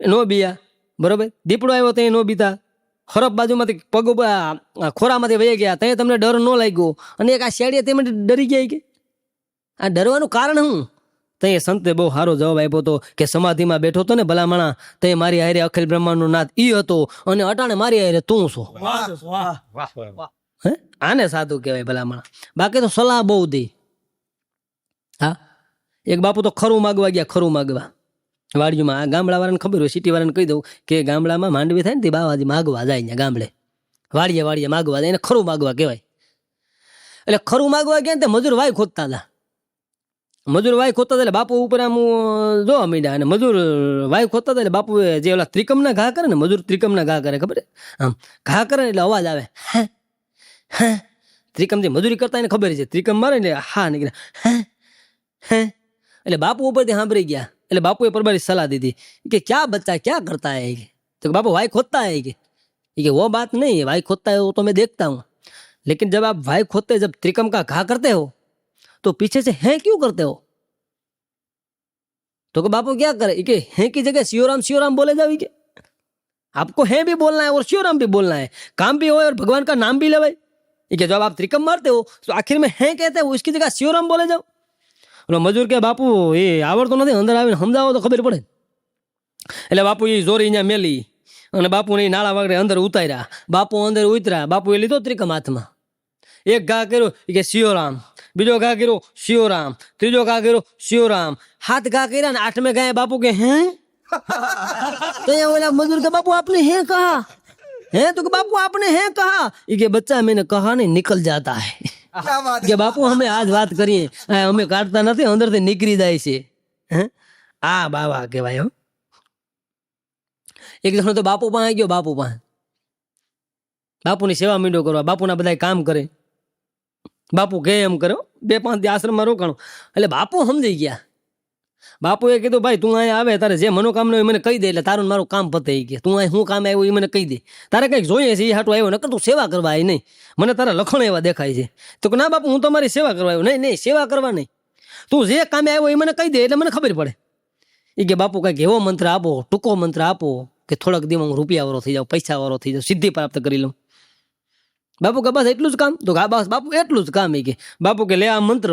નો બીયા બરોબર. દીપડો આવ્યો તે નો બીતા. ખરબ બાજુમાંથી પગ ખોરામાંથી વહી ગયા, ત્યાં તમને ડર ન લાગ્યો. અને એક આ શેડીએ તે માટે ડરી ગયા. કે આ ડરવાનું કારણ શું? તે સંતે બહુ સારો જવાબ આપ્યો હતો કે સમાધિમાં બેઠો હતો ને ભલામણા, તે મારી હારે અખિલ બ્રહ્માંડનો નાથ ઈ હતો, અને અટાણે મારી હારે તું છો. આને સાધુ કહેવાય ભલામણા. બાકી તો સલાહ બહુ દે. હા, એક બાપુ તો ખરું માગવા ગયા, ખરું માગવા વાડીમાં. આ ગામડા વાળાને ખબર હોય, સિટી વાળાને કહી દઉં કે ગામડામાં માંડવી થાય ને તે બાવાજી માગવા જાય ને, ગામડે વાડીએ વાડીએ માગવા જાય, એને ખરું માગવા કહેવાય. એટલે ખરું માગવા ગયા ને તે મજૂર વાય ખોદતા હતા. મજૂર વાય ખોદતા હતા એટલે બાપુ ઉપર આમ જોવા માંડ્યા. અને મજૂર વાય ખોદતા હતા એટલે બાપુ જે ઓલા ત્રિકમના ઘા કરે ને, મજૂર ત્રિકમના ઘા કરે, ખબર આમ ઘા કરે એટલે અવાજ આવે. હા, ત્રિકમ જે મજૂરી કરતા એને ખબર છે, ત્રિકમ મારે ને હા નીકળે હે. એટલે બાપુ ઉપરથી સાંભળી ગયા. એટલે બાપુએ પરબારી સલાહ દીધી કે ક્યાં બચ્ચા ક્યાં કરતા હે. તો બાપુ વાય खोदता है कि वो बात नहीं है, वाई खोदता है वो तो मैं देखता हूँ, लेकिन जब आप वाई खोदते जब त्रिकम का घा करते हो तो पीछे से हैं क्यों करते हो? तो बापू क्या करे कि हैं की जगह सियोराम सियोराम बोले जाओ. आपको है भी बोलना है और श्योर राम भी बोलना है, काम भी हो और भगवान का नाम भी ले भाई। कि जब आप त्रिकम मारते हो तो आखिर में है कहते हो, उसकी जगह श्योर राम बोले जाओ। એટલે મજૂર કે બાપુ એ આવડતો નથી, અંદર આવીને સમજાવો તો ખબર પડે। એટલે બાપુ એ જોરી અહીંયા મેલી અને બાપુને નાળા વાગડે અંદર ઉતાર્યા। બાપુ અંદર ઉતર્યા, બાપુએ લીધો ત્રિકમ હાથમાં, એક ઘા કર્યો કે શિવરામ, બીજો ઘા કર્યો શિવરામ, ત્રીજો ઘા કર્યો શિવરામ, 7 ઘા કર્યા ને 8મેं ઘા બાપू के हैं तो ये बोला मजदूर के बापू आपने है कहा है, तो बापू आपने है कहा, ये बच्चा मैंने कहा नहीं निकल जाता है કે બાપુ અમે આજ વાત કરીએ, અમે કાઢતા નથી, અંદરથી નીકળી જાય છે। આ બાવા કહેવાય હો। એક જણો તો બાપુ પાસે ગયો, બાપુ પાસે બાપુની સેવા મીંડો કરવા, બાપુના બધા કામ કરે, બાપુ કે એમ કરો, 2-5 દી આશ્રમમાં રોકાણો। એટલે બાપુ સમજી ગયા। બાપુએ કીધું ભાઈ તું અહીંયા આવે, તારે જે મનોકામના હોય મને કહી દે, એટલે તારું મારું કામ પતે। કે તું અહીં શું કામ આવ્યું એ મને કહી દે, તારે કંઈક જોઈએ છે એ હાટું આવ્યો, નકર તું સેવા કરવા આવી નહીં, મને તારા લખણ એવા દેખાય છે। તો કે ના બાપુ હું તમારી સેવા કરવા આવ્યો। નહીં સેવા કરવા નહીં, તું જે કામે આવ્યો એ મને કહી દે એટલે મને ખબર પડે। એ કે બાપુ કંઈક એવો મંત્ર આપો, ટૂંકો મંત્ર આપો કે થોડાક દિવસ હું રૂપિયાવાળો થઈ જાઉં, પૈસાવાળો થઈ જાઉં, સિદ્ધિ પ્રાપ્ત કરી લઉં। બાપુ કે બસ એટલું જ કામ? તો હા બસ બાપુ એટલું જ કામ। એ કે બાપુ કે લે આ મંત્ર,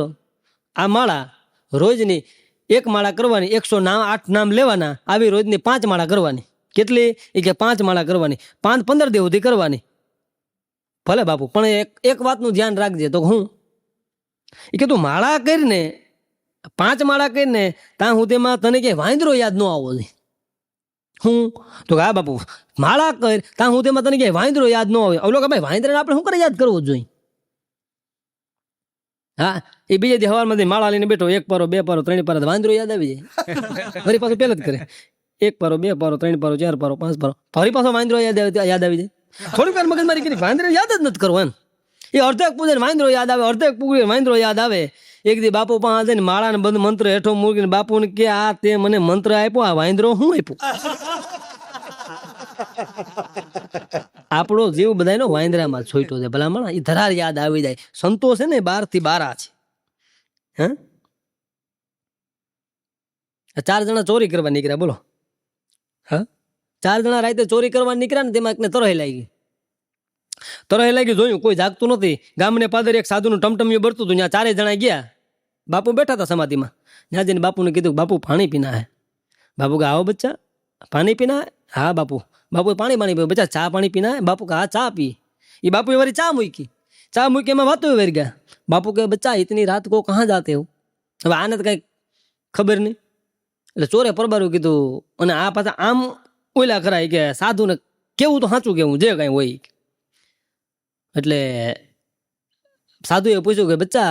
આ માળા રોજની 1 માળા કરવાની, 108 નામ લેવાના, આવી રોજની 5 માળા કરવાની। કેટલી? એ કે 5 માળા કરવાની, 15 દિવસ સુધી કરવાની। ભલે બાપુ પણ એક વાતનું ધ્યાન રાખજે। તો હું? એ કે તું માળા કરીને 5 માળા કરીને ત્યાં સુધીમાં તને કે વાંદરો યાદ ન આવવો જોઈએ। હું? તો હા બાપુ માળા કર ત્યાં સુધીમાં તને કે વાંદરો યાદ ન આવે। ઓલો કે ભાઈ વાંદરાને આપણે શું કરે યાદ કરવો જોઈએ? હા એ બીજે દી હવારમાં માળા લઈને બેઠો, 1 પારો 2 પારો 3 પારો, વાંદરો યાદ આવી જાય। ફરી પાછું પેલા જ કરે, 1 પારો 2 પારો 3 પારો 4 પારો 5 પારો, ફરી પાછો વાંદરો યાદ આવી જાય। થોડીક વાર મગજ મારી કરી, વાંદરો યાદ જ નથી કરવો એમ। એ અર્ધેક પૂજે વાંદરો યાદ આવે, અર્ધેક પૂજે વાંદરો યાદ આવે। એક દી બાપુ પાસે જઈને માળાને બંધ મંત્ર હેઠો મૂકીને બાપુને કે આ તે મને મંત્ર આપ્યો, આ વાંદરો શું આપ્યું? આપણો જીવ બધાનો વાંદરામાં છોટ્યો છે ભલામણ, એ ધરાર યાદ આવી જાય। સંતો છે ને 12 થી 12 છે। હે 4 જણા ચોરી કરવા નીકળ્યા, બોલો। હા 4 જણા રાતે ચોરી કરવા નીકળ્યા ને તેમાં એકને તરહી લાગી। તરહી લાગી, જોયું કોઈ જાગતું નથી, ગામને પાદર એક સાધુનું ટમટમિયું બળતું હતું, ત્યાં 4 જણા ગયા। બાપુ બેઠા હતા સમાધિમાં, ત્યાં જઈને બાપુને કીધું બાપુ પાણી પીના હે। બાપુ કે આવો બચ્ચા પાણી પીના હે? હા બાપુ। બાપુએ પાણી પીવું, બચ્ચા ચા પાણી પીના હે? બાપુ કે હા ચા પી। એ બાપુએ વળી ચા મૂકી, એમાં વાતો વેર ગયા। બાપુ કે બચ્ચા ઇતની રાત को कहाँ जाते हो? હવે આને તો કઈ ખબર નહીં, એટલે ચોરે પરબારું કીધું। અને આ પાછા આમ ઓલા કરાય કે સાધુને કેવું તો સાચું કેવું જે કઈ હોય। એટલે સાધુએ પૂછ્યું કે બચ્ચા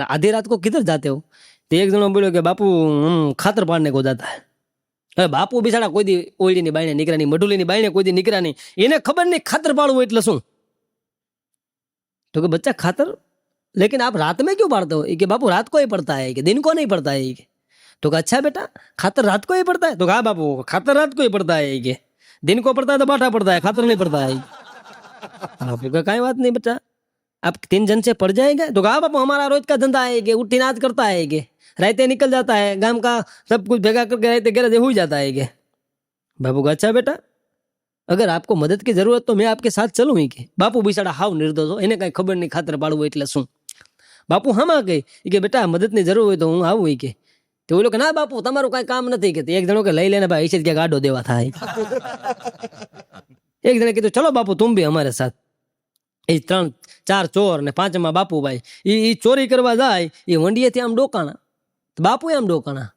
આધી રાત को किधर जाते हो? तो एक जणो बोल्यो કે બાપू खातर पाड़ने को जाता है। હવે બાપુ બિચારા કોઈ દી ઓળીની બાયણે નીકળ્યા નહીં, મઢુલીની બાયણે કોઈ દી નીકળ્યા નહીં, એને ખબર નહીં ખાતર પાડવું એટલે શું। तो कि बच्चा खातर लेकिन आप रात में क्यों पाड़ते हो? कि बापू रात को ही पड़ता है, कि दिन को नहीं पड़ता है। तो अच्छा बेटा खातर रात को ही पड़ता है? तो हाँ बापू खातर रात को ही पड़ता है, कि दिन को पड़ता है तो बाटा पड़ता है, खातर नहीं पड़ता है। बापू का कई बात नहीं बच्चा, आप 3 जन से पड़ जाएगा? तो हाँ बापू हमारा रोज का धंधा है, कि उठी नाच करता है, कि रायते निकल जाता है, गांव का सब कुछ भेगा करके रायते गैरज हो जाता है। कि बापू का अच्छा बेटा अगर आपको मदद की जरूरत तो मैं आपके साथ चलूं ही। के बापू बिचारा हाव निर्दोष हो, એને કઈ ખબર નહીં ખાતર પાડવું એટલે શું। બાપુ હામાં ગઈ કે બેટા મદદની જરૂર હોય તો હું આવું ही। કે તો ઓલો કે ના બાપુ તમારું કઈ કામ નથી। કે એક જણો કે લઈ લેને ભાઈ, ऐसे क्या गाडो देवा था। एक जने કીધું ચલો બાપુ तुम भी हमारे साथ। એ 3-4 ચોર ને 5માં બાપુભાઈ એ ચોરી કરવા જાય, એ વંડીએથી આમ ડોકાણા, બાપુ આમ ડોકાણા।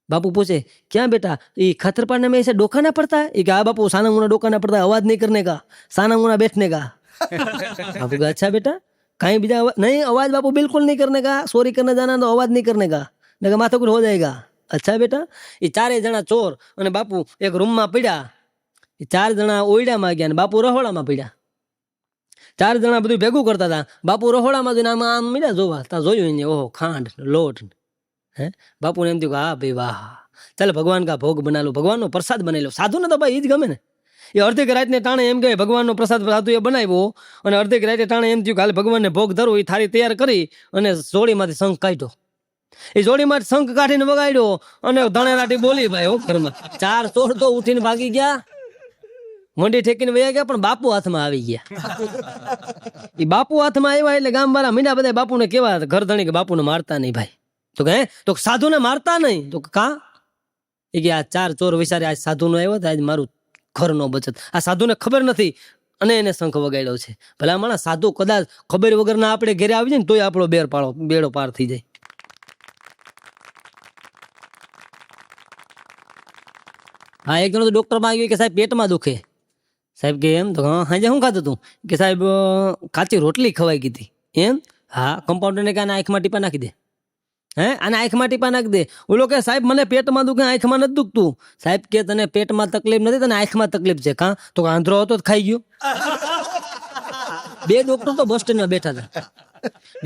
बापू पूछे क्या बेटा ये खतर पाड़ने में ऐसे डोकाना पड़ता है? कि हाँ बापू साना मुना डोकाना पड़ता है, आवाज नहीं करने का, साना मुना बैठने का। बापू का अच्छा बेटा कहीं बीजा नहीं, आवाज बापू बिल्कुल नहीं करने का, चोरी करने जाना तो आवाज नहीं करने का, नहीं माथा कुछ हो जाएगा। अच्छा बेटा ये 4 जણા ચોર અને બાપુ એક રૂમમાં પડ્યા। 4 જણા ઓયડામાં ગયા ને બાપુ રહોડામાં પડ્યા। 4 જણા બધું ભેગું કરતા હતા, બાપુ રહોડામાં જોઈને આમ મળ્યા જોવા, તા જોયું એને ઓહો ખાંડ લોટ है। बापू ने एम थी हाँ भाई वाह चल भगवान का भोग बना लो, भगवान नो प्रसाद बनाई लो। साधु ने तो भाई ईज गमे ने, ये अर्धेक रात ने टाणे एम कहे भगवान नो प्रसाद साधु ए बनाव्यो, અને अर्धेक रात टाणे एम थયું કે હાલ ભગવાન ને ભોગ ધરવો। એ થાળી તૈયાર કરી અને જોડીમાંથી શંખ કાઢ્યો, એ જોડીમાંથી શંખ કાઢીને વગાડ્યો અને ધણેરાટી બોલી ભાઈ ઓ ઘરમાં। 4 ચોર તો ઉઠીને ભાગી ગયા, મોંઢી ઠેકીને વયા ગયા, પણ બાપુ હાથમાં આવી ગયા. એ બાપુ હાથમાં આવ્યા એટલે ગામ વાળા મીંડા બધા બાપુને કેવા ઘર ધણી કે બાપુને મારતા નહીં ભાઈ. તો કે તો સાધુને મારતા નહીં. તો કા એ કે આ 4 ચોર વિચારે આજ સાધુનો આવ્યો તો આજ મારું ઘર નો બચત. આ સાધુને ખબર નથી અને એને શંખ વગાડ્યો છે. ભલા માણસ સાધુ કદાચ ખબર વગર ના આપણે ઘેરે આવી જાય ને તોય આપણો બેડો પાર થઈ જાય. હા, એક જણો તો ડોક્ટર માં આવ્યો કે સાહેબ પેટમાં દુખે. સાહેબ કે એમ? તો હા, હાજે શું ખાધું તું? કે સાહેબ કાચી રોટલી ખવાઈ ગઈ હતી. એમ? હા. કમ્પાઉન્ડરને કે આને આંખમાં ટીપા નાખી દે. હે, આને આંખમાં ટીપા નાખી દે. ઓલો કે સાહેબ મને પેટમાં દુખે, આંખમાં નથી દુખતું. સાહેબ કે તને પેટમાં તકલીફ નથી, તને આંખમાં તકલીફ છે. કા? તો આંધળો હતો ખાઈ ગયો. 2 ડોક્ટર તો બસ સ્ટેન્ડમાં બેઠા હતા.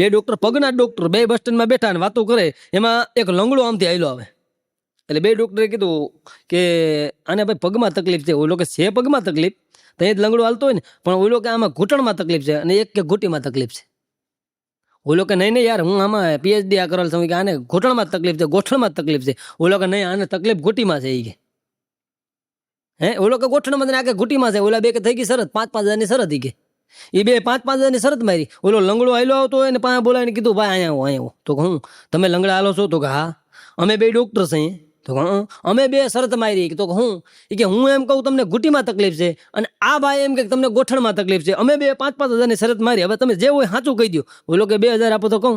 2 ડોક્ટર, પગના ડોક્ટર, 2 બસ સ્ટેન્ડમાં બેઠા અને વાતો કરે. એમાં એક લંગડો આમથી આયલો આવે. એટલે 2 ડોક્ટરે કીધું કે આને ભાઈ પગમાં તકલીફ છે. ઓલો કે છે પગમાં તકલીફ, તો એ જ લંગડો હાલતો હોય ને, પણ ઓલો કે આમાં ઘૂંટણમાં તકલીફ છે અને એક કે ઘૂંટીમાં તકલીફ છે. ઓલો કે નહીં યાર, હું આમાં PhD આ કરેલ છું કે આને ઘૂંટણમાં તકલીફ છે, ગોઠણમાં તકલીફ છે. ઓલો કે નહીં, આને તકલીફ ઘૂંટીમાં છે. એ કે હે, ઓલો કે ગોઠણમાં આ કે ઘૂંટીમાં છે. ઓલા 2 કે થઈ ગઈ શરત, 5-5 હજારની શરત. એ કે એ 2 5-5 હજારની શરત મારી. ઓલો લંગડો હાલ્યો આવતો હોય ને પાસે બોલાવીને કીધું ભાઈ અહીંયા આવો. તો હું તમે લંગડા હાલો છો? તો કે હા. અમે 2 ડોક્ટર છીએ. તો અમે 2 શરત મારી. તો હું કે હું એમ કહું તમને ઘૂંટીમાં તકલીફ છે અને આ ભાઈ એમ કે તમને ગોઠણમાં તકલીફ છે. અમે 2 5-5 હજારની શરત મારી. હવે તમે જે હોય સાચું કહી દો. બોલો કે 2000 આપો તો કહું.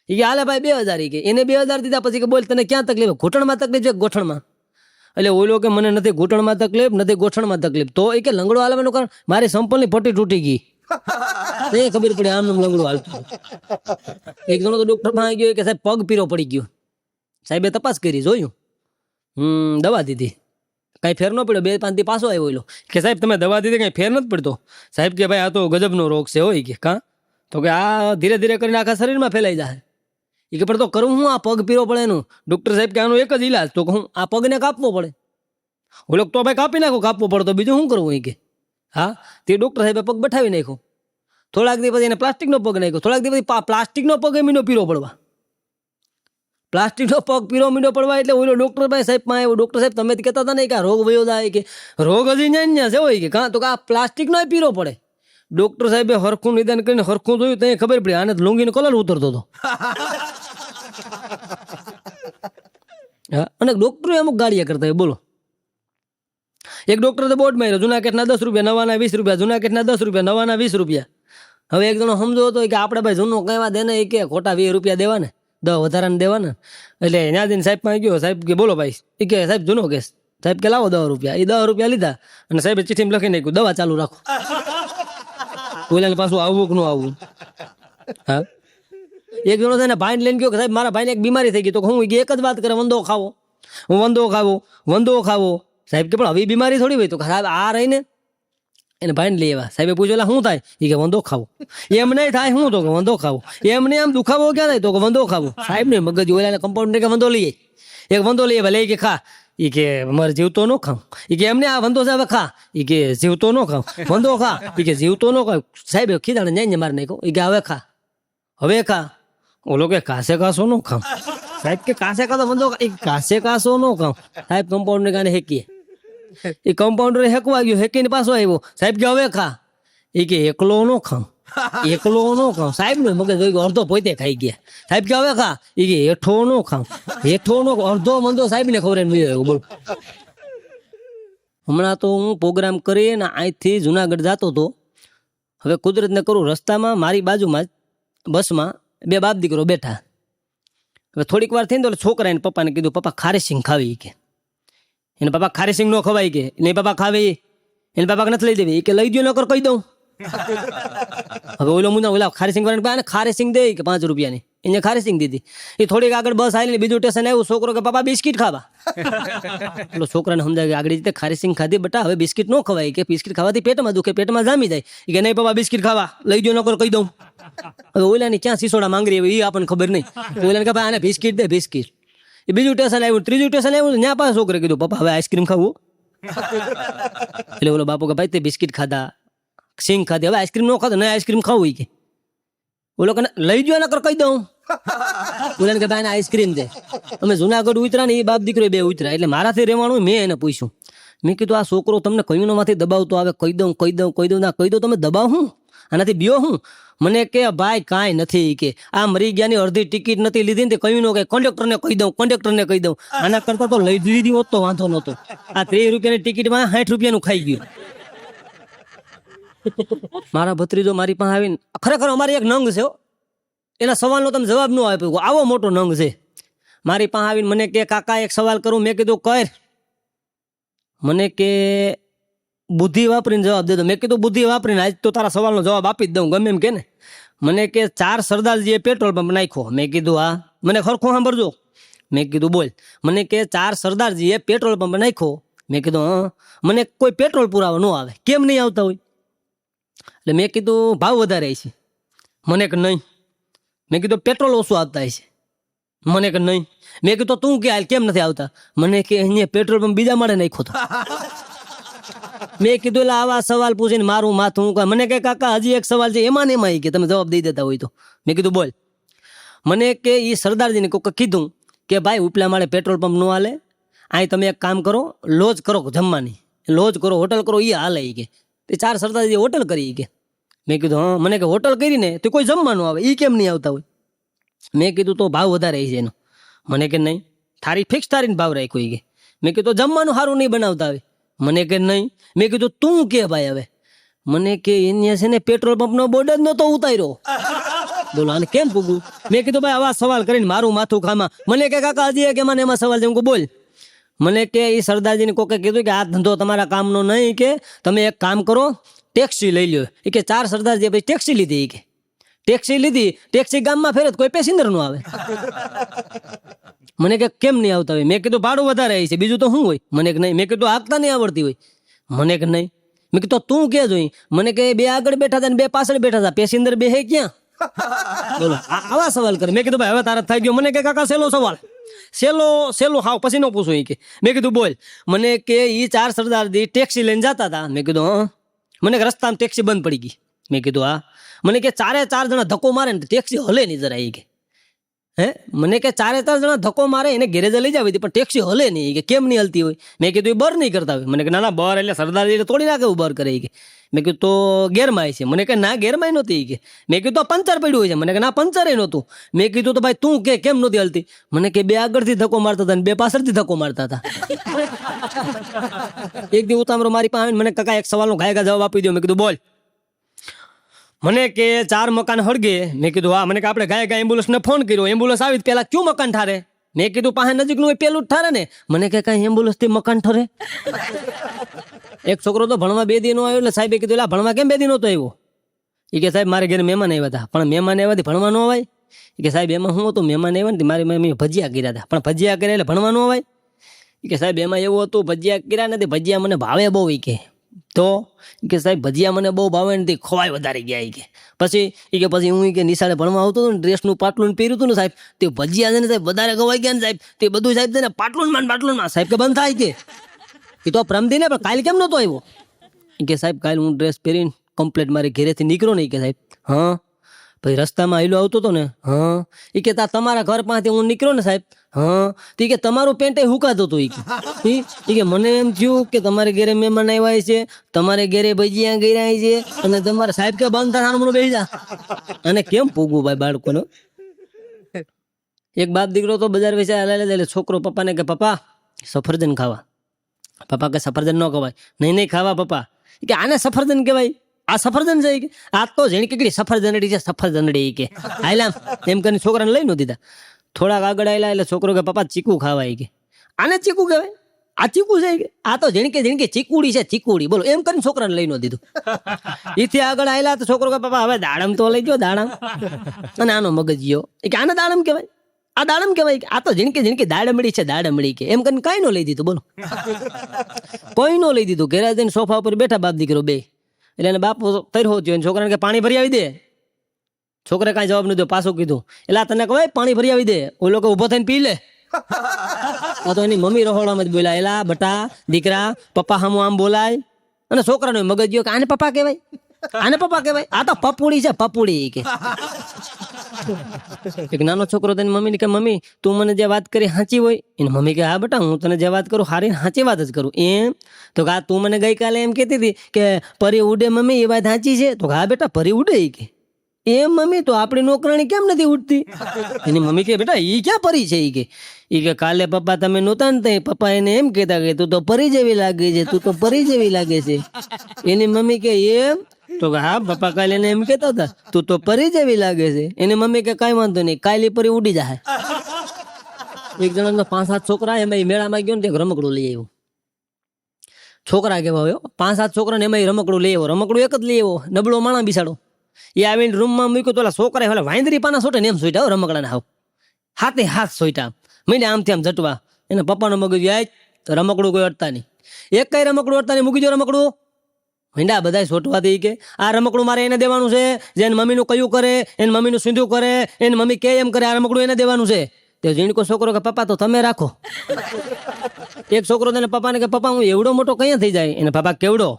એ કે હાલે ભાઈ 2000. એ કે એને 2000 દીધા. પછી કે બોલ તને ક્યાં તકલીફ? ઘૂંટણમાં તકલીફ છે, ગોઠણમાં? એટલે ઓલો કે મને નથી ઘૂંટણમાં તકલીફ, નથી ગોઠણમાં તકલીફ. તો એ કે લંગડો હાલવાનું કારણ મારી સંપલની પટ્ટી તૂટી ગઈ. એ ખબર પડી આમનું લંગડો હાલતું. એક જણો તો ડોક્ટર માં આવી ગયો કે સાહેબ પગ પીરો પડી ગયો. સાહેબે તપાસ કરી, જોયું, દવા દીધી, કઈ ફેર ન પડ્યો. 2-5 દી પાછો આવ્યો. કે સાહેબ તમે દવા દીધી, કઈ ફેર નથી પડતો. સાહેબ કે ભાઈ આ તો ગજબનો રોગ છે. હોય કે કા? તો કે આ ધીરે ધીરે કરીને આખા શરીરમાં ફેલાઈ જાય. એ કે પણ તો કરું હું? આ પગ પીરો પડે એનું. ડોક્ટર સાહેબ કે આનું એક જ ઈલાજ. તો હું આ પગને કાપવો પડે. ઓલો તો ભાઈ કાપી નાખો, કાપવો પડે તો બીજું શું કરવું? એ કે હા. તે ડોક્ટર સાહેબે પગ બઠાવી નાખ્યો. થોડાક દી પછી એને પ્લાસ્ટિકનો પગ નાખ્યો. થોડાક દી પછી પ્લાસ્ટિકનો પગ એમનો પીરો પડવા. પ્લાસ્ટિકનો પગ પીરો મીંડો પડવા. એટલે ઓલો ડોક્ટર ભાઈ સાહેબ માં આવ્યો. ડોક્ટર સાહેબ તમે કહેતા હતા ને કે આ રોગ વયો જાય, કે રોગ હજી ન્યા છે. હોય કે કાં? તો કે આ પ્લાસ્ટિકનો પીરો પડે. ડોક્ટર સાહેબે હરખું નિદાન કરીને હરખું જોયું તો ખબર પડી આને લુંગીનો કલર ઉતરતો હતો. અને ડોક્ટરો અમુક ગાળિયા કરતા હોય. બોલો, એક ડોક્ટર તો બોર્ડ માર્યો, જૂના કેટના 10 રૂપિયા, નવાના 20 રૂપિયા, જૂના કેટના 10 રૂપિયા, નવાના 20 રૂપિયા. હવે એક જણો સમજો હતો કે આપણે ભાઈ જૂનો કહેવા દે ને, એ કે ખોટા 20 રૂપિયા દેવા ને, 10 વધારાને દેવા ને. એટલે ત્યાં જઈને સાહેબ માં ગયો. સાહેબ કે બોલો ભાઈ. એ કે સાહેબ જૂનો કેસ. સાહેબ કે લાવો 10 રૂપિયા. એ 10 રૂપિયા લીધા અને સાહેબે ચિઠ્ઠીમાં લખી નાખ્યું દવા ચાલુ રાખો. ઓલાને પાછું આવવું કે ન આવવું? હા. એક જણો છે ને ભાઈ લઈને ગયો કે સાહેબ મારા ભાઈને એક બીમારી થઈ ગઈ. તો હું એક જ વાત કરે, વંદો ખાવો, વંદો ખાવો, વંદો ખાવો. સાહેબ કે પણ હવે બીમારી થોડી હોય. તો સાહેબ આ રહીને એને ભાઈને લઈ આવ્યા. સાહેબે પૂછ્યું શું થાય? એ કે વંદો ખાવો. એમ નહીં થાય શું? તો કે વંદો ખાવો. એમને આમ દુખાવો ક્યાં થાય? તો કે વંદો ખાવો. સાહેબ ને મગજ ઓલા કમ્પાઉન્ડર કે વંદો લઈએ, એક વંદો લઈએ ભલે. કે ખા. એ કે મારે જીવતો ન ખાવ. એ કે એમને આ વંદો છે હવે ખા. એ કે જીવતો ન ખાવ, વંદો ખા. એ કે જીવતો ન ખાવ. સાહેબ ખીદાણે જાય મારે નાખ્યો. એ કે હવે ખા, હવે ખા. ઓલો કે કાસે કાસો ન ખાવ. સાહેબ કે કાસે કાસો વંદો, કાસે કાસો ન ખાવ. સાહેબ કમ્પાઉન્ડર કાને હેકીએ. એ કમ્પાઉન્ડર હેકવા ગયો, હેકીને પાછો આવ્યો. સાહેબ કે હવે ખા. એ કે એકલો ન ખાવ, એકલો ન ખાવ. સાહેબ નો મગજ અડધો પોતે ખાઈ ગયા. સાહેબ કે હવે ખા. એ કે હેઠો ન ખાવ, હેઠો નો. અડધો મંદો સાહેબ ને ખબર બોલ. હમણાં તો હું પ્રોગ્રામ કરી ને અહીંથી જુનાગઢ જતો હતો. હવે કુદરત ને કરું, રસ્તામાં મારી બાજુમાં જ બસમાં 2 બાપ દીકરો બેઠા. હવે થોડીક વાર થઈને તો છોકરા એને પપ્પાને કીધું પપ્પા ખારેસિંગ ખાવી. કે એને પપ્પા ખારેસિંગ ન ખવાય. કે નહીં પપ્પા ખાવી. એને પપ્પા નથી લઈ દેવી. કે લઈ દો નકર કહી દઉં. હવે ઓલો મુના ઓલા ખારેસિંગ વાળાને ખારેસિંગ દે કે 5 રૂપિયાની. એને ખારેસિંગ દીધી. એ થોડીક આગળ બસ આવીને બીજું સ્ટેશન આવ્યું. છોકરો કે પપ્પા બિસ્કિટ ખાવા. એટલે છોકરાને સમજાય કે આગળ રીતે ખારેસિંગ ખાધી બટા, હવે બિસ્કિટ ન ખવાય. કે બિસ્કિટ ખાવાથી પેટમાં દુખે, પેટમાં જામી જાય. કે નહીં પપ્પા બિસ્કિટ ખાવા, લઈ દો નકર કહી દઉં. હવે ઓલાની ક્યાં સિસોડા માંગરી હોય એ આપણને ખબર નહીં. ઓલાને કે ભાઈ આને બિસ્કિટ દે, બિસ્કિટ. એ બીજું સ્ટેશન આવ્યું, ત્રીજું સ્ટેશન આવ્યું. ત્યાં પાછા છોકરે કીધું પપ્પા હવે આઈસ્ક્રીમ ખાવું. એટલે ઓલો બાપુ કે ભાઈ તે બિસ્કિટ ખાધા, સિંગ ખાધી, હવે આઈસ્ક્રીમ ન ખાધો, નહીં આઈસ્ક્રીમ ખાવું. કે ઓલો કે લઈ ગયો નકર કહી દઉં. ઓલાને કે ભાઈ આઈસ્ક્રીમ દે. અમે જુનાગઢ ઉતરા ને એ બાપ દીકરો 2 ઉતરા. એટલે મારાથી રહેવાનું મેં એને પૂછ્યું. મેં કીધું આ છોકરો તમને કયું માંથી દબાવતો આવે, કહી દઉં ના કહી દઉં, તમે દબાવ હું આનાથી બીઓ હું? મને કે ભાઈ કાંઈ નથી, કે આ મરી ગયાની અડધી ટિકિટ નથી લીધી ને કયું કે કંડક્ટરને કહી દઉં. આના કરતા તો લઈ લીધી હોત તો વાંધો નહોતો. આ 30 રૂપિયાની ટિકિટમાં 60 રૂપિયાનું ખાઈ ગયું. મારા ભત્રીજો મારી પાસે આવીને, ખરેખર અમારી એક નંગ છે હો, એના સવાલનો તમે જવાબ ન આપ્યો, આવો મોટો નંગ છે. મારી પાસે આવીને મને કે કાકા એક સવાલ કરું. મેં કીધું કર. મને કે બુદ્ધિ વાપરીને જવાબ દેતો. મેં કીધું બુદ્ધિ વાપરીને આજ તો તારા સવાલનો જવાબ આપી જ દઉં, ગમે એમ કે ને. મને કે 4 સરદારજીએ પેટ્રોલ પંપ નાખ્યો. મેં કીધું હા. મને ખરખું સાંભળજો. મેં કીધું બોલ. મને કે 4 સરદારજીએ પેટ્રોલ પંપ નાખ્યો. મેં કીધું હા. મને કોઈ પેટ્રોલ પુરાવા ન આવે, કેમ નહીં આવતા હોય? એટલે મેં કીધું ભાવ વધારે છે. મને કે નહીં. મેં કીધું પેટ્રોલ ઓછું આવતા છે. મને કે નહીં. મેં કીધું તું કે હાલ કેમ નથી આવતા? મને કે અહીંયા પેટ્રોલ પંપ બીજા માળે નાખ્યો હતો. મેં કીધું એટલે આવા સવાલ પૂછીને મારું માથું. મને કે કાકા હજી એક સવાલ છે, એમાં ને એમાં કે તમે જવાબ દઈ દેતા હોય તો. મેં કીધું બોલ. મને કે એ સરદારજીને કોઈક કીધું કે ભાઈ ઉપલા માળે પેટ્રોલ પંપ નો હાલે, અહીં તમે એક કામ કરો, લોજ કરો જમવાની, લોજ કરો, હોટલ કરો, એ હાલે કે. તે 4 સરદારજી હોટલ કરી કે. મેં કીધું હા. મને કે હોટલ કરીને તો કોઈ જમવાનું આવે, એ કેમ નહીં આવતા હોય? મેં કીધું તો ભાવ વધારે છે એનો. મને કે નહીં, થારી ફિક્સ થારીને ભાવ રાખ્યો કે. મેં કીધું જમવાનું સારું નહીં બનાવતા આવે. મને કે નહીં. મેં કીધું તું કે ભાઈ હવે? મને કે અહીંયા છે ને પેટ્રોલ પંપનો બોર્ડ જ નહોતો ઉતાર્યો. બોલો આને કેમ પૂગું? મેં કીધું ભાઈ આવા સવાલ કરીને મારું માથું ખામાં. મને કે કાકા હજી કે મને એમાં સવાલ છે. હું બોલ. મને કે એ સરદારજીને કોકે કીધું કે આ ધંધો તમારા કામનો નહીં, કે તમે એક કામ કરો, ટેક્સી લઈ લ્યો. એ કે 4 સરદારજી પછી ટેક્સી લીધી. કે ટેક્સી લીધી, ટેક્સી ગામમાં ફેરે કોઈ પેસેન્જર નો આવે. મને કે કેમ નહીં આવતા હોય? મેં કીધું ભાડું વધારે છે, બીજું તો શું હોય? મને કે નહીં. મેં કીધું હાંકતા નહીં આવડતી હોય? મને કે નહીં. મેં કીધું તું કે જોઈ? મને કે 2 આગળ બેઠા હતા ને 2 પાછળ બેઠા હતા, પેસેન્જર બે હે ક્યાં? બોલો આવા સવાલ કરે. મેં કીધું ભાઈ હવે તારા થઈ ગયો. મને કે કાકા સહેલો સવાલ, સહેલો હાવ પછી નો પૂછું કે. મેં કીધું બોલ. મને કે એ 4 સરદારજી ટેક્સી લઈને જતા હતા. મેં કીધું હા. મને કે રસ્તામાં ટેક્સી બંધ પડી ગઈ. મેં કીધું હા. મને કે 4 જણા ધક્કો મારે ને ટેક્સી હલે નહીં જરા કે. હે? મને કે 4 જણા ધક્કો મારે એને ગેરેજ લઈ જાવી હતી, પણ ટેક્સી હલે નહીં કે. કેમ નહીં હલતી હોય? મેં કીધું એ બર નહીં કરતા હોય. મને કે ના બર એટલે સરદારજી એટલે તોડી નાખે બર કરે કે. મેં કીધું તો ગેરમાય છે. મને કે ના ગેરમાય નહોતી કે. મેં કીધું તો પંચર પડ્યું હોય છે. મને કે ના પંચર નહોતું. મેં કીધું તો ભાઈ તું કે કેમ નહોતી હલતી? મને કે 2 આગળથી ધક્કો મારતા હતા ને 2 પાછળથી ધક્કો મારતા હતા. એક દિવસ ઉતામરો મારી પાસે આવીને મને કાકા એક સવાલનો ઘાયગા જવાબ આપી દો. મેં કીધું બોલ. મને કે 4 મકાન હળગે. મેં કીધું હા. મને કે આપણે ઘાયગા એમ્બ્યુલન્સને ફોન કર્યો. એમ્બ્યુલન્સ આવી પેલા કયું મકાન ઠારે? મેં કીધું પાસે નજીકનું હોય પેલું જ ઠારે ને. મને કે કઈ એમ્બ્યુલન્સ થી મકાન ઠરે? એક છોકરો તો ભણવા 2 દી નો આવ્યો, એટલે સાહેબે કીધું લા ભણવા કેમ 2 દી નહોતો આવ્યો? એ કે સાહેબ મારે ઘરે મહેમાન આવ્યા હતા. પણ મહેમાન આવ્યાથી ભણવા ન અવાય? એ કે સાહેબ એમાં શું હતું? મહેમાન આવ્યા ને મારી મમ્મી ભજીયા કર્યા હતા, પણ ભજીયા કર્યા એટલે ભણવા ન અવાય? એ કે સાહેબ એમાં એવું હતું, ભજીયા કર્યા નથી, ભજીયા મને ભાવે બહુ. એ કે તો કે સાહેબ ભજીયા મને બહુ ભાવે નથી, ખવાય વધારે ગયા. કે પછી હું કે નિશાળે ભણવા આવતો હતો ને, ડ્રેસનું પાટલું પહેર્યું હતું ને સાહેબ, તે ભજીયા છે ને સાહેબ વધારે ખવાઈ ગયા ને સાહેબ, તે બધું સાહેબ છે ને પાટલું સાહેબ કે બંધ થાય. કે એ તો પ્રમદી ને, પણ કાલે કેમ નતો આવ્યો? કે સાહેબ કાલે હું ડ્રેસ પહેરીને કમ્પ્લેટ મારી ઘરેથી નીકળ્યો નહીં. કે સાહેબ હા. પછી રસ્તામાં આયલો આવતો હતો ને. હા. એ કે તમારા ઘર પાસેથી હું નીકળ્યો ને સાહેબ. હા. તો કે તમારું પેન્ટ હુકાતું હતું. એ કે મને એમ થયું કે તમારે ઘરે મહેમાન આવ્યા છે, તમારે ઘરે ભજીયા ગયા છે, અને તમારે સાહેબ કે બંધ થાય બેસી જા. અને કેમ પૂગવું ભાઈ બાળકોને? એક બાપ દીકરો તો બજાર વેચા એટલે છોકરો પપ્પાને કે પપ્પા સફરજન ખાવા. પપ્પા કે સફરજન ન ખવાય. નહીં ખાવા પપ્પા. કે આને સફરજન કહેવાય? આ સફરજન છે કે? આ તો જેની કેટલી સફરજનડી છે, સફરજનડી. કે હાયલા એમ કરીને છોકરાને લઈ નો દીધા. થોડાક આગળ આવેલા એટલે છોકરો કે પપ્પા ચીકુ ખાવાય. કે આને ચીકુ કહેવાય? આ ચીકુ છે કે? આ તો જેની કે ચીકુડી છે, ચીકુડી. બોલો એમ કરીને છોકરાને લઈ નો દીધું. એથી આગળ આવેલા તો છોકરો કે પપ્પા હવે દાડમ તો લઈ ગયો, દાડમ. અને આનો મગજ ગયો. કે આને દાડમ કહેવાય? આ દાડમ કહેવાય? કે આ તો જેની દાડમડી છે, દાડમડી. કે એમ કરીને કઈ નો લઈ દીધું. બોલો કોઈ નો લઈ દીધું. ઘરે જઈને સોફા ઉપર બેઠા બાપ દીકરો બે. એટલે એને બાપ તર્યો થયો. છોકરાને કે પાણી ભરી આવી દે. છોકરે કાંઈ જવાબ નહીં દો. પાછું કીધું એટલે તને કહેવાય પાણી ભરી આવી દે. ઓલો લોકો ઉભો થઈને પી લે. તો એની મમ્મી રહોડામાં જ બોલાય, એલા બટા દીકરા પપ્પા હામું આમ બોલાય. અને છોકરાનો મગજ ગયો કે આને પપ્પા કહેવાય? આને પપ્પા કહેવાય? આ તો પપુડી છે, પપુડી. કે એક નાનો છોકરો તેની મમ્મીને કે મમ્મી તું મને જે વાત કરી સાચી હોય, એને મમ્મી કે હા બેટા હું તને જે વાત કરું સારી સાચી વાત જ કરું. એમ તો કે તું મને ગઈકાલે એમ કહેતી હતી કે પરી ઉડે મમ્મી એ વાત સાચી છે? તો હા બેટા પરી ઉડે કે. એમ મમ્મી તો આપણી નોકરાણી કેમ નથી ઉડતી? એની મમ્મી કે બેટા ઈ ક્યાં પરી છે? ઈ કે કાલે પપ્પા તમે નહોતા ને તઈ પપ્પા એને એમ કહેતા કે તું તો પરી જેવી લાગે છે, તું તો પરી જેવી લાગે છે. એની મમ્મી કે એમ? તો હા પપ્પા કાલે એને એમ કહેતા હતા તું તો પરી જેવી લાગે છે. એની મમ્મી કે કઈ વાંધો નહીં કાલે પરી ઉડી જાય. એક જણા 5-7 છોકરા એમાં મેળામાં ગયો ને ત્યાં રમકડું લઈ આવ્યો. છોકરા કેવા હોય 5-7 છોકરા ને એમાં રમકડું લઈ આવ્યો. રમકડું એક જ લઈ આવ્યો, નબળો માણા બિસાડો. એ આવીને રૂમમાં મૂક્યું તો છોકરા પેલા વાંદરી પાના સોટે ને એમ સોઈટા રમકડાને હાવ હાથે હાથ સોઈટા મહિને આમથી આમ જટવા. એના પપ્પાનો મગજ જાય રમકડું કોઈ અડતા નહીં, એક કઈ રમકડું અડતા નહીં, મૂકી દો રમકડું. મીંડા બધા સોટવા દે કે આ રમકડું મારે એને દેવાનું છે, જેને મમ્મીનું કયું કરે એને મમ્મીનું સીધું કરે, એને મમ્મી કે એમ કરે, આ રમકડું એને દેવાનું છે. તે જીણકો છોકરો કે પપ્પા તો તમે રાખો. એક છોકરો તેને પપ્પાને કે પપ્પા હું એવડો મોટો કયા થઈ જાય? એને પપ્પા કેવડો?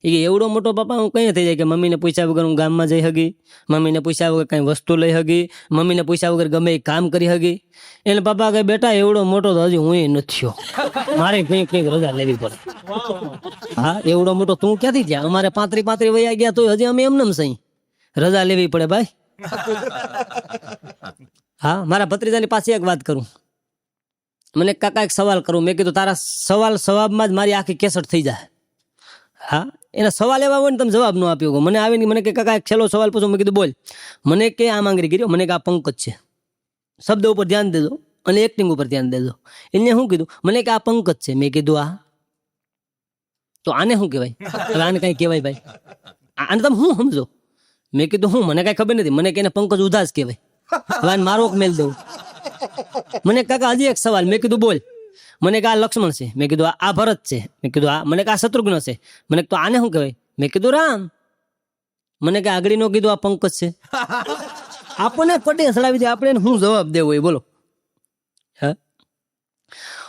એ એવડો મોટો પપ્પા હું કઈ થઈ જાય કે મમ્મીને પૂછ્યા વગર હું ગામમાં જઈ હગી, મમ્મીને પૂછ્યા વગર કઈ વસ્તુ લઈ હગી, મમ્મીને પૂછ્યા વગર ગમે એ કામ કરી હગી. એને પપ્પા કહે બેટા એવડો મોટો તો હજી હું નથી, મારે કંઈક રજા લેવી પડે. હા એવડો મોટો તું ક્યાંથી થયા? અમારે 35 વયા ગયા તો હજી અમે એમને સહી રજા લેવી પડે ભાઈ. હા મારા ભત્રીજાની પાસે એક વાત કરું. મને કાકા એક સવાલ કરું. મેં કીધું તારા સવાલ જવાબમાં જ મારી આખી કેસટ થઈ જાય. હા એના સવાલ એવા હોય ને તમે જવાબ ન આપ્યો. મને આવીને મને કે કાકા એક છેલ્લો સવાલ પૂછો. મેં કીધું બોલ. મને કે આ માંગરી કર્યો. મને કે આ પંકજ છે. શબ્દ ઉપર ધ્યાન દેજો અને એક્ટિંગ ઉપર ધ્યાન દેજો. એને શું કીધું? મને કે આ પંકજ છે. મેં કીધું આ તો આને શું કહેવાય? હવે આને કઈ કહેવાય ભાઈ? આને તમે શું સમજો? મેં કીધું હું મને કઈ ખબર નથી. મને કે એને પંકજ ઉદાસ કહેવાય. હવે આને મારો મેલ દઉં. મને કાકા હજી એક સવાલ. મેં કીધું બોલ. મને કે આ લક્ષ્મણ છે. મેં કીધું આ ભરત છે. મેં કીધું આ. મને કે આ શત્રુઘ્ન છે. મને તો આને શું કહેવાય? મેં કીધું રામ. મને કે આગળ નો કીધું આ પંકજ છે. આપણને પટે સડાવી દે, આપણે શું જવાબ દેવો એ બોલો? હા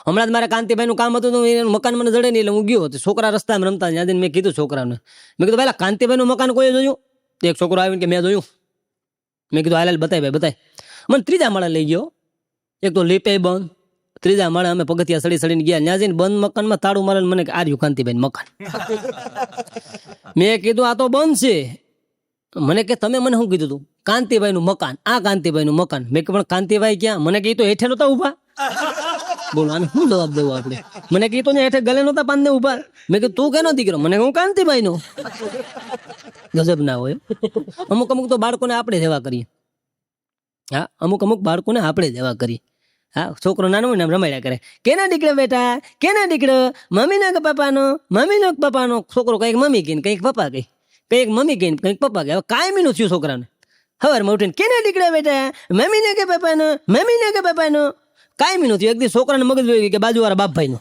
હમણાં જ મારા કાંતિભાઈ નું કામ હતું તો મકાન મને જડે નહીં એટલે હું ગયો. છોકરા રસ્તામાં રમતા ત્યાં મેં કીધું છોકરાને, મેં કીધું પેલા કાંતિભાઈ નું મકાન કોઈ જોયું? એક છોકરો આવીને કે મેં જોયું. મેં કીધું હાલ બતાય ભાઈ બતાય. મને 3જા માળે લઈ ગયો. એક તો લીપે બંધ. 3જા માળે અમે પગથિયા સડીને ગયા. ત્યાં જઈને બંધ મકાનમાં તાળું મારે. મને આર્યું કાંતિભાઈ મકાન. મેં કીધું આ તો બંધ છે. મને કે તમે મને શું કીધું તું? કાંતિભાઈ નું મકાન, આ કાંતિભાઈ નું મકાન. મેં પણ કાંતિભાઈ ક્યાં? મને કે તો હેઠે નતા ઉભા. બોલો આને શું જવાબ દેવો આપણે? મને કે તો હેઠે ગલે નતા પાનને ઉભા. મેં કીધું તું કેનો દીકરો? મને હું કાંતિભાઈ નો. ગજબ ના હોય. અમુક તો બાળકોને આપણે સેવા કરીએ. હા અમુક બાળકોને આપણે સેવા કરીએ. હા છોકરો નાનો હોય ને રમાડ્યા કરે. કેના દીકરો બેટા? કેના દીકરો? મમ્મીના કે પપ્પાનો? મમ્મીનો કે પપ્પાનો? છોકરો કઈક મમ્મી કહીને કઈક પપ્પા કહી, કઈક મમ્મી કહીને કઈક પપ્પા કહે. હવે કાયમી નું થયું છોકરાને. સવારમાં ઉઠીને કેના દીકરા બેટા? મમ્મીને કે પપ્પાનો? મમ્મીને કે પપ્પાનો? કાયમી નું થયું. એક દિવસ છોકરાને મગજ જોઈ કે બાજુવાળા બાપભાઈ નો.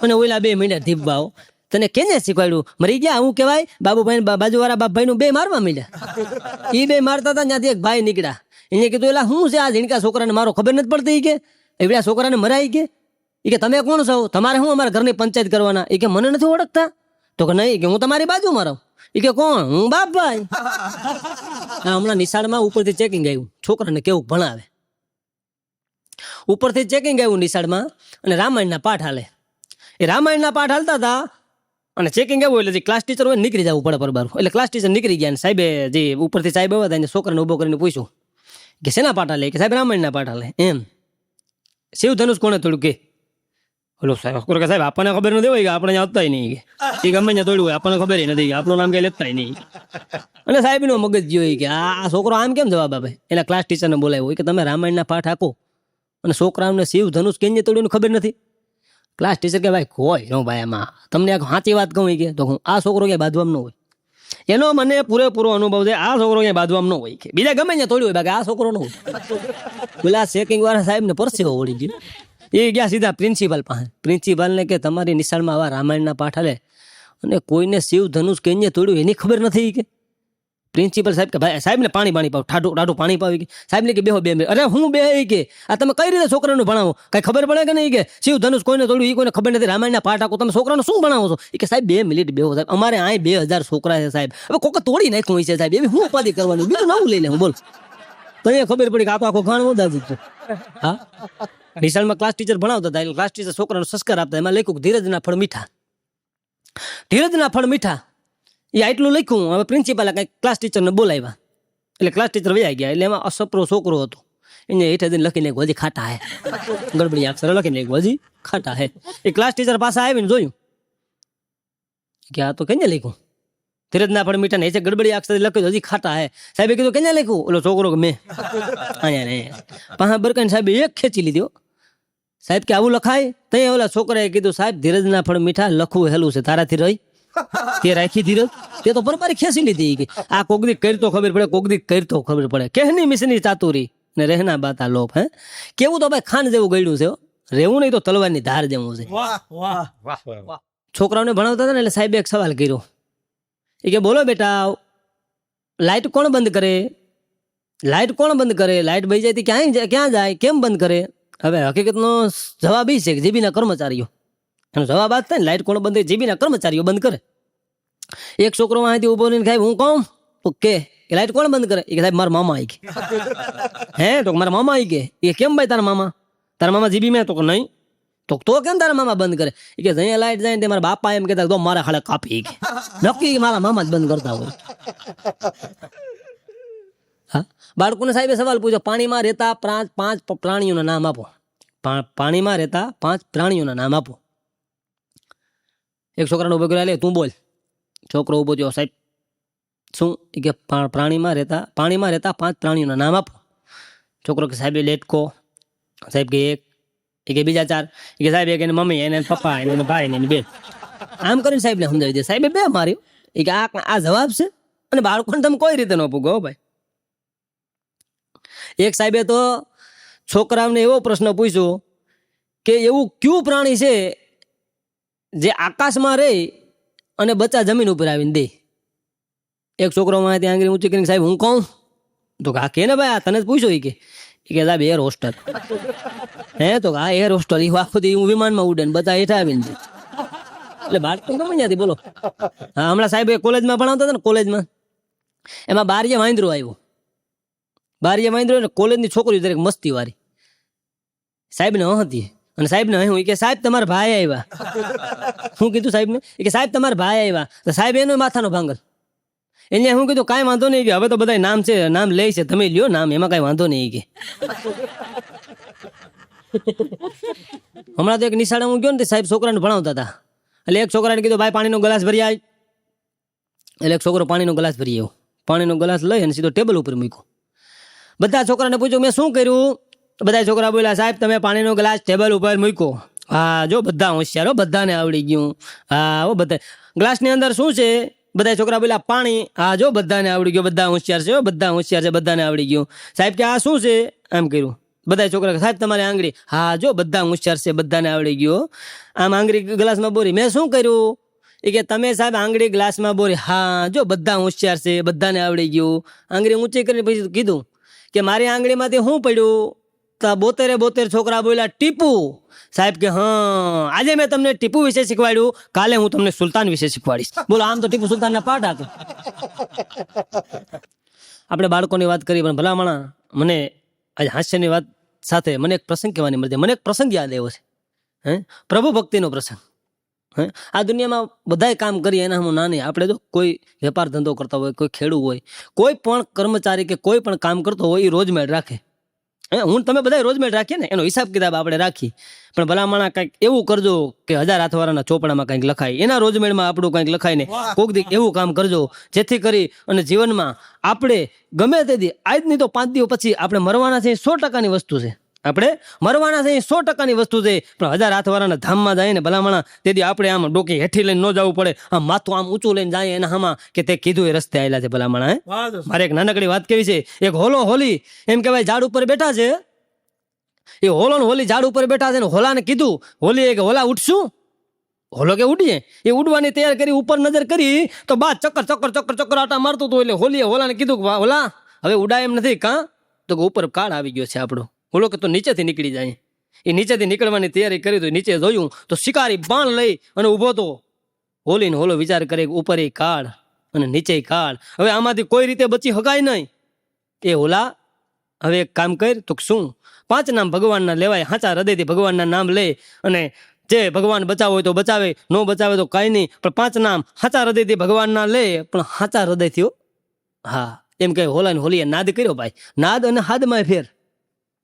અને ઓલા 2 મહિના ધીપવાઓ તને કેને શીખવાડ્યું? મરી ગયા હું કહેવાય? બાબુભાઈ બાજુવાળા બાપભાઈ નું 2 મારવા માંડ્યા. એ 2 મારતા હતા ત્યાંથી એક ભાઈ નીકળ્યા. એને કીધું એલા શું છે આ ઝીણકા છોકરાને મારો ખબર નથી પડતી? કે એવડા છોકરાને મરાય કે? એ કે તમે કોણ છો? તમારે શું અમારા ઘરની પંચાયત કરવાના? એ કે મને નથી ઓળખતા? તો કે નહીં કે હું તમારી બાજુ મારો. એ કે કોણ? હું બાપભાઈ. હા હમણાં નિશાળમાં ઉપરથી ચેકિંગ આવ્યું. છોકરાને કેવું ભણાવે. ઉપરથી ચેકિંગ આવ્યું નિશાળમાં અને રામાયણના પાઠ હાલે. એ રામાયણના પાઠ હાલતા હતા અને ચેકિંગ આવ્યું એટલે જે ક્લાસ ટીચર હોય નીકળી જવું પડે પરબારું. એટલે ક્લાસ ટીચર નીકળી ગયા. સાહેબે જે ઉપરથી સાહેબ આવ્યા હતા છોકરાને ઉભો કરીને પૂછ્યું કે શેના પાઠ હાલે? કે સાહેબ રામાયણના પાઠ હાલે. એમ શિવ ધનુષ કોને તોડ્યું કે? ઓલો સાહેબ કે સાહેબ આપણને ખબર નથી હોય કે આપણે આવતા નહીં કે એ ગમે ત્યાં તોડ્યું હોય આપણને ખબર નથી કે આપણું નામ કઈ લેતા નહીં. અને સાહેબ નો મગજ ગયો કે આ છોકરો આમ કેમ જવાબ આપે? એના ક્લાસ ટીચરને બોલાવ્યો કે તમે રામાયણના પાઠ આપો અને છોકરાઓને શિવ ધનુષ કેને તોડ્યું ખબર નથી. ક્લાસ ટીચર કે ભાઈ કોઈ નો ભાઈ આમાં તમને આ સાચી વાત કહું કે તો હું આ છોકરો ક્યાંય બાંધવામાં ન હોય. એનો મને પૂરેપૂરો અનુભવ છે. આ છોકરો ક્યાંય બાંધવામાં ન હોય કે બીજા ગમે ત્યાં તોડ્યું હોય બાકી આ છોકરો ન હોય. પેલા ચેકિંગ વાળા સાહેબ ને પરસેવો વળી ગયો. એ ગયા સીધા પ્રિન્સિપાલ પાસે. પ્રિન્સિપાલને કે તમારી નિશાળમાં આવા રામાયણના પાઠ હાલે અને કોઈને શિવ ધનુષ કેને તોડ્યું એની ખબર નથી કે પ્રિન્સિપલ સાહેબ કે ભાઈ સાહેબને પાણી પાવ ઠાઠું ઠાઠું પાણી પાવી કે સાહેબને કે બેહો 2 મિનિટ. અરે હું બે કે આ તમે કઈ રીતે છોકરાનું ભણાવો, કઈ ખબર પડે કે નહીં કે શિવ ધનુષ કોઈને તોડ્યું એ કોઈને ખબર નથી, રામાયણના પાઠ આખો તમે છોકરાનું શું ભણાવો છો? એ કે સાહેબ 2 મિનિટ બેહો સાહેબ, અમારે અહીં 2000 છોકરા છે સાહેબ, હવે કોક તોડી નાખ્યું છે સાહેબ, એવી હું ઉપાધિ કરવાની, બીજું નવું લઈ લે હું બોલ. તો એ ખબર પડી કે આ તો આખો ખાણ વધારે છે. હા, નિશાળમાં ક્લાસ ટીચર ભણાવતા હતા, ક્લાસ ટીચર છોકરાનો સંસ્કાર આપતા, એમાં લખ્યું ધીરજના ફળ મીઠા, ધીરજના ફળ મીઠા, એ આટલું લખ્યું. હવે પ્રિન્સિપાલે કઈ ક્લાસ ટીચરને બોલાવ્યા, એટલે ક્લાસ ટીચર વયા ગયા, એટલે એમાં અસપરો છોકરો હતો, એને હેઠે લખીને હજી ખાટા હે, ગડબડી અક્ષર લખીને હજી ખાટા હે. એ ક્લાસ ટીચર પાસે આવીને જોયું કે આ તો કઈને લખ્યું, ધીરજના ફળ મીઠા ને ગડબડી અક્ષર લખ્યું હજી ખાટા હે. સાહેબે કીધું કેને લખ્યું? ઓલો છોકરો કે મેં. અહીંયા પાહા બરકાઈને સાહેબ એક ખેંચી લીધો. સાહેબ કે આવું લખાય? તઈ ઓલા છોકરાએ કીધું સાહેબ ધીરજના ફળ મીઠા લખવું હેલું છે, તારાથી રહી તે રાખી ધીરજ, તે તો બરાબર ખેંચી લીધી કે આ કોકદી કરતો ખબર પડે, કોકદી કરતો ખબર પડે, કેહની મિસની ચાતુરી ને રહેના બાતા લોપ. હે કેવું તો ભાઈ ખાંડ જેવું ગળ્યું છે, રહેવું નહીં તો તલવારની ધાર જેવું છે. છોકરાઓને ભણાવતા હતા ને એટલે સાહેબે એક સવાલ કર્યો, એ કે બોલો બેટા લાઈટ કોણ બંધ કરે? લાઈટ કોણ બંધ કરે? લાઈટ બળી જાય ક્યાં જાય, કેમ બંધ કરે? હવે હકીકતનો જવાબ એ છે કે જીબીના કર્મચારીઓ, એનો જવાબ આ થાય ને, લાઈટ કોણ બંધ કરે? જીબીના કર્મચારીઓ બંધ કરે. એક છોકરો અહીંથી ઉભો રહીને ખાય, હું કહું ઓકે એ લાઈટ કોણ બંધ કરે? એ કે સાહેબ મારા મામા આવી ગયા. હે તો મારા મામા આવી ગયા. એ કેમ ભાઈ તારા મામા જીબી મેં? તો નહીં. તો કેમ તારા મામા બંધ કરે? એ કે અહીંયા લાઈટ જાય ને મારા બાપા એમ કહેતા તો મારા ખાડે કાપી ગયા, નક્કી મારા મામા જ બંધ કરતા હોય. હા, બાળકોને સાહેબે સવાલ પૂછ્યો, પાણીમાં રહેતા 5 પ્રાણીઓના નામ આપો. પાણીમાં રહેતા 5 પ્રાણીઓના નામ આપો. એક છોકરાનો ઉભો કર્યો, લે તું બોલ. છોકરો ઉભો થયો, સાહેબ શું? એ કે પાણીમાં રહેતા 5 પ્રાણીઓના નામ આપો. છોકરો કે સાહેબ લેટકો. સાહેબ કે એક. એ કે બીજા 4. એ કે સાહેબ એક એને મમ્મી, એને પપ્પા, એને ભાઈ, એને બેન. આમ કરીને સાહેબને સમજાવી દે. સાહેબે 2 માર્યો. એ કે આ જવાબ છે? અને બાળકોને તમે કોઈ રીતે ન પૂગો ભાઈ. એક સાહેબે તો છોકરાઓને એવો પ્રશ્ન પૂછ્યો કે એવું કયું પ્રાણી છે જે આકાશમાં રહે અને બચ્ચા જમીન ઉપર આવીને દે? એક છોકરો માં ત્યાં આંગળી ઊંચી કરીને સાહેબ હું કહું? તો આ કે ને ભાઈ આ તને જ પૂછ્યો. એ કે સાહેબ એર હોસ્ટેલ. હે તો આ એર હોસ્ટેલ એ આખો હું વિમાનમાં ઉડે ને બધા હેઠા આવીને દે. એટલે બાળકો ગમે ત્યાંથી બોલો. હા, હમણાં સાહેબ કોલેજમાં ભણાવતા હતા ને, કોલેજમાં એમાં બારીએ વાંદરો આવ્યો. બારીએ વાંદરો ને કોલેજની છોકરીઓ દરેક મસ્તી વાળી સાહેબને હતી, અને સાહેબને હું કે સાહેબ તમારા ભાઈ આવ્યા. શું કીધું સાહેબને? એ કે સાહેબ તમારા ભાઈ આવ્યા. તો સાહેબ એનો માથાનો ભાંગલ. એને શું કીધું કાંઈ વાંધો નહીં, કે હવે તો બધા નામ છે, નામ લે છે, તમે લ્યો નામ, એમાં કાંઈ વાંધો નહીં. કે હમણાં તો એક નિશાળે હું ગયો ને, સાહેબ છોકરાને ભણાવતા હતા, એટલે એક છોકરાને કીધું ભાઈ પાણીનો ગ્લાસ ભરી આવ. એટલે એક છોકરો પાણીનો ગ્લાસ ભરી આવ્યો. પાણીનો ગ્લાસ લઈ અને સીધો ટેબલ ઉપર મૂક્યો. બધા છોકરાને પૂછ્યું મેં શું કર્યું? બધા છોકરા બોલ્યા સાહેબ તમે પાણીનો ગ્લાસ ટેબલ ઉપર મૂક્યો. હા જો બધા હોશિયારો, બધાને આવડી ગયું. હા ઓ બધા ગ્લાસની અંદર શું છે? બધા છોકરા બોલ્યા પાણી. હા જો બધાને આવડી ગયું, બધા હોશિયાર છે, બધા હોશિયાર છે, બધાને આવડી ગયું. સાહેબ કે આ શું છે? એમ કર્યું. બધા છોકરા સાહેબ તમારી આંગળી. હા જો બધા હોશિયાર છે, બધાને આવડી ગયું. આમ આંગળી ગ્લાસમાં બોરી. મેં શું કર્યું? એ કે તમે સાહેબ આંગળી ગ્લાસમાં બોરી. હા જો બધા હોશિયાર છે, બધાને આવડી ગયું. આંગળી ઊંચી કરીને પછી કીધું કે મારી આંગળીમાંથી શું પડ્યું? તો 72 છોકરા બોલ્યા ટીપુ. સાહેબ કે હા આજે મેં તમને ટીપુ વિશે શીખવાડ્યું, કાલે હું તમને સુલતાન વિશે શીખવાડીશ. બોલો, આમ તો ટીપુ સુલતાનના પાઠ હતા. આપણે બાળકોની વાત કરી, પણ ભલામણા મને આજે હાસ્યની વાત સાથે મને એક પ્રસંગ કહેવાની મળે. મને એક પ્રસંગ યાદ આવ્યો છે. પ્રભુ ભક્તિનો પ્રસંગ. આ દુનિયામાં બધા કામ કરીએ એના હું નાની, આપણે તો કોઈ વેપાર ધંધો કરતા હોય, કોઈ ખેડૂત હોય, કોઈ પણ કર્મચારી કે કોઈ પણ કામ કરતો હોય એ રોજમેળ રાખે. હું તમે બધા રોજમેળ રાખીએ ને, એનો હિસાબ કિતાબ આપણે રાખી. પણ ભલામણા કંઈક એવું કરજો કે 1000 હાથવાળાના ચોપડામાં કંઈક લખાય, એના રોજમેળમાં આપણું કંઈક લખાય ને કોક દી એવું કામ કરજો જેથી કરી અને જીવનમાં આપણે ગમે તેથી આજની તો 5 દિવસ પછી આપણે મરવાના છે, 100%ની વસ્તુ છે. આપણે મરવાના છે 100%ની વસ્તુ છે. પણ 1000 હાથવાળાના ધામમાં જાય ને ભલામણા તેથી આપણે આમ ડોકી હેઠી લઈને ન જવું પડે, આમ માથું આમ ઊંચું લઈને જાય એના હામાં કે તે કીધું એ રસ્તે આવેલા છે ભલામણા. મારે એક નાનકડી વાત કેવી છે. એક હોલી એમ કહેવાય ઝાડ ઉપર બેઠા છે. એ હોલી ઝાડ ઉપર બેઠા છે ને હોલાને કીધું, હોલીએ કે હોલા ઉઠશું? હોલો કે ઉડીએ એ ઉડવાની તૈયાર કરી ઉપર નજર કરી તો બા ચક્કર ચક્કર ચક્કર ચક્કર આટા મારતો હતો. એટલે હોલીએ હોલાને કીધું કે હોલા હવે ઉડાય એમ નથી કાં? તો કે ઉપર કાળ આવી ગયો છે આપણો. હોલો કે તો નીચેથી નીકળી જાય. એ નીચેથી નીકળવાની તૈયારી કરી તો નીચે જોયું તો શિકારી બાણ લઈ અને ઊભો તો. હોલીને હોલો વિચાર કરે ઉપર એ કાળ અને નીચે કાળ, હવે આમાંથી કોઈ રીતે બચી હકાય નહીં. એ હોલા હવે એક કામ કર. તો શું? 5 નામ ભગવાનના લેવાય, હાચા હૃદયથી ભગવાનના નામ લે અને જે ભગવાન બચાવ હોય તો બચાવે, ન બચાવે તો કાંઈ નહીં, પણ 5 નામ હાચા હૃદયથી ભગવાનના લે, પણ હાચા હૃદયથી. હા એમ કહે હોલા ને હોલીએ નાદ કર્યો ભાઈ. નાદ અને હાદમાં ફેર.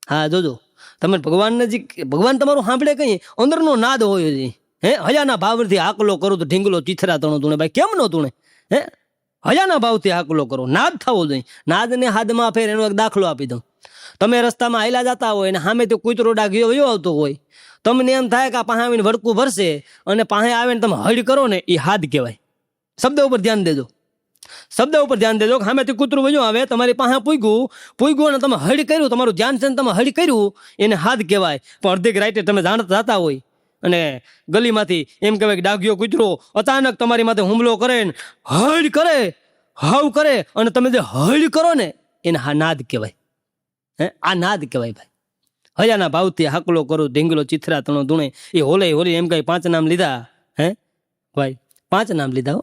હા જોજો તમે ભગવાન તમારું સાંભળે કઈ અંદરનો નાદ હોય છે. હજાના ભાવથી આકલો કરો તો ઢીંગલો ચીથરા તણો તુણે. ભાઈ કેમ નો તુણે? હજાના ભાવથી આકલો કરો, નાદ થવો જોઈએ. નાદ ને હાદમાં ફેર એનો એક દાખલો આપી દઉં. તમે રસ્તામાં હાલ્યા જતા હોય અને સામેથી કૂતરો ડાઘ્યો વયો આવતો હોય, તમને એમ થાય કે આ પાસે આવીને વડકું ભરશે અને પાસે આવીને તમે હળ કરો ને, એ હાદ કહેવાય. શબ્દ ઉપર ધ્યાન દેજો. શબ્દ ઉપર ધ્યાન દેજો. સામેથી કૂતરું વયો આવે, તમારી પાસે પૂગ્યું અને તમે હળ કર્યું, તમારું ધ્યાન છે ને તમે હળ કર્યું, એને હાદ કહેવાય. પણ અડધી રાઈટે તમે જાણતા જતા હોય અને ગલીમાંથી એમ કહેવાય કે ડાઘ્યો કૂતરો અચાનક તમારી માથે હુમલો કરે ને હળ કરે, હાવ કરે, અને તમે જે હળ કરો ને એને હા નાદ કહેવાય. આ નાદ કહેવાય ભાઈ. હજાના ભાવથી હાકલો કરો ઢીંગલો ચીથરા તણો ધૂણે. એ હોલે એમ કઈ 5 નામ લીધા. ભાઈ 5 નામ લીધા.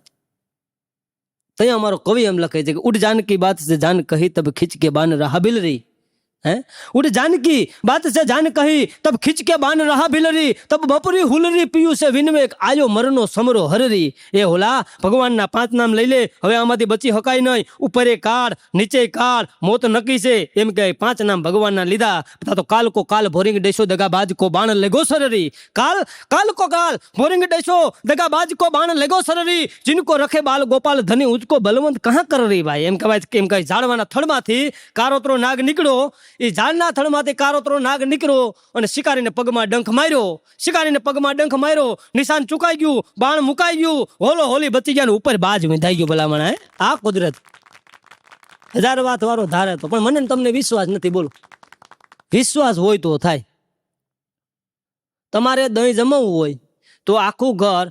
ત્યાં અમારો કવિ એમ લખે છે કે ઉઠ જાનકી બાત से जान कही तब खींच के बान रहा बिलरी. उठ जानकी बात से जान कही तब खींच के बान रहा बिलरी. तब बपरी हुलरी पीयू से विनवेक आयो मरनो समरो हररी. એ હોલા ભગવાનના 5 નામ લઈ લે, હવે આમાંથી બચી હકાય નહીં. ઉપરે કાળ, નીચે કાળ, મોત નકી છે. એમ કહે 5 નામ ભગવાનના લીધા. તો કાલ કો કાલ ભોરિંગ ડેશો દગાબાજ કો બાણ લેગો સરરી. કાલ કો કાલ ભોરિંગ ડેશો દગાબાજ કો બાણ લેગો સરરી. जिनको रखे बाल गोपाल धनी उसको बलवंत कहाँ कर रही. ભાઈ એમ કહેવાય કેમ કહે ઝાડવાના થડમાંથી કારોતરો નાગ નીકળ્યો. એ ઝાડના થડમાંથી કારોતરો નાગ નીકળ્યો અને શિકારીને પગમાં ડંખ માર્યો. નિશાન ચુકાઈ ગયું, બાણ મુકાઈ ગયું, હોલો હોલી બચી ગયા, ઉપર બાજ વિંધાઈ ગયું. ભલામણ આ કુદરત 1000 વાત વાળો ધારે તો, પણ મને તમને વિશ્વાસ નથી. બોલો વિશ્વાસ હોય તો થાય. તમારે દહીં જમાવવું હોય તો આખું ઘર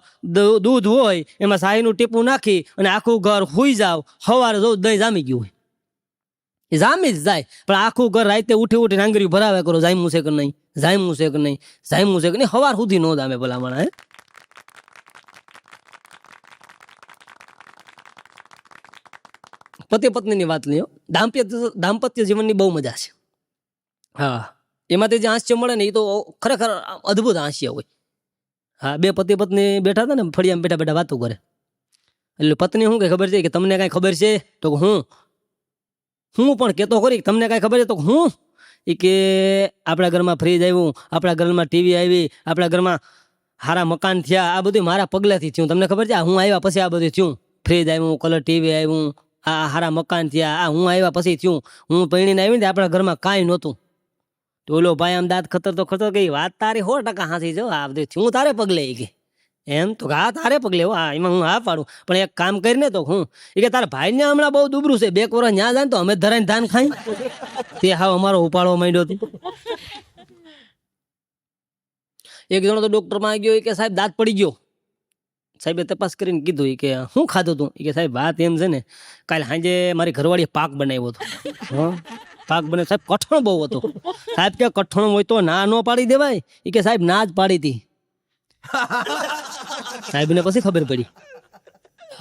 દૂધ હોય એમાં શાહીનું ટીપું નાખી અને આખું ઘર હુઈ જાવ, સવારે જો દહીં જામી ગયું હોય એ જામી જ જાય. પણ આખું ઘર રાતે ઉઠી આંગળીઓ ભરાવે કરો, જામ્યું છે કે નહીં, જામ્યું છે કે નહીં, જામ્યું છે કે નહીં, સવાર સુધી ન જામે ભલામણ. પતિ પત્નીની વાત લ્યો. દાંપત્ય જીવનની બહુ મજા છે. હા એમાંથી જે હાસ્ય મળે ને એ તો ખરેખર અદ્ભુત હાસ્ય હોય. હા 2 પતિ પત્ની બેઠા હતા ને ફળિયામાં બેઠા બેઠા વાતો કરે. એટલે પત્ની શું કઈ ખબર છે કે તમને કઈ ખબર છે? તો હું પણ કેતો ખરી તમને કઈ ખબર છે? તો હું એ કે આપણા ઘરમાં ફ્રીજ આવ્યું, આપણા ઘરમાં ટીવી આવી, આપણા ઘરમાં હારા મકાન થયા. આ બધું મારા પગલાથી થયું. તમને ખબર છે? હું આવ્યા પછી આ બધું થયું. ફ્રીજ આવ્યું, કલર ટીવી આવ્યું, આ હારા મકાન થયા, આ હું આવ્યા પછી થયું. હું પૈણીને આવી ને આપણા ઘરમાં કાંઈ નહોતું. તો ઓલો ભાઈ આમ દાંત ખતરતો કઈ વાત તારી 100% હાથી જો આ બધું થયું તારે પગલે. કે એમ તો હા તારે પગલે હા, એમાં હું હા પાડું. પણ એક કામ કરીને તો હું કે તારા ભાઈ ને હમણાં બહુ દુબરું છે, 2 વર્ષ ન્યા જાય તો અમે ધરાઈને ધાન ખાઈ. તે હા અમારો ઉપાડવા માંડ્યો હતો. એક જણો તો ડોક્ટર માં ગયો કે સાહેબ દાંત પડી ગયો. સાહેબે તપાસ કરીને કીધું કે શું ખાધું તું? કે સાહેબ વાત એમ છે ને કાલે સાંજે મારી ઘરવાળીએ પાક બનાવ્યો હતો. પાક બને સાહેબ કઠણ બહુ હતો. સાહેબ કે કઠણ હોય તો ના ન પાડી દેવાય? એ કે સાહેબ ના જ પાડી હતી. સાહેબ ને પછી ખબર પડી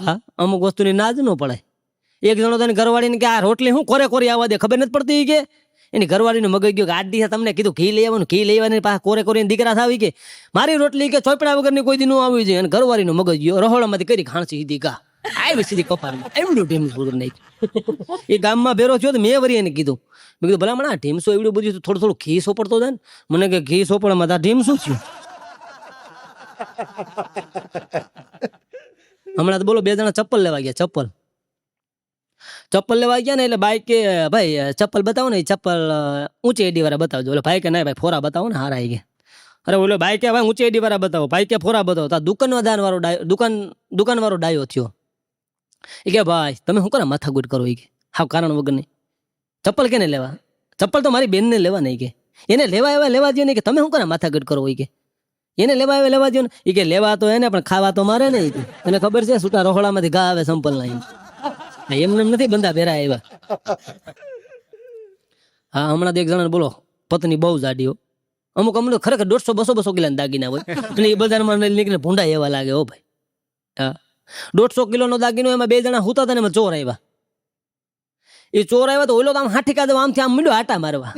હા અમુક વસ્તુની ના જ ન પડાય. એક જણો તો ઘરવાળીને કે આ રોટલી હું કોરે કોરી આવવા દે, ખબર નથી પડતી. કે એની ઘરવાળીને મગજ ગયો કે આજ દિવસે તમને કીધું ઘી લઈ આવવાનું, ઘી લઈ આવવાની પાસે કોરે કોરી દીકરા થાવી. કે મારી રોટલી કે ચોપડા વગરની કોઈ દી ન આવી જોઈએ. અને ઘરવાળીનો મગજ ગયો રહોડામાંથી કરી ખાણસી સીધી કા આવી સીધી કપારમાં એવડું ઢીમસું નહીં. એ ગામમાં ભેરો થયો તો મેં વરી એને કીધું, મેં કીધું ભલા મને ઢીમસો એવડું બધું થોડું ઘી સોપડતો જાય ને. મને કે ઘી સોપડમાં તા ઢીમસું થયું. હમણાં તો બોલો 2 જણા ચપ્પલ લેવા ગયા. ચપ્પલ લેવા ગયા ને એટલે બાઈક કે ભાઈ ચપ્પલ બતાવો ને, ચપ્પલ ઊંચી એડી વાળા બતાવજો. એટલે ભાઈ કે ના ભાઈ ફોરા બતાવો ને હારા. કે અરે ઓલો ભાઈ કે ભાઈ ઊંચી એડી વાળા બતાવો, ભાઈ કે ફોરા બતાવો. તા દુકાન વાળો ડાયો થયો. એ કે ભાઈ તમે શું કરો માથાકૂટ કરો? એ કે હાવ કારણ વગર નહીં. ચપ્પલ કેને લેવા? ચપ્પલ તો મારી બેનને લેવા નહીં. કે એને લેવા એવા લેવા દે નહીં. કે તમે શું કરો માથાકૂટ કરો? એ કે એને લેવા દો ને. એ કે લેવા તો એને પણ ખાવા તો મારે ને. એને ખબર છે સુટા રખોડામાંથી ઘા આવે સંપલ ના, એમને નથી બંધા ભેરા આવ્યા. હા હમણાં તો એક જણા બોલો પત્ની બહુ જાડી હો. અમુક ખરેખર 150-200 કિલોના દાગીના હોય અને એ બજારમાં નીકળીને ભૂંડા એવા લાગે હો ભાઈ. હા 150 કિલોનો દાગીનો, એમાં 2 જણા હુતા હતા ને એમાં ચોર આવ્યા. એ ચોર આવ્યા તો ઓલો તો આમ હાથી કાદો આમથી આમ મીંડો આટા મારવા.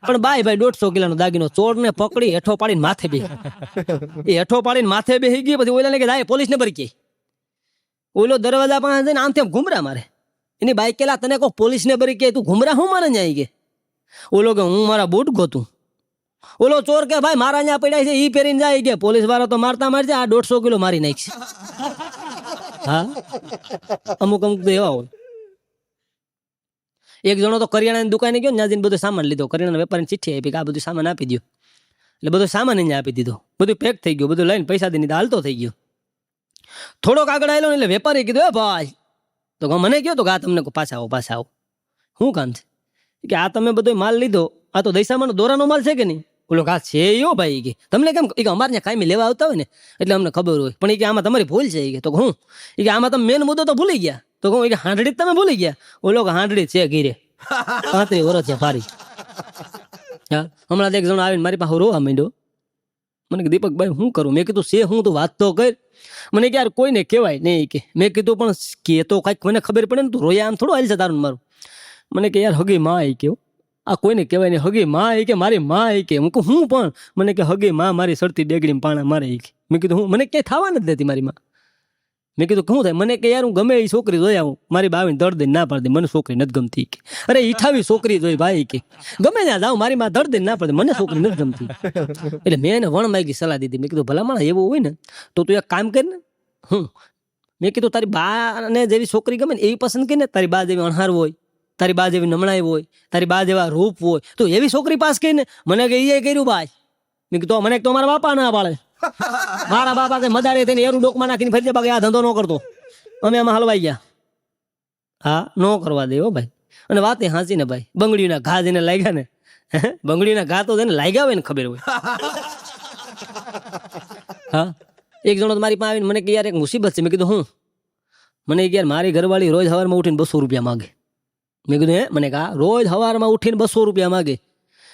પણ ભાઈ 150 કિલોનો દાગીનો ચોરને પકડી હેઠો પાડીને માથે બે. એ હેઠો પાડીને માથે બેસી ગઈ. પછી ઓલાને કે જાય પોલીસને ભરી કે. ઓલો દરવાજા પાસે જઈને આમથી આમ ઘુમરા મારે. એની બાઈક કેલા તને કહો પોલીસને ભરી કે તું ઘુમરા હું મારે જાય કે. ઓલો કે હું મારા બૂટ ગોતું. ઓલો ચોર કે ભાઈ મારા અહીંયા પડ્યા છે ઈ પહેરીને જાય કે. પોલીસ વાળો તો મારતા મારશે, આ 150 કિલો મારી નાખશે. હા અમુક તો એવા હોય. એક જણો તો કરિયાણાની દુકાને ગયો, ત્યાં જઈને બધો સામાન લીધો. કરિયાણા વેપારીને ચિઠ્ઠી આપી કે આ બધું સામાન આપી દો. એટલે બધો સામાન એને આપી દીધો. બધું પેક થઈ ગયું. બધું લઈને પૈસા દઈને હાલતો થઈ ગયો. થોડોક આગળ આવેલો એટલે વેપારી કીધું એ ભાઈ, તો મને કહ્યો તો કે આ તમને પાછા આવો. શું કામ છે કે આ તમે બધો માલ લીધો, આ તો દૈસામાં દોરાનો માલ છે કે નહીં? ઓલો ઘા છે યો ભાઈ કે તમને કેમ કે અમારે ત્યાં કાયમી લેવા આવતા હોય ને એટલે અમને ખબર હોય, પણ એ કે આમાં તમારી ભૂલ છે કે. તો હું એ કે આમાં તમે મેન મુદ્દો તો ભૂલી ગયા. તો કહું કે હાંડડી તમે ભૂલી ગયા. ઓલો કે હાંડડી છે ઘીરે 35 વર્ષ છે ફારી. હા હમણાં એક જણ આવીને મારી પાસે રોવા માંડ્યો. મને કે દીપકભાઈ શું કરું? મેં કીધું છે હું તો વાત તો કર. મને કે યાર કોઈને કહેવાય નહીં કે. મેં કીધું પણ કે તો કાંઈક મને ખબર પડે ને, તું રોયા આમ થોડું હાલ છે તારું મારું. મને કે યાર હગી માં આવી કેવું આ કોઈને કહેવાય નહીં. હગી માં આવી કે મારી માં આવી કે. હું કહું હું પણ મને કે હગી માં મારી સડતી ડેગડીમાં પાણા મારે કે. મેં કીધું હું મને ક્યાંય થવા નથી દેતી મારી માં. મેં કીધું શું થાય? મને કે યાર હું ગમે એ છોકરી જોઈ આવું, મારી બાવીને દર્દ દઈને ના પાડતી, મને છોકરી નથી ગમતી કે. અરે ઈઠાવી છોકરી જોઈ ભાઈ કે, ગમે ત્યાં જાઉં મારી માં દર્દ દઈને ના પડતી, મને છોકરી નથી ગમતી. એટલે મેં એને વણ માગી સલાહ દીધી. મેં કીધું ભલામણ એવું હોય ને તો તું એક કામ કર ને. મેં કીધું તારી બા ને જેવી છોકરી ગમે ને એવી પસંદ કરી ને. તારી બા જેવી અણહાર હોય, તારી બા જેવી નમણાઈ હોય, તારી બા જેવા રૂપ હોય, તો એવી છોકરી પાસ કરીને. મને કે એ કર્યું ભાઈ. મેં કીધું મને તો મારા બાપા ના પાડે. મારા બાપા કે મદારે થઈને એરું ડોકમાં નાખીને ફરી બાકી આ ધંધો ન કરતો. અમે આમાં હલવાઈ ગયા. હા ન કરવા દે હો ભાઈ. અને વાત એ હાંચી ને ભાઈ, બંગડીના ઘા જેને લાગ્યા ને, બંગડીના ઘા તો જેને લાગ્યા હોય ને ખબર હોય. હા એક જણો મારી પાસે આવીને મને કે યાર એક મુસીબત છે. મેં કીધું હું? મને યાર મારી ઘરવાળી રોજ સવારમાં ઉઠીને 200 રૂપિયા માગે. મેં કીધું મને કે હા રોજ સવારમાં ઉઠીને 200 રૂપિયા માગે.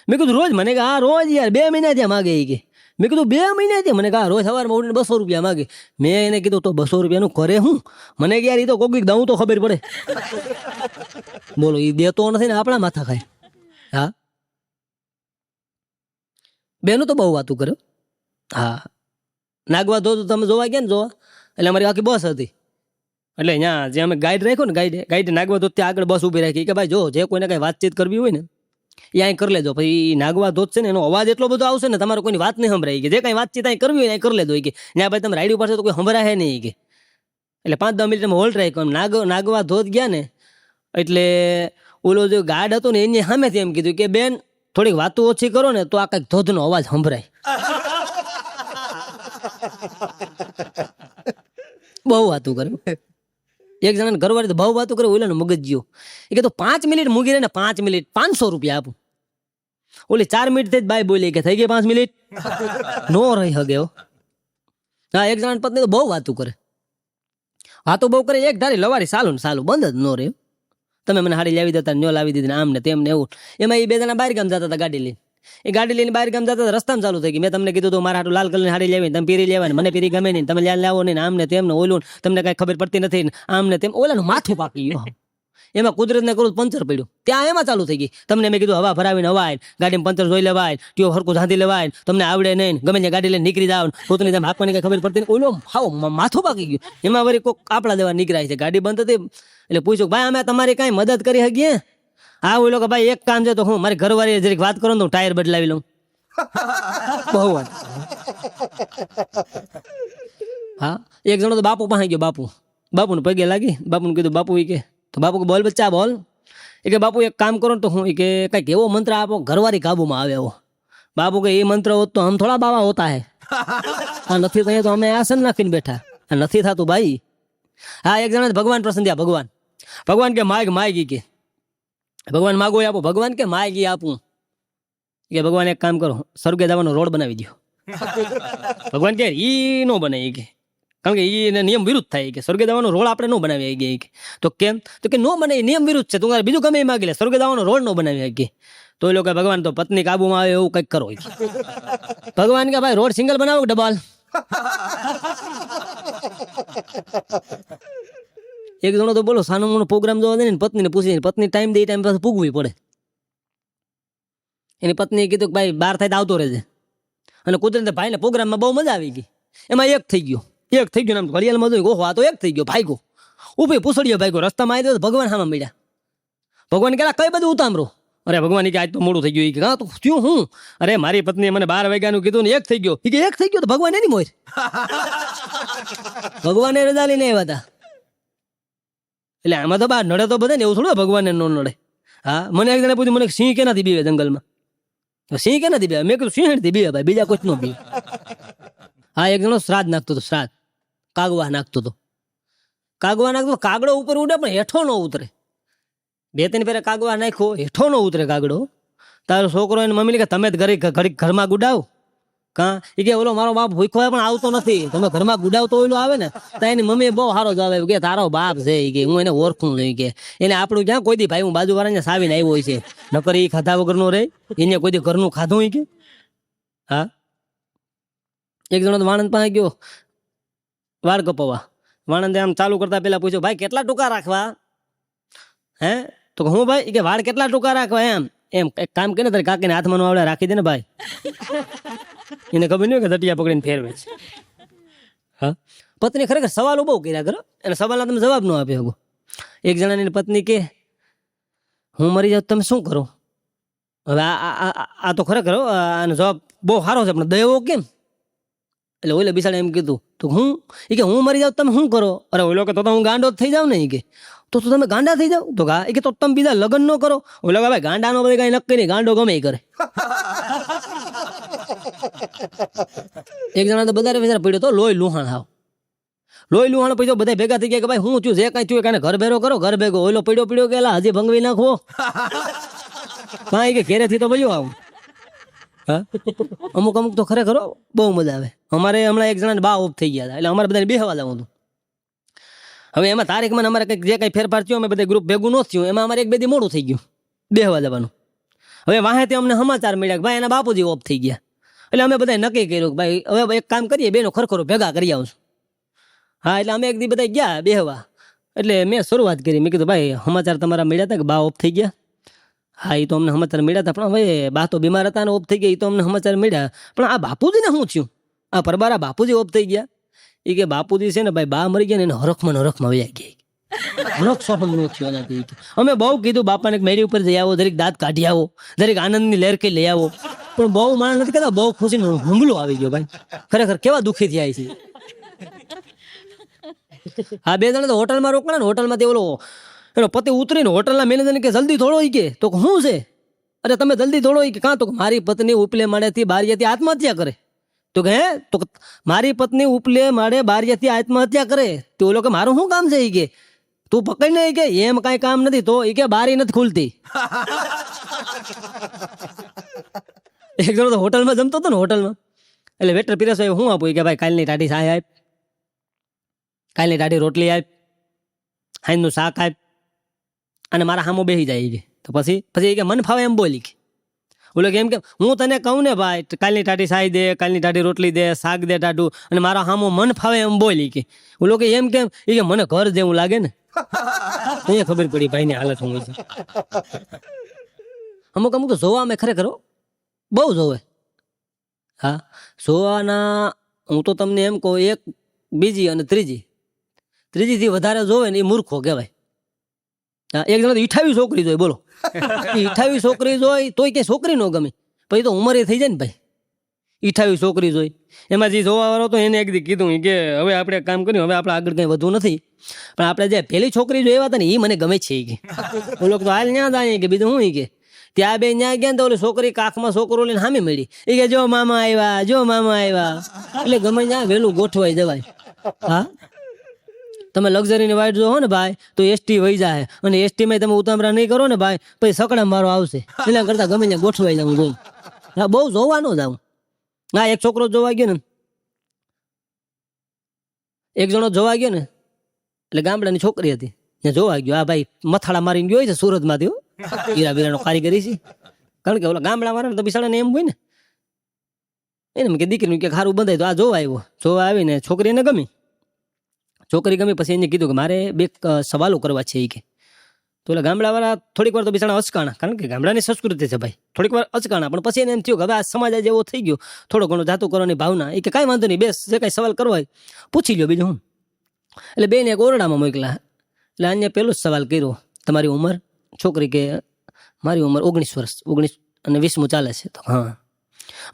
મેં કીધું રોજ? મને કે હા રોજ યાર 2 મહિના ત્યાં માગે એ કે. મેં કીધું 2 મહિના ત્યાં? મને કહા રોજ સવારમાં ઉઠીને 200 રૂપિયા માગે. મેં એને કીધું તો 200 રૂપિયાનું કરે હું? મને કે યાર એ તો કોઈક દઉં તો ખબર પડે. બોલો એ દેતો નથી ને આપણા માથા ખાય. હા બેનું તો બહુ વાતું કર્યો. હા નાગવા ધોધ તમે જોવા ગયા ને જોવા, એટલે અમારી આખી બસ હતી. એટલે અહીંયા જે અમે ગાઈડ રાખ્યો ને ગાઈડ નાગવા ધોધ ત્યાં આગળ બસ ઉભી રાખી કે ભાઈ જો જે કોઈને કઈ વાતચીત કરવી હોય ને એ અહીં કરી લેજો. પછી નાગવા ધોધ છે ને એનો અવાજ એટલો બધો આવશે ને તમારે કોઈની વાત નહીં સંભળાય કે. જે કઈ વાતચીત અહીં કરવી હોય ને કરી લેજો કે. ત્યાં ભાઈ તમે રાઈડ ઉપર તો કોઈ સંભળાય નહીં કે. એટલે 5-10 મિનિટ અમે હોલ્ડ રાખ્યો. નાગવા ધોધ ગયા ને એટલે ઓલો જે ગાર્ડ હતો ને એની સામેથી એમ કીધું કે બેન થોડીક વાતો ઓછી કરો ને તો આ કઈક ધોધનો અવાજ સંભળાય. બહુ વાતું કરે. એક જણાને ઘરવાળી તો બહુ વાતું કરે. ઓલાનો મગજ ગયો. એ કે તો 5 મિનિટ મૂકી રહે ને 5 મિનિટ 500 રૂપિયા આપું. ઓલી 4 મિનિટ થઈ જ બાય બોલી કે થઈ ગઈ 5 મિનિટ નો રહી હગે. હા એક જણા પત્ની તો બહુ વાતું કરે. વાતો બહુ કરે. એક ધારી લવારી સાલું બંધ જ ન રહે. તમે મને હાડી લાવી દેતા નો લાવી દીધી આમ ને તેમ ને એવું. એમાં એ 2 જણા બહાર ગામ જતા હતા ગાડી લઈને. એ ગાડી લઈને બહાર ગામ જતા હતા રસ્તામાં ચાલુ થઈ ગઈ. મેં તમને કીધું તો મારા હાટું લાલ કલરની હાડી લેવી, તમે પીરી લેવાની, મને પીરી ગમે નહીં, તમે લાવો નહીં, આમ ને તેમ ને ઓલું તમને કઈ ખબર પડતી નથી આમ ને તેમ. ઓલાનું માથું પાકી ગયું. એમાં કુદરતને કરું પંચર પડ્યું. ત્યાં એમાં ચાલુ થઈ ગઈ. તમને મેં કીધું હવા ભરાવીને હવાય, ગાડીમાં પંચર જોઈ લેવાય, ટ્યુબ હરકું ધાંધી લેવાય, તમને આવડે નહીં, ગમે ત્યાં ગાડી લઈને નીકળી જાવ, પોતાની જેમ હાંકવાની કઈ ખબર પડતી નહીં. ઓલો હાવ માથું પાકી ગયું. એમાં વળી કોઈક આપણા દેવા નીકળાય છે. ગાડી બંધ હતી એટલે પૂછ્યું ભાઈ અમે તમારી કઈ મદદ કરી શકીએ? હા ઓલો કે ભાઈ એક કામ છે તો હું મારી ઘરવાળી જરીક વાત કરો ને હું ટાયર બદલાવી લઉં. બહુ વાત. હા એક જણો તો બાપુ પાસે ગયો. બાપુને પગે લાગી. બાપુને કીધું બાપુ એ કે તો બાપુ કે બોલ બચ્ચા બોલ. એ કે બાપુ એક કામ કરો ને તો હું કે કઈક એવો મંત્ર આપો ઘરવાળી કાબુમાં આવે એવો. બાપુ કે એ મંત્ર હોત તો હમ થોડા બાવા હોતા હે. હા નથી તો અમે આસન નાખીને બેઠા. નથી થતું ભાઈ. હા એક જણા ભગવાન પ્રસન્ન થયા. ભગવાન કે માગી કે ભગવાન માગો આપો. ભગવાન કે માગી આપું. કે ભગવાન એક કામ કરો સ્વર્ગે જવાનો રોડ બનાવી દો. ભગવાન કે ઈ નો બને કે, કારણ કે ઈ નિયમ વિરુદ્ધ થાય કે સ્વર્ગે જવાનો રોડ આપણે નો બનાવી ગયા કે. તો કેમ? તો કે નો બને, એ નિયમ વિરુદ્ધ છે. તું બીજું ગમે એ માગી લે, સ્વર્ગે જવાનો રોડ નો બનાવી કે. તો એ લોકો ભગવાન તો પત્ની કાબુમાં આવે એવું કંઈક કરો. ભગવાન કે ભાઈ રોડ સિંગલ બનાવો ડબલ. એક જણો તો બોલો સાનો મોનો પ્રોગ્રામ જોવા દે ને પત્નીને પૂછી, પત્ની ટાઈમ દે ટાઈમ પાસે પૂગવી પડે. એની પત્નીએ કીધું કે ભાઈ બહાર થાય તો આવતો રહેજે. અને કુદરતે ભાઈને પ્રોગ્રામમાં બહુ મજા આવી ગઈ. એમાં એક થઈ ગયો ને આમ ઘડિયાળમાં જોઈ, ઓહો આ તો એક થઈ ગયો, ભાગ્યો ઉભી પૂછડ્યો ભાગ્યો. રસ્તામાં આવી તો ભગવાન સામે મળ્યા. ભગવાન કહેલા કઈ બધું ઉતામરો? અરે ભગવાન કે આજ તો મોડું થઈ ગયું. કે હા તો શું હું? અરે મારી પત્નીએ મને 12 વાગ્યાનું કીધું ને એક થઈ ગયો. કે એક થઈ ગયો તો ભગવાન એની મોર. ભગવાને રજા લઈને આવ્યા હતા. એટલે આમાં તો બહાર નડે તો બધે ને, એવું થોડું ભગવાનને ન નડે. હા, મને એક જણે પૂછ્યું મને સિંહ કે નથી બીવે જંગલમાં? સિંહ કે નથી બીવે? મેં કીધું સિંહ નથી બીવે ભાઈ, બીજા કોઈ નો બીવે. હા, એક જણો શ્રાદ્ધ નાખતો હતો, શ્રાદ્ધ કાગવા નાખતો હતો. કાગડો ઉપર ઉડે પણ હેઠો ન ઉતરે. 2-3 ફેરા કાગવા નાખ્યો, હેઠો ન ઉતરે કાગડો. તારો છોકરો એને મમ્મી કે તમે જ ઘડી ઘરમાં ગુડાવ. કા એ કે ઓલો મારો બાપ ભૂખો પણ આવતો નથી, તમે ઘરમાં ગુડાવતો ઓલો આવે ને તો એની મમ્મી બહુ સારો જવાબ આવ્યો કે તારો બાપ છે કે હું એને ઓળખું નહીં કે એને આપણું ક્યાં કોઈ દી ભાઈ હું બાજુવાળાને સાવીને આવ્યો હોય છે, નકર એ ખાધા વગરનો રહે. એને કોઈ દી ઘરનું ખાધું હોય કે? હા, એક જણો તો વાણંદ પાસે ગયો વાળ કપાવવા. વાણંદે આમ ચાલુ કરતા પેલા પૂછ્યો ભાઈ કેટલા ટૂંકા રાખવા? હે તો હું ભાઈ કે વાળ કેટલા ટૂંકા રાખવા? એમ એક કામ કરીને તારી કાકીને હાથમાં નો આવડે રાખી દે ને ભાઈ. એને ખબર નહીં કે દટિયા પકડીને ફેરવે છે. હા, પત્ની ખરેખર સવાલો બહુ કર્યા કરો, એને સવાલના તમે જવાબ ન આપી શકો. એક જણાની પત્ની કે હું મરી જાઉં તમે શું કરો? હવે આ તો ખરેખર આનો જવાબ બહુ સારો છે પણ દયો કેમ? એટલે ઓલે બિસાડે એમ કીધું તો હું કે હું મરી જાઉં તમે શું કરો? અરે ઓલો કે તો હું ગાંડો જ થઈ જાઉં ને. કે તો તમે ગાંડા થઈ જાવ? તો કે તો તમે બીજા લગ્ન ન કરો? ઓલો કે ભાઈ ગાંડાનો બધે કઈ નક્કી નહીં, ગાંડો ગમે કરે. એક જણા તો બધા વિચાર પડ્યો તો લોહી લુહાણ હાવ. લોહી લુહાણ પછી બધા ભેગા થઈ ગયા કે ભાઈ હું છું જે કઈ થયું કાને ઘર ભેરો કરો. ઘર ભેગો ઓલો પડ્યો કે હજી ભંગવી નાખવો કાંઈ કે ઘેરેથી તો બળ્યો આવું. હા, અમુક તો ખરેખર બહુ મજા આવે. અમારે હમણાં એક જણા બા ઓફ થઈ ગયા હતા, એટલે અમારે બધાને બેહવા જવું હતું. હવે એમાં તારીખમાં અમારે કંઈક જે કંઈ ફેરફાર થયો અમે બધા ગ્રુપ ભેગું ન થયું, એમાં અમારે 1-2 દી મોડું થઈ ગયું બેહવા જવાનું. હવે વાહેથી અમને સમાચાર મળ્યા કે ભાઈ એના બાપુજી ઓફ થઈ ગયા. એટલે અમે બધા નક્કી કર્યું કે ભાઈ હવે એક કામ કરીએ, બેનો ખરખરો ભેગા કરી આવશું. હા, એટલે અમે એક દી બધા ગયા બેહવા. એટલે મેં શરૂઆત કરી, મેં કીધું ભાઈ સમાચાર તમારા મળ્યા હતા કે બા ઓફ થઈ ગયા? હા, એ તો અમને સમાચાર મળ્યા હતા, પણ હવે બા તો બીમાર હતા ને ઓફ થઈ ગયા, એ તો અમને સમાચાર મળ્યા. પણ આ બાપુજીને શું થયું? આ પરબારા બાપુજી ઓફ થઈ ગયા. એ કે બાપુજી છે ને ભાઈ બા મરી ગયા ને એને હરખમાં વયા ગયા. હરખ સોફમ ન થયો એનાથી. અમે બહુ કીધું બાપાને મેળી ઉપર જઈ આવો, દરેક દાંત કાઢી આવો, દરેક આનંદની લહેર કઈ લઈ આવો, પણ બહુ માણસ નથી કહેતા, બહુ ખુશીનો હુમલો આવી ગયો ભાઈ. ખરેખર કેવા દુઃખી થયા છે. હા, 2 જણા તો હોટલમાં રોકણા ને, હોટલમાંથી ઓલો એનો પતિ ઉતરીને હોટલના મેનેજરને કે જલ્દી થોડો કે. તો શું છે? અરે તમે જલ્દી થોડો કે. કાં તો મારી પત્ની ઉપલે માળેથી બારિયાથી આત્મહત્યા કરે. તો કે હે તો મારી પત્ની ઉપલે માળે બારિયાથી આત્મહત્યા કરે તો ઓલો કે મારું શું કામ છે? એ કે તું પકડીને કે એમ કાંઈ કામ નથી. તો એ કે બારી નથી ખુલતી. એક જણો તો હોટલમાં જમતો હતો ને, હોટલમાં એટલે વેટર પીરસો હું આપું કે ભાઈ કાલની ટાઢી સાય આપ, કાલની ટાઢી રોટલી આપ, હાઈનું શાક આપ, અને મારા સામો બેસી જાય કે. તો પછી કે મન ફાવે એમ બોલી કે. ઓલો કે એમ કે હું તને કહું ને ભાઈ કાલની ટાઢી સાય દે, કાલની ટાઢી રોટલી દે, શાક દે ટાઢું, અને મારા સામો મન ફાવે એમ બોલી કે. ઓલો કે એમ કેમ? એ કે મને ઘર જેવું લાગે ને. અહીંયા ખબર પડી ભાઈની હાલત શું છે. અમુક તો જોવા અમે ખરેખર બહુ જોવે. હા, જોવાના હું તો તમને એમ કહું, એક બીજી અને ત્રીજીથી વધારે જોવે ને એ મૂર્ખો કહેવાય. એક જણા તો 28 છોકરી જોઈ, બોલો 28 છોકરી જોઈ તોય કઈ છોકરી નો ગમે. પછી તો ઉંમરે થઈ જાય ને ભાઈ. 28 છોકરી જોઈ, એમાં જે જોવા વાળો તો એને એક દી કીધું કે હવે આપણે કામ કર્યું, હવે આપણે આગળ કઈ વધુ નથી, પણ આપણે જે પેલી છોકરી જોયા હતા ને એ મને ગમે છે કે. ઓલો તો હાલ ન્યા જાય કે બીજું શું કે. ત્યાં બે ન્યા ગયા ને તો ઓલી છોકરી કાખમાં છોકરો લઈને સામે મળી. એ કે જો મામા આવ્યા, જો મામા આવ્યા. એટલે ગમે ત્યાં વહેલું ગોઠવાઈ જવાય. હા, તમે લક્ઝરીની વાઇટ જો હો ને ભાઈ તો એસટી વહી જાય, અને એસટી માં તમે ઉતામળા નહીં કરો ને ભાઈ પછી સકડા મારો આવશે. એના કરતા ગમે ત્યાં ગોઠવાઈ જાઉં જોઈ. હા, બહુ જોવાનું જ આવું. હા, એક છોકરો જોવા ગયો ને, એક જણો જોવા ગયો ને, એટલે ગામડાની છોકરી હતી, ત્યાં જોવા ગયો. આ ભાઈ મથાળા મારીને ગયો છે સુરતમાંથી, હીરા બીરાનો કારીગરી છે. કારણ કે ઓલા ગામડા વાળા તો બિસાડાને એમ હોય ને, એને કે દીકરીનું કે સારું બંધાય. તો આ જોવા આવ્યો, જોવા આવીને છોકરી એને ગમી. છોકરી ગમી પછી એને કીધું કે મારે બે સવાલો કરવા છે. એ કે તો એટલે ગામડાવાળા થોડીક વાર તો બિચારા અચકાણા, કારણ કે ગામડાની સંસ્કૃતિ છે ભાઈ, થોડીક વાર અચકાણા. પણ પછી એને એમ થયું કે હવે આ સમાજ જેવો થઈ ગયો, થોડો ઘણો જાતું કરવાની ભાવના. એ કે કાંઈ વાંધો નહીં, બેસ, જે કાંઈ સવાલ કરવા હોય પૂછી લો, બીજું હું. એટલે બેને એક ઓરડામાં મોકલા. એટલે આને પેલો જ સવાલ કર્યો, તમારી ઉંમર? છોકરી કે મારી ઉંમર 19 વર્ષ, 19 અને 20મું ચાલે છે. તો હા,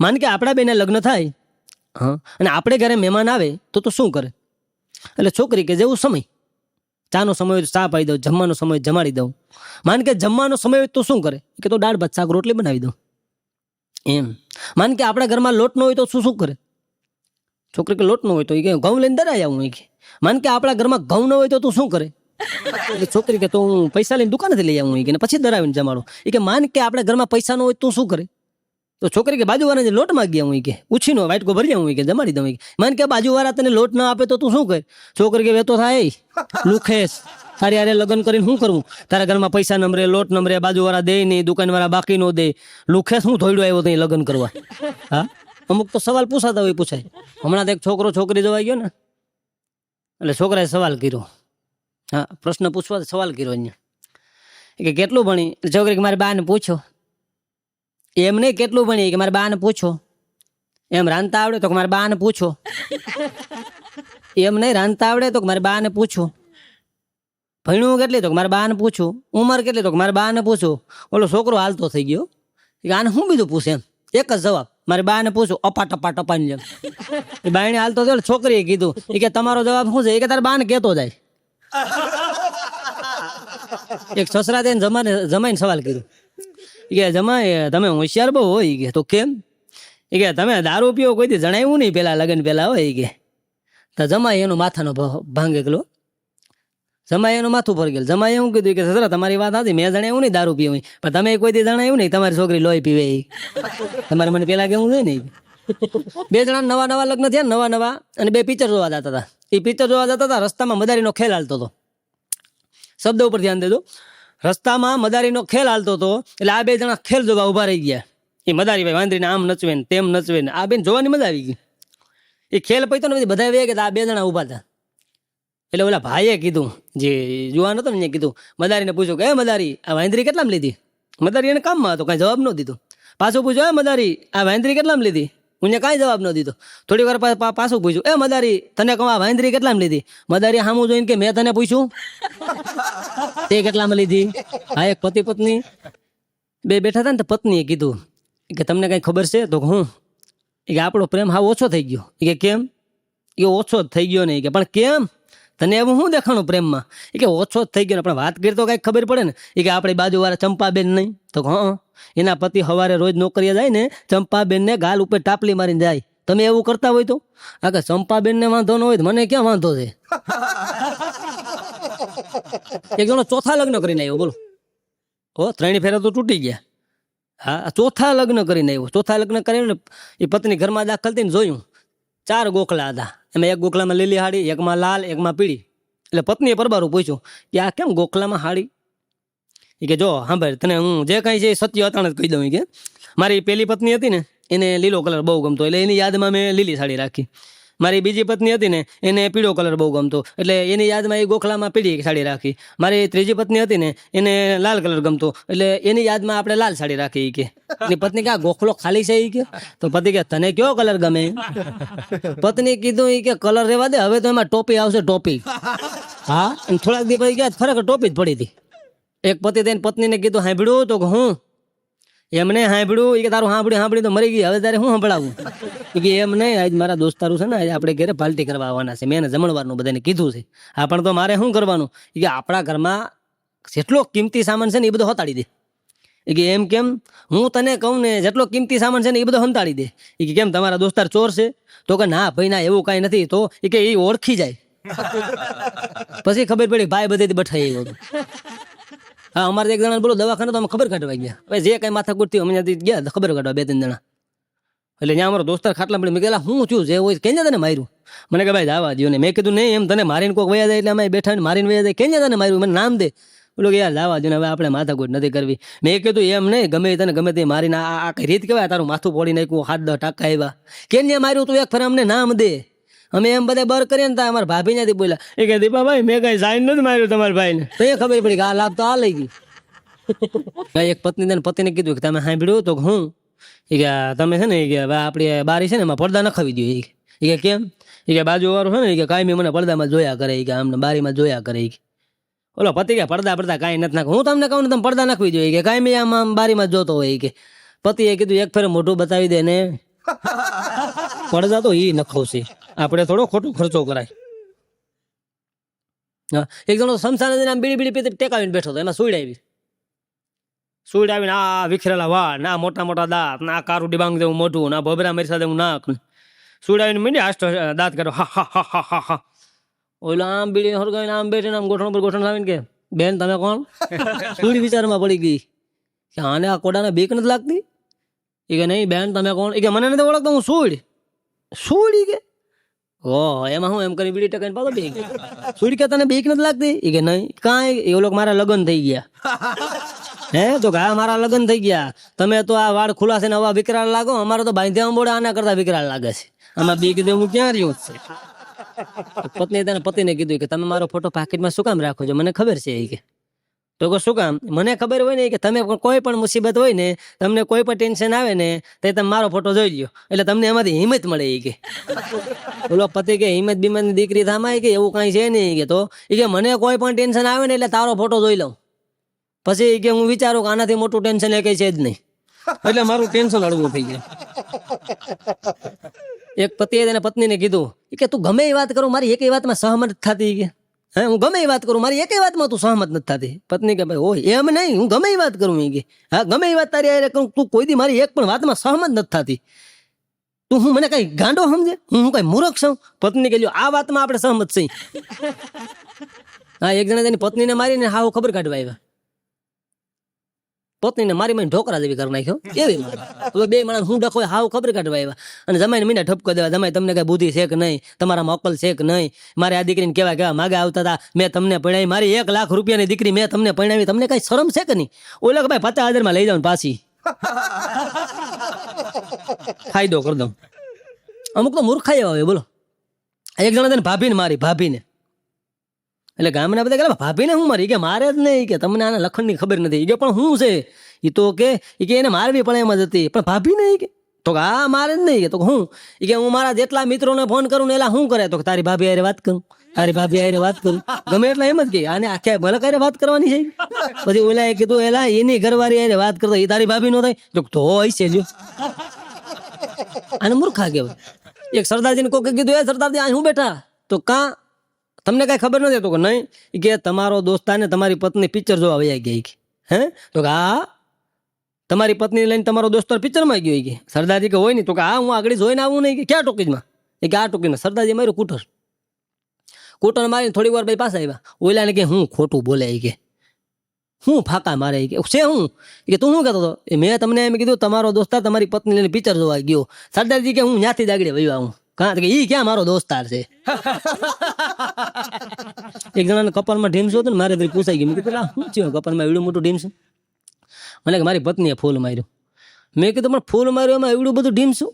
માન કે આપણા બેને લગ્ન થાય, હા, અને આપણે ઘરે મહેમાન આવે તો શું કરે? એટલે છોકરી કે જેવું સમય, ચાનો સમય હોય તો ચા પાઈ દઉં, જમવાનો સમય જમાડી દઉં. માન કે જમવાનો સમય હોય તો શું કરે? કે તો દાળ ભાત શાક રોટલી બનાવી દઉં. એમ. માન કે આપણા ઘરમાં લોટ ન હોય તો શું કરે? છોકરી કે લોટ ન હોય તો એ કે ઘઉં લઈને દરાઈ આવું. એ કે માન કે આપણા ઘરમાં ઘઉં ન હોય તો તું શું કરે? છોકરી કે તો હું પૈસા લઈને દુકાનેથી લઈ આવું. એ કે પછી દરાવીને જમાડું. એ કે માન કે આપણા ઘરમાં પૈસા ન હોય તો શું કરે? તો છોકરી કે બાજુવાળા જે લોટ માંગી આવું. કે ઉછીનો વાટકો ભરી આવું. કે જમાડી દઉં. માન કે બાજુવાળા તને લોટ ના આપે તો તું શું કરે? છોકરી કે વેતો થાય લુખેશ, તારી હારે લગ્ન કરીને શું કરવું? તારા ઘરમાં પૈસા નમરે, લોટ નમરે, બાજુવાળા દે નહીં, દુકાનવાળા બાકી નો દે, લુખેશ હું ધોઈડો આવ્યો ત્યાં લગ્ન કરવા? હા, અમુક તો સવાલ પૂછાતા હોય પૂછાય. હમણાં તો એક છોકરો છોકરી જોવા ગયો ને, એટલે છોકરાએ સવાલ કર્યો. હા, પ્રશ્ન પૂછવા સવાલ કર્યો અહીંયા કે કેટલું ભણી? છોકરી કે મારી બાને પૂછો. એમ નહીં કેટલું ભણી, કે મારી બાને પૂછો. એમ રાંધતા આવડે? તો કે મારી બાને પૂછો. એમ નહીં રાંધતા આવડે? તો કે મારી બાને પૂછો. ભણ્યું કેટલી? તો કે મારી બાને પૂછું. ઉંમર કેટલી? તો કે મારી બાને પૂછું. ઓલો છોકરો હાલતો થઈ ગયો કે આને શું બીજું પૂછે? એમ એક જ જવાબ, મારી બાને પૂછું. અપા ટપા ટપાની જેમ એ બાયણે હાલતો થયો. છોકરીએ કીધું કે તમારો જવાબ શું છે? એ કે તારે બાને કહેતો જાય. એક સસરા થઈને જમાઈને સવાલ કર્યો કે જમાય તમે હોશિયાર બહુ હોય. કે તો કેમ? એ કે તમે દારૂ પીવો કોઈ દી જણાવ્યું નહીં પેલા લગ્ન પેલા હોય. કે તો જમાય એનું માથાનો ભાંગે ગયેલો. જમાય એનું માથું પર ગયેલું. જમાય એવું કીધું કે સસરા તમારી વાત હતી, મેં જણાવ્યું નહીં દારૂ પીવું, પણ તમે કોઈ દી જણાવ્યું નહીં તમારી છોકરી લોહી પીવે. તમારે મને પેલા કેવું જોઈએ ને. બે જણા નવા નવા લગ્ન થયા, નવા નવા, અને બે પિક્ચર જોવા જતા હતા. એ પિક્ચર જોવા જતા હતા, રસ્તામાં મદારીનો ખેલ હાલતો હતો. શબ્દ ઉપર ધ્યાન દેજો. રસ્તામાં મદારીનો ખેલ હાલતો હતો, એટલે આ બે જણા ખેલ જોવા ઉભા રહી ગયા. એ મદારી ભાઈ વાંદરીને આમ નચવે ને તેમ નચવે ને, આ બેન જોવાની મજા આવી ગઈ. એ ખેલ પૈતો ને બધા વે કે આ બે જણા ઉભા હતા. એટલે ઓલા ભાઈએ કીધું, જે જુવાન હતો ને કીધું, મદારીને પૂછ્યું કે મદારી આ વાંદરી કેટલામાં લીધી? મદારી એને કામમાં હતો, કાંઈ જવાબ ન દીધો. પાછું પૂછ્યું, મદારી આ વાંદરી કેટલામાં લીધી? હું કાંઈ જવાબ ન દીધો. થોડી વાર પાછું પૂછ્યું, મદારી તને કહું આ વાંદરી કેટલામાં લીધી? મદારી સામું જોઈને કે મેં તને પૂછ્યું તે કેટલામાં લીધી? હા, એક પતિ પત્ની બે બેઠા હતા ને, તો પત્નીએ કીધું કે તમને કઈ ખબર છે? તો હું કે આપણો પ્રેમ હા ઓછો થઈ ગયો. કે કેમ? એ ઓછો જ થઈ ગયો નહીં. કે પણ કેમ? તને એવું શું દેખાણું પ્રેમમાં? એ કે ઓછો જ થઈ ગયો. પણ વાત કરી તો કઈ ખબર પડે ને. એ કે આપણી બાજુવાળા ચંપાબેન નહીં? તો હા, એના પતિ સવારે રોજ નોકરીએ જાય ને, ચંપાબેન ને ગાલ ઉપર ટાપલી મારીને જાય. તમે એવું કરતા હોય તો? આ કે ચંપાબેન ને વાંધો ન હોય તો મને ક્યાં વાંધો છે? એક જણો ચોથા લગ્ન કરીને આવ્યો, બોલો. હો, 3 ફેરા તો તૂટી ગયા. હા, ચોથા લગ્ન કરીને આવ્યો. ચોથા લગ્ન કરીને એ પત્ની ઘરમાં દાખલ થઈને જોયું, 4 ગોખલા હતા. એમાં એક ગોખલામાં લીલી હાડી, એકમાં લાલ, એકમાં પીળી. એટલે પત્નીએ પરબારું પૂછ્યું કે આ કેમ ગોખલામાં હાડી? એ કે જો સાંભળ, તને હું જે કાંઈ છે એ સત્ય અતાણ જ કહી દઉં. કે મારી પેલી પત્ની હતી ને, એને લીલો કલર બહુ ગમતો, એટલે એની યાદમાં મેં લીલી સાડી રાખી. મારી બીજી પત્ની હતી ને, એને પીળો કલર બહુ ગમતો, એટલે એની યાદમાં એ ગોખલામાં પીળી સાડી રાખી. મારી ત્રીજી પત્ની હતી ને, એને લાલ કલર ગમતો, એટલે એની યાદમાં આપણે લાલ સાડી રાખી. કે એની પત્ની કે આ ગોખલો ખાલી છે? કે તો પતિ કે તને કયો કલર ગમે? પત્ની કીધું કે કલર રહેવા દે, હવે તો એમાં ટોપી આવશે, ટોપી. હા, અને થોડાક દિવસ પછી ગયા ફરક ટોપી જ પડી હતી. એક પતિ તેને પત્નીને કીધું સાંભળ્યું? તો હું એમને સાંભળ્યું. એ કે તારું સાંભળી તો મરી ગઈ, હવે તારે હું સંભળાવું? કે એમ નહીં, આજ મારા દોસ્તારું છે ને, આજે આપણે ઘરે પાર્ટી કરવા આવવાના છે, મેં એને જમણવારનું બધાને કીધું છે. હા, પણ તો મારે શું કરવાનું? કે આપણા ઘરમાં જેટલો કિંમતી સામાન છે ને એ બધો હતાડી દે. એ કે એમ કેમ? હું તને કહું ને, જેટલો કિંમતી સામાન છે ને એ બધો હંતાડી દે. એ કે કેમ, તમારા દોસ્તાર ચોર છે? તો કે ના ભાઈ ના, એવું કાંઈ નથી. તો એ કે એ ઓળખી જાય. પછી ખબર પડી ભાઈ બધેથી બઠાઈ આવ્યો હતો. હા, અમારે એક જણા બોલો દવાખાને તો અમે ખબર કાઢવા ગયા. હવે જે કઈ માથાકૂટ થયું અમે ગયા ખબર કાઢવા, 2-3 જણા. એટલે ત્યાં અમારો દોસ્તાર ખાટલા પડે. મેં કહેલા હું છું જે હોય કેને તને માર્યું? મને કે ભાઈ જવા દો ને. મેં કીધું નહીં એમ તને મારીને કોઈક વયા જાય એટલે અમે બેઠા ને મારીને વયા જાય કેને તને માર્યું મને નામ દે. બોલો કે યાર જવા દો ને હવે આપણે માથાકૂટ નથી કરવી. મેં કીધું એમ નહીં ગમે તને ગમે તે મારીને આ કઈ રીત કહેવાય તારું માથું ફોડી નાખ્યું 7-10 ટાંકા આવ્યા કેને માર્યું તું એક ફેર અમને નામ દે. અમે એમ બધા બર કરીએ ને અમારા ભાભી ત્યાંથી બોલ્યા એ કે દીપાભાઈ મેં કઈ સાઈન નથી માર્યું તમારા ભાઈને. તો એ ખબર પડી કે આ લાભ તો આ લઈ ગઈ. એક પત્ની તેને પતિને કીધું કે તમે સાંભળ્યું તો હું એ કે તમે છે ને એ કે આપણી બારી છે ને એમાં પડદા નખાવી દો. એ કે કેમ? એ કે બાજુ વાળું છે ને એ કે કાંઈ મને પડદામાં જોયા કરે એ કે આમને બારીમાં જોયા કરે. ઓલો પતિ કે પડદા કાંઈ નથી નાખ. હું તમને કહું ને તમે પડદા નાખવી જોઈએ કે કાંઈ આમ બારીમાં જોતો હોય કે. પતિએ કીધું એક ફેર મોઢું બતાવી દે ને પડદા તો એ નખાવશે આપણે થોડો ખોટો ખર્ચો કરાય. હા એક જણો સમસાન બીડી બીડી પીતે ટેકાવીને બેઠો હતો એમાં સુઈડ આવીને આ વિખરેલા વાળ ના મોટા મોટા દાંત ના કારું ડિબાંગ દેવું મોઢું ના ભોબરા મરસા દેવું નાક સુઈડ આવીને મીંડી આસ્તો દાંત કર્યો હા હા હા હા હા હા. ઓલો આમ બીડી હરગાવીને આમ બેઠીને આમ ગોઠણ પર ગોઠણ આવીને કે બેન તમે કોણ? સુઈડ વિચારમાં પડી ગઈ કે આને આ કોડાને બીક નથી લાગતી? એ કે નહીં બેન તમે કોણ? એ કે મને નથી ઓળખતો હું સુઈડ કે ઓ એમાં હું એમ કરી બીડી ટકાઈને પાછો બેસી ગયો. સુઈડ કે તને બીક નથી લાગતી? એ કે નહીં કાંઈ એ લોકો મારા લગ્ન થઈ ગયા. હે તો હા મારા લગ્ન થઈ ગયા તમે તો આ વાળ ખુલાસે ને હવા વિકરાળ લાગો અમારે તો બાંધ્યા બોડા આના કરતા વિકરાળ લાગે છે આમાં બીક દેવું ક્યાં રહ્યું છે. પત્નીએ તેને પતિને કીધું કે તમે મારો ફોટો પાકીટમાં શું કામ રાખો છો? મને ખબર છે એ કે. તો કે શું કામ? મને ખબર હોય ને કે તમે કોઈ પણ મુસીબત હોય ને તમને કોઈ પણ ટેન્શન આવે ને તો તમે મારો ફોટો જોઈ લ્યો એટલે તમને એમાંથી હિંમત મળે એ કે. બોલો પતિ કે હિંમત બીમતની દીકરી થામાય કે એવું કાંઈ છે નહીં કે. તો એ કે મને કોઈ પણ ટેન્શન આવે ને એટલે તારો ફોટો જોઈ લઉં પછી કે હું વિચારું કે આનાથી મોટું ટેન્શન એ કઈ છે જ નહીં એટલે મારું ટેન્શન હળવું થઈ જાય. એક પતિએ તેને પત્નીને કીધું કે તું ગમે એ વાત કરું મારી એક વાતમાં સહમત થતી કે હે હું ગમે એ વાત કરું મારી એક વાતમાં તું સહમત નથી થતી. પત્ની કે ભાઈ હોય એમ નહીં હું ગમે એ વાત કરું એ કે હા ગમે એ વાત તારી આરે કરું તું કોઈ દી મારી એક પણ વાતમાં સહમત નથી થતી. તું હું મને કઈ ગાંડો સમજે? હું કઈ મૂર્ખ છું? પત્ની કે આ વાતમાં આપણે સહમત છીએ. હા એક જણા તેની પત્નીને મારીને હાવ ખબર કાઢવા આવ્યા. પત્નીને મારી મને ઢોકરા જેવી કરી નાખ્યો એવી મારી બે માણસ હું ડખો હાવ ખબર કાઢવા આવ્યા અને જમાઈને મીંડા ઠપકો દેવા જમાઈ તમને કઈ બુદ્ધિ છે કે નહીં તમારામાં અકલ છે કે નહીં? મારે આ દીકરીને કેવા માગે આવતા હતા મેં તમને પરણાવી મારી 1 લાખ રૂપિયાની દીકરી મેં તમને પરણાવી તમને કઈ શરમ છે કે નહીં? ઓલા કે ભાઈ 50,000 માં લઈ જાવ પાછી ફાયદો કરી દઉં. અમુક તો મૂર્ખાઈ આવે બોલો. એક જણા તેને ભાભીને એટલે ગામના બધા કે ભાભીને હું મારી કે મારે જ નહીં કે તમને આના લખણની ખબર નથી કે પણ હું છે એ તો કે એને મારવી પડે એમ જ હતી પણ ભાભી નહીં કે તો હા મારે જ નહીં કે તો હું કે હું મારા જેટલા મિત્રોને ફોન કરું ને એલા શું કરે તો તારી ભાભી હારે વાત કરું ગમે એટલે એમ જ કે આને આખે ભલે કરે વાત કરવાની છે. પછી ઓલા એ કીધું એલા એની ઘરવાળી હારે વાત કરતો એ તારી ભાભી નો થાય તો હોય છે જો આને મૂર્ખા કહેવાય. એક સરદારજીને કોકે કીધું એ સરદારજી આ હું બેઠા તો કાં તમને કઈ ખબર નથી? તો કે નહીં કે તમારો દોસ્તાર ને તમારી પત્ની પિક્ચર જોવા વયા ગઈ હે તો કે હા તમારી પત્ની લઈને તમારો દોસ્તાર પિક્ચરમાં ગયો કે સરદારજી કે હોય નહીં તો કે હા હું આગળ જોઈને આવું નહીં કે ક્યાં ટોકીજમાં એ કે આ ટોકીજમાં. સરદારજી માર્યું કૂટર મારીને થોડી વાર ભાઈ પાસે આવ્યા. ઓલાને કે હું ખોટું બોલે કે હું ફાકા મારે કે છે હું કે તું શું કહેતો હતો? મેં તમને એમ કીધું તમારો દોસ્તાર તમારી પત્ની લઈને પિક્ચર જોવા ગયો. સરદારજી કે હું ત્યાંથી જ આગળ વયો આવું કારણ કે ઈ ક્યાં મારો દોસ્તાર છે. એક જણાને કપાળમાં ઢીમસું હતું ને મારે પૂછાઈ ગયું. મેં કીધું શું થયું કપાળમાં એવડું મોટું ઢીમસું? મને કે મારી પત્નીએ ફૂલ માર્યું. મેં કીધું પણ ફૂલ માર્યું એમાં એવડું બધું ઢીમસું?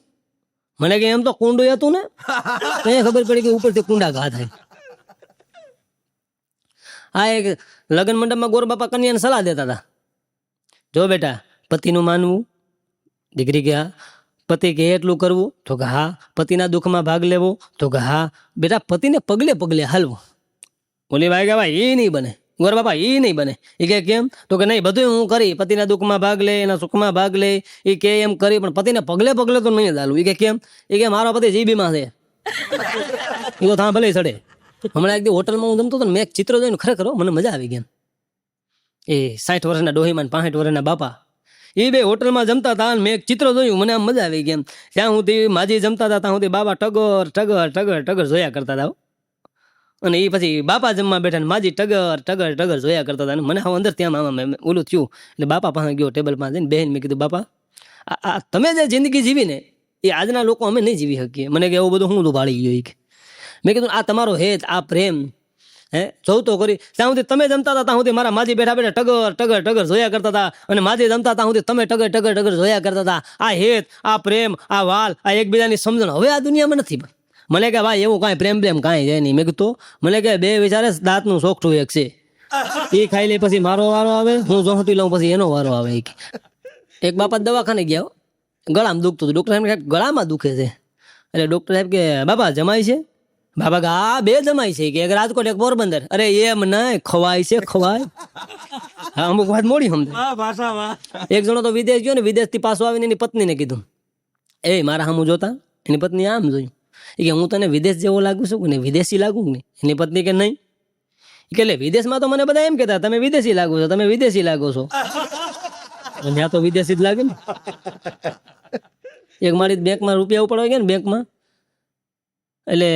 મને કે એમ તો કુંડું હતું ને ત્યાં ખબર પડી કે ઉપરથી કુંડા ઘા થાય. આ એક લગ્ન મંડપમાં ગોર બાપા કન્યાને સલાહ દેતા હતા જો બેટા પતિનું માનવું. દીકરી કે હા. પતિ કે એટલું કરવું તો કે હા. પતિના દુઃખમાં ભાગ લેવો તો કે હા. બેટા પતિને પગલે પગલે હાલવું. ઓલી ભાઈ કે ભાઈ એ નહીં બને ગોર બાપા એ નહીં બને. એ કે કેમ તો કે નહીં બધું હું કરી પતિના દુઃખમાં ભાગ લે એના સુખમાં ભાગ લે એ કે એમ કરી પણ પતિને પગલે પગલે તો નહીં જ હાલવું. એ કે કેમ? એ કે મારો પતિ જીબીમાં છે એ તો ત્યાં ભલે ચડે. હમણાં એક દી હોટલમાં હું જમતો હતો ને મેં એક ચિત્ર જોઈને ખરેખર મને મજા આવી ગઈ. એ 60 વર્ષના ડોહીમાં 65 વર્ષના બાપા એ બે હોટલમાં જમતા હતા મેં એક ચિત્ર જોયું મને આમ મજા આવી ગઈ. ત્યાં સુધી માજી જમતા હતા ત્યાં સુધી બાબા ટગર ટગર ટગર ટગર જોયા કરતા હતા અને એ પછી બાપા જમવા બેઠા ને માજી ટગર ટગર ટગર જોયા કરતા હતા. મને હવે અંદર ત્યાં આમાં ઓલું થયું એટલે બાપા પાસે ગયો ટેબલ પાસે જઈને બહેન મેં કીધું બાપા આ તમે જે જિંદગી જીવી ને એ આજના લોકો અમે નહીં જીવી શકીએ. મને કે એવું બધું હું ભાળી ગયો કે. મેં કીધું આ તમારો હેત, આ પ્રેમ, હે જોઉં તો કરી. ત્યાં સુધી તમે જમતા હતા ત્યાં સુધી મારા માજી બેઠા બેઠા ટગર ટગર ટગર જોયા કરતા હતા, અને માજી જમતા ત્યાં સુધી તમે ટગર ટગર ટગર જોયા કરતા હતા. આ હેત, આ પ્રેમ, આ વાલ, આ એકબીજાની સમજણ હવે આ દુનિયામાં નથી. મને કે ભાઈ એવું કાંઈ પ્રેમ પ્રેમ કાંઈ જાય નહીં. મેં કીધું મને કે બે વિચારે દાંતનું સોકઠું એક છે, એ ખાઈ લે પછી મારો વારો આવે, હું જોહટી લઉં પછી એનો વારો આવે. એક બાપા દવાખાને ગયા, ગળામાં દુખતું હતું. ડૉક્ટર સાહેબ ગળામાં દુખે છે. એટલે ડૉક્ટર સાહેબ કે બાબા જમાય છે? બાબા કે હા બે જમાય છે કે, એક રાજકોટ એક પોરબંદર. અરે એમ નહીં, ખવાય છે ખવાય. હા અમુક વાત મોડી સમજે. એક જણો તો વિદેશ ગયો ને, વિદેશથી પાછો આવીને એની પત્નીને કીધું, એ મારા સામું જોતા. એની પત્ની આમ જોયું કે હું તને વિદેશ જેવો લાગુ છું ને, વિદેશી લાગુ ને? એની પત્ની કે નહીં. કે એટલે વિદેશમાં તો મને બધા એમ કહેતા તમે વિદેશી લાગો છો, તમે વિદેશી લાગો છો. ત્યાં તો વિદેશી જ લાગે ને. એક મારી બેંકમાં રૂપિયા ઉપાડવા ગયા ને, બેંકમાં એટલે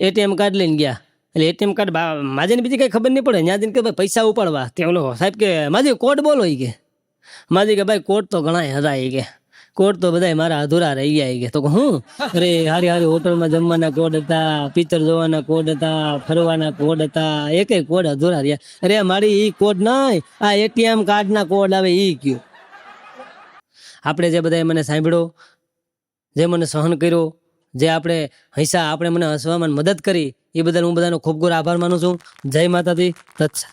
એટીએમ કાર્ડ લઈને ગયા. એટલે એટીએમ કાર્ડ માજીને બીજી કઈ ખબર નહીં પડે. ત્યાં જઈને કે ભાઈ પૈસા ઉપાડવા, ત્યાં ઓલો સાહેબ કે માજી કોડ બોલો. કે માજી કે ભાઈ કોડ તો ઘણા હતા. કે કોડ તો બધા મારા અધૂરા રહી ગયા. કે તો હું અરે હારી હારી હોટલમાં જમવાના કોડ હતા, પિક્ચર જોવાના કોડ હતા, ફરવાના કોડ હતા, એક કોડ અધૂરા રહ્યા. અરે મારી ઈ કોડ નહીં, આ એટીએમ કાર્ડના કોડ આવે ઈ કયો. આપણે જે બધા મને સાંભળ્યો, જે મને સહન કર્યો, જે આપણે હૈસા, આપણે મને હસવામાં મદદ કરી, એ બદલ હું બધાનો ખૂબ ખૂબ આભાર માનું છું. જય માતાજી. તત્સા.